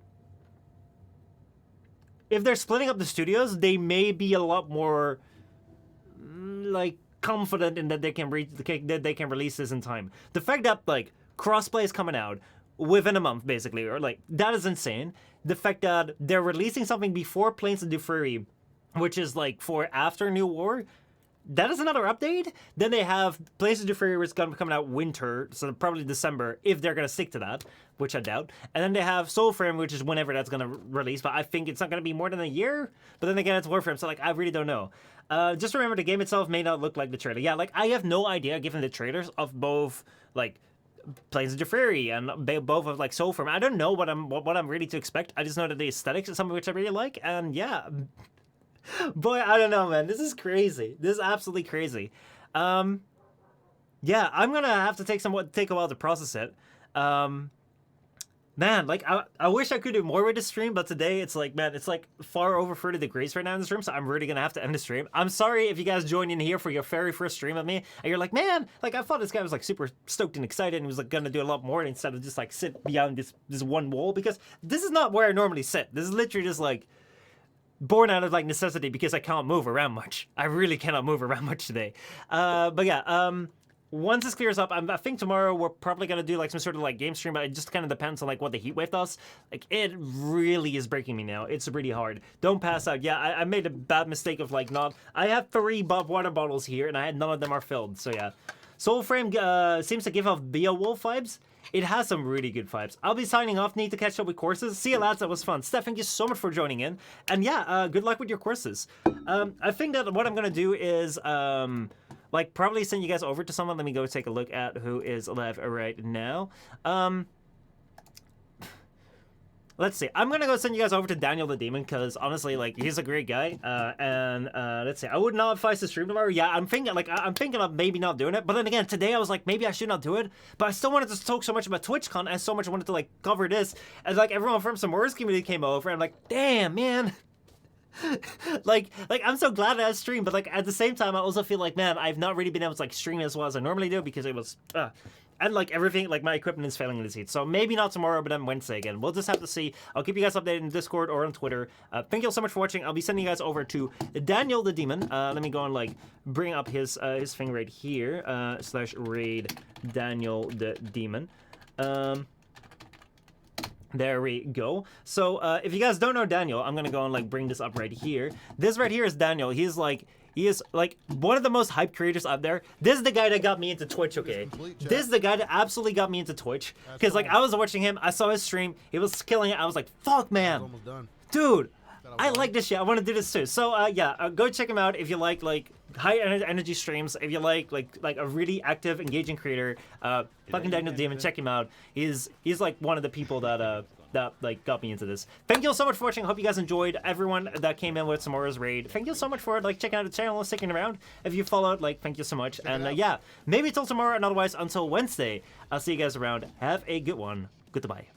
if they're splitting up the studios, they may be a lot more like confident in that they can release this in time. The fact that like crossplay is coming out within a month basically, or like that is insane. The fact that they're releasing something before Planes of Fury, which is like for after New War, that is another update. Then they have Planes of Fury, which is gonna be coming out winter, so probably December if they're gonna stick to that, which I doubt. And then they have Soulframe, which is whenever that's gonna release, but I think it's not gonna be more than a year. But then again, it's Warframe, so like I really don't know. Just remember the game itself may not look like the trailer. Yeah, like I have no idea, given the trailers of both like Planes of Fury and both of like Soulframe. I don't know what I'm really to expect. I just know that the aesthetics is something which I really like, and yeah. Boy, I don't know, man. This is crazy. This is absolutely crazy. Yeah, I'm gonna have to take a while to process it. Man, like I wish I could do more with the stream, but today it's like, man, it's like far over 30 degrees right now in this room, so I'm really gonna have to end the stream. I'm sorry if you guys joined in here for your very first stream of me, and you're like, man, like I thought this guy was like super stoked and excited and was like gonna do a lot more instead of just like sit behind this one wall, because this is not where I normally sit. This is literally just like born out of like necessity because I can't move around much. I really cannot move around much today. But yeah, once this clears up, I think tomorrow we're probably gonna do like some sort of like game stream, but it just kind of depends on like what the heat wave does. Like it really is breaking me now. It's really hard. Don't pass out. Yeah, I made a bad mistake of like not. I have 3 water bottles here, and none of them are filled. So yeah, Soulframe seems to give off Beowulf vibes. It has some really good vibes. I'll be signing off. Need to catch up with courses. See you, lads. That was fun. Steph, thank you so much for joining in. And yeah, good luck with your courses. I think that what I'm gonna do is like probably send you guys over to someone. Let me go take a look at who is live right now. Let's see. I'm gonna go send you guys over to Daniel the Demon because honestly, like he's a great guy. And let's see. I would not advise to stream tomorrow. Yeah, I'm thinking of maybe not doing it. But then again, today I was like, maybe I should not do it. But I still wanted to talk so much about TwitchCon and so much wanted to like cover this. And like everyone from Samora's community came over. And I'm like, damn, man. like I'm so glad I streamed, but like at the same time I also feel like, man, I've not really been able to like stream as well as I normally do because it was and like everything, like my equipment is failing in this heat. So maybe not tomorrow, but then Wednesday again. We'll just have to see. I'll keep you guys updated in Discord or on Twitter. Thank you all so much for watching. I'll be sending you guys over to Daniel the Demon. Let me go and like bring up his thing right here. /raid Daniel the Demon. There we go. So if you guys don't know Daniel, I'm gonna go and like bring this up right here. This right here is Daniel. He is like one of the most hyped creators out there. This is the guy that got me into Twitch, okay? This is the guy that absolutely got me into Twitch. Because like I was watching him, I saw his stream, he was killing it. I was like, fuck, man. Dude, I like this shit. I want to do this too. So yeah, go check him out if you like high energy streams. If you like a really active, engaging creator, fucking Daniel Demon, check him out. He's like one of the people that like got me into this. Thank you all so much for watching. I hope you guys enjoyed. Everyone that came in with Samora's raid, thank you so much for like checking out the channel and sticking around. If you followed, like, thank you so much. And yeah, maybe till tomorrow, and otherwise until Wednesday. I'll see you guys around. Have a good one. Goodbye.